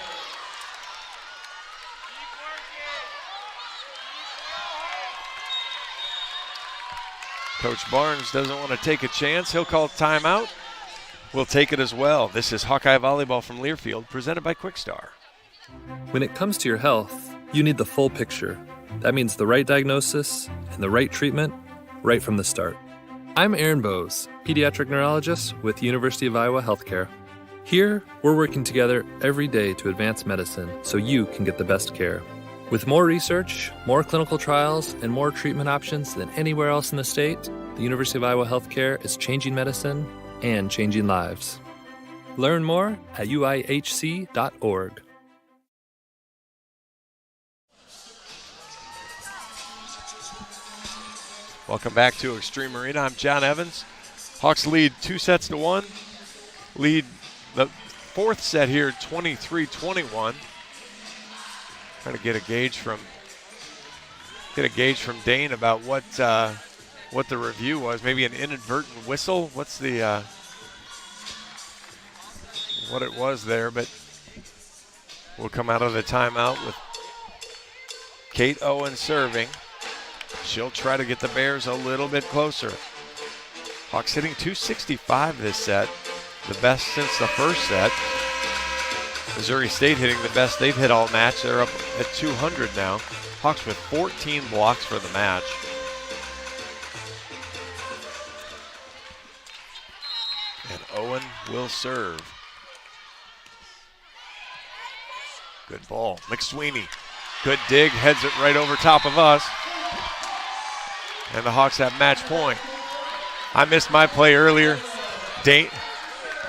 Coach Barnes doesn't want to take a chance. He'll call timeout. We'll take it as well. This is Hawkeye Volleyball from Learfield, presented by Quickstar. When it comes to your health, you need the full picture. That means the right diagnosis and the right treatment right from the start. I'm Aaron Bowes, pediatric neurologist with University of Iowa Healthcare. Here, we're working together every day to advance medicine so you can get the best care. With more research, more clinical trials, and more treatment options than anywhere else in the state, the University of Iowa Healthcare is changing medicine and changing lives. Learn more at uihc.org. Welcome back to Extreme Arena. I'm John Evans. Hawks lead 2-1. Lead the fourth set here, 23-21. Trying to get a gauge from Dane about what the review was. Maybe an inadvertent whistle. What's the what it was there? But we'll come out of the timeout with Kate Owen serving. She'll try to get the Bears a little bit closer. Hawks hitting 265 this set, the best since the first set. Missouri State hitting the best they've hit all match. They're up at 200 now. Hawks with 14 blocks for the match. And Owen will serve. Good ball. McSweeney, good dig, heads it right over top of us. And the Hawks have match point. I missed my play earlier. Dane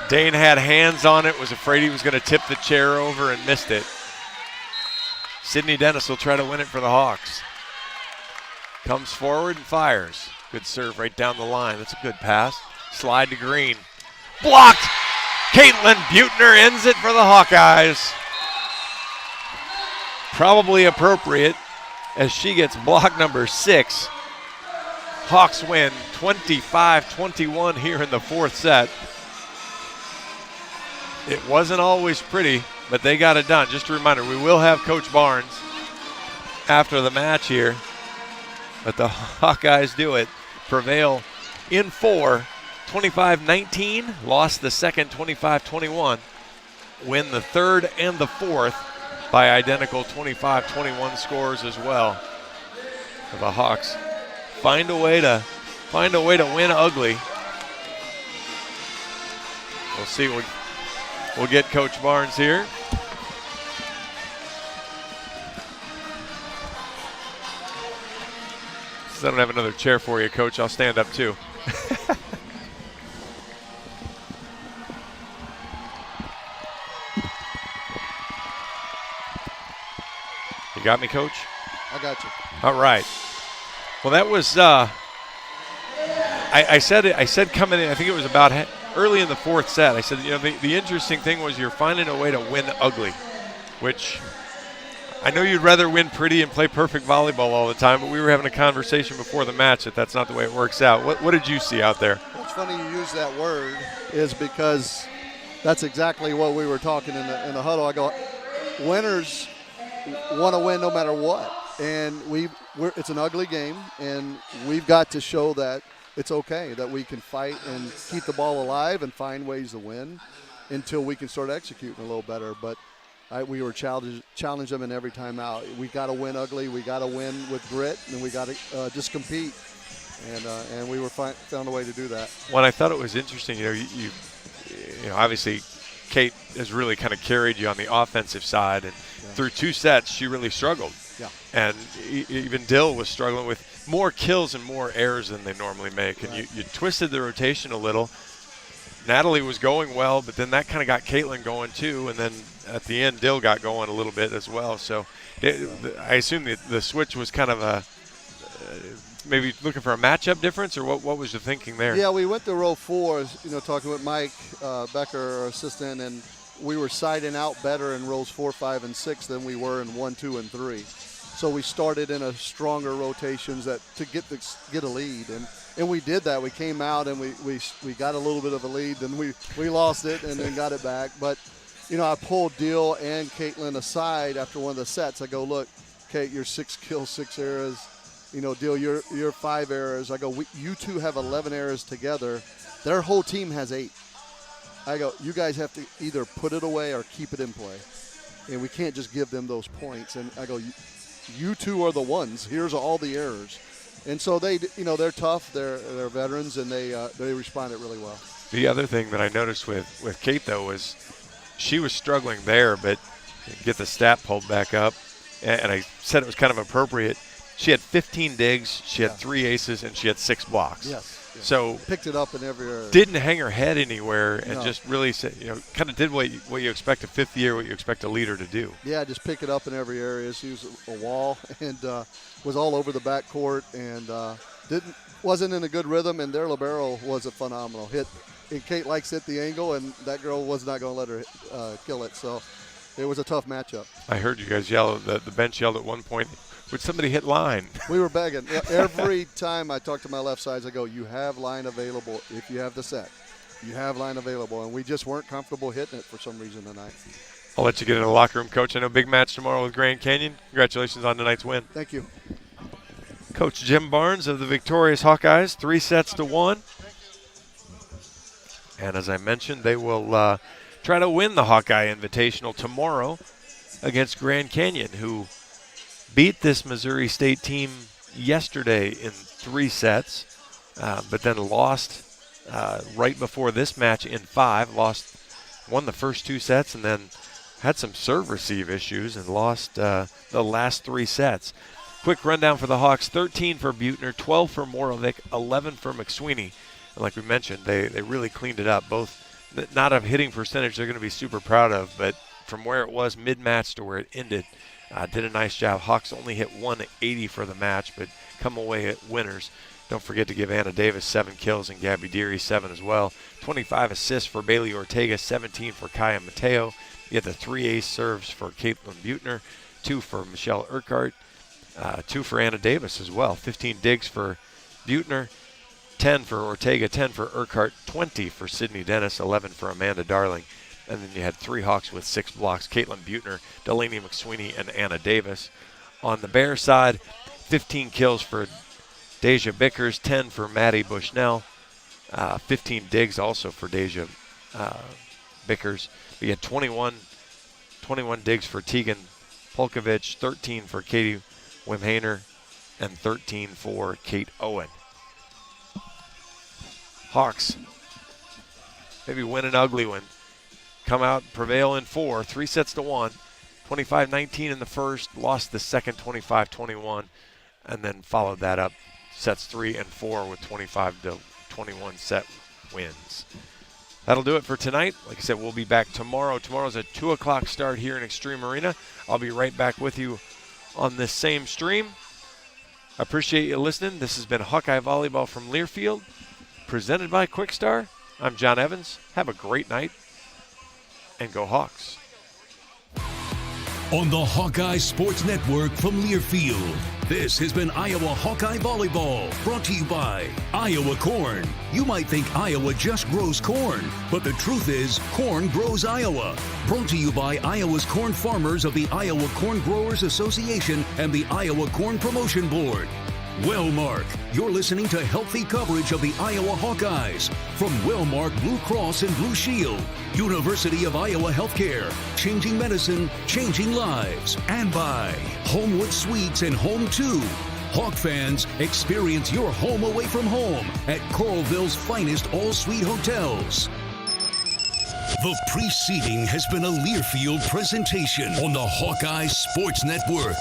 had hands on it, was afraid he was going to tip the chair over and missed it. Sydney Dennis will try to win it for the Hawks. Comes forward and fires. Good serve right down the line. That's a good pass. Slide to Green. Blocked! Caitlin Buettner ends it for the Hawkeyes. Probably appropriate as she gets block number 6. Hawks win 25-21 here in the fourth set. It wasn't always pretty, but they got it done. Just a reminder, we will have Coach Barnes after the match here, but the Hawkeyes do it. Prevail in 4, 25-19, lost the second 25-21, win the third and the fourth by identical 25-21 scores as well. The Hawks find a way to win ugly. We'll see. We'll get Coach Barnes here. Since I don't have another chair for you, Coach, I'll stand up too. You got me, Coach? I got you. All right. Well, that was I said coming in, I think it was about early in the fourth set, I said, the interesting thing was you're finding a way to win ugly, which I know you'd rather win pretty and play perfect volleyball all the time, but we were having a conversation before the match that that's not the way it works out. What did you see out there? What's funny you use that word is because that's exactly what we were talking in the huddle. I go, winners want to win no matter what. And it's an ugly game, and we've got to show that it's okay, that we can fight and keep the ball alive and find ways to win until we can start executing a little better. But we were challenge them in every time out. We got to win ugly. We got to win with grit, and we got to just compete. And we found a way to do that. Well, I thought it was interesting. You obviously Kate has really kind of carried you on the offensive side, and through 2 sets she really struggled. Yeah. And even Dill was struggling with more kills and more errors than they normally make. And you twisted the rotation a little. Natalie was going well, but then that kind of got Caitlin going too. And then at the end, Dill got going a little bit as well. So I assume the switch was kind of maybe looking for a matchup difference, or what was the thinking there? Yeah, we went to row 4, talking with Mike Becker, our assistant, and we were siding out better in rows 4, 5, and 6 than we were in 1, 2, and 3. So we started in a stronger rotations to get a lead, and we did that. We came out and we got a little bit of a lead, then we lost it and then got it back. But I pulled Dill and Caitlin aside after one of the sets. I go, look, Kate, you're 6 kills, 6 errors. Dill, you're 5 errors. I go, you two have 11 errors together. Their whole team has 8. I go, you guys have to either put it away or keep it in play, and we can't just give them those points. And I go, you two are the ones. Here's all the errors. And so they're tough. They're veterans, and they responded really well. The other thing that I noticed with Kate, though, was she was struggling there, but get the stat pulled back up, and I said it was kind of appropriate. She had 15 digs, she had 3 aces, and she had 6 blocks. Yes. So picked it up in every area. Didn't hang her head anywhere, and just really kind of did what you expect a fifth year, what you expect a leader to do. Yeah, just pick it up in every area. She was a wall and was all over the backcourt, and wasn't in a good rhythm. And their libero was a phenomenal hit. And Kate likes hit the angle, and that girl was not going to let her kill it. So it was a tough matchup. I heard you guys yell. The bench yelled at one point, would somebody hit line? We were begging. Every time I talk to my left sides, I go, you have line available if you have the set. You have line available. And we just weren't comfortable hitting it for some reason tonight. I'll let you get in the locker room, Coach. I know big match tomorrow with Grand Canyon. Congratulations on tonight's win. Thank you. Coach Jim Barnes of the victorious Hawkeyes, 3-1. And as I mentioned, they will try to win the Hawkeye Invitational tomorrow against Grand Canyon, who beat this Missouri State team yesterday in 3 sets, but then lost right before this match in 5. Won the first 2 sets and then had some serve receive issues and lost the last 3 sets. Quick rundown for the Hawks: 13 for Buettner, 12 for Morovic, 11 for McSweeney. And like we mentioned, they really cleaned it up. Both not a hitting percentage they're going to be super proud of, but from where it was mid-match to where it ended, did a nice job. Hawks only hit 180 for the match, but come away at winners. Don't forget to give Anna Davis 7 kills and Gabby Deary 7 as well. 25 assists for Bailey Ortega, 17 for Kaya Mateo. You had the 3 ace serves for Caitlin Buettner, 2 for Michelle Urquhart, 2 for Anna Davis as well. 15 digs for Buettner, 10 for Ortega, 10 for Urquhart, 20 for Sydney Dennis, 11 for Amanda Darling. And then you had 3 Hawks with 6 blocks: Caitlin Buettner, Delaney McSweeney, and Anna Davis. On the Bear side, 15 kills for Deja Bickers, 10 for Maddie Bushnell, 15 digs also for Deja Bickers. We had 21 digs for Tegan Polkovich, 13 for Katie Wimhainer, and 13 for Kate Owen. Hawks maybe win an ugly one. Come out, prevail in 4, 3-1, 25-19 in the first, lost the second 25-21, and then followed that up sets 3 and 4 with 25-21 set wins. That'll do it for tonight. Like I said, we'll be back tomorrow. Tomorrow's a 2 o'clock start here in Extreme Arena. I'll be right back with you on this same stream. I appreciate you listening. This has been Hawkeye Volleyball from Learfield, presented by Quickstar. I'm John Evans. Have a great night, and go Hawks. On the Hawkeye Sports Network from Learfield, this has been Iowa Hawkeye Volleyball, brought to you by Iowa Corn. You might think Iowa just grows corn, but the truth is corn grows Iowa. Brought to you by Iowa's corn farmers of the Iowa Corn Growers Association and the Iowa Corn Promotion Board. Wellmark, you're listening to healthy coverage of the Iowa Hawkeyes from Wellmark Blue Cross and Blue Shield, University of Iowa Healthcare, changing medicine, changing lives, and by Homewood Suites and Home 2. Hawk fans, experience your home away from home at Coralville's finest all-suite hotels. The preceding has been a Learfield presentation on the Hawkeye Sports Network.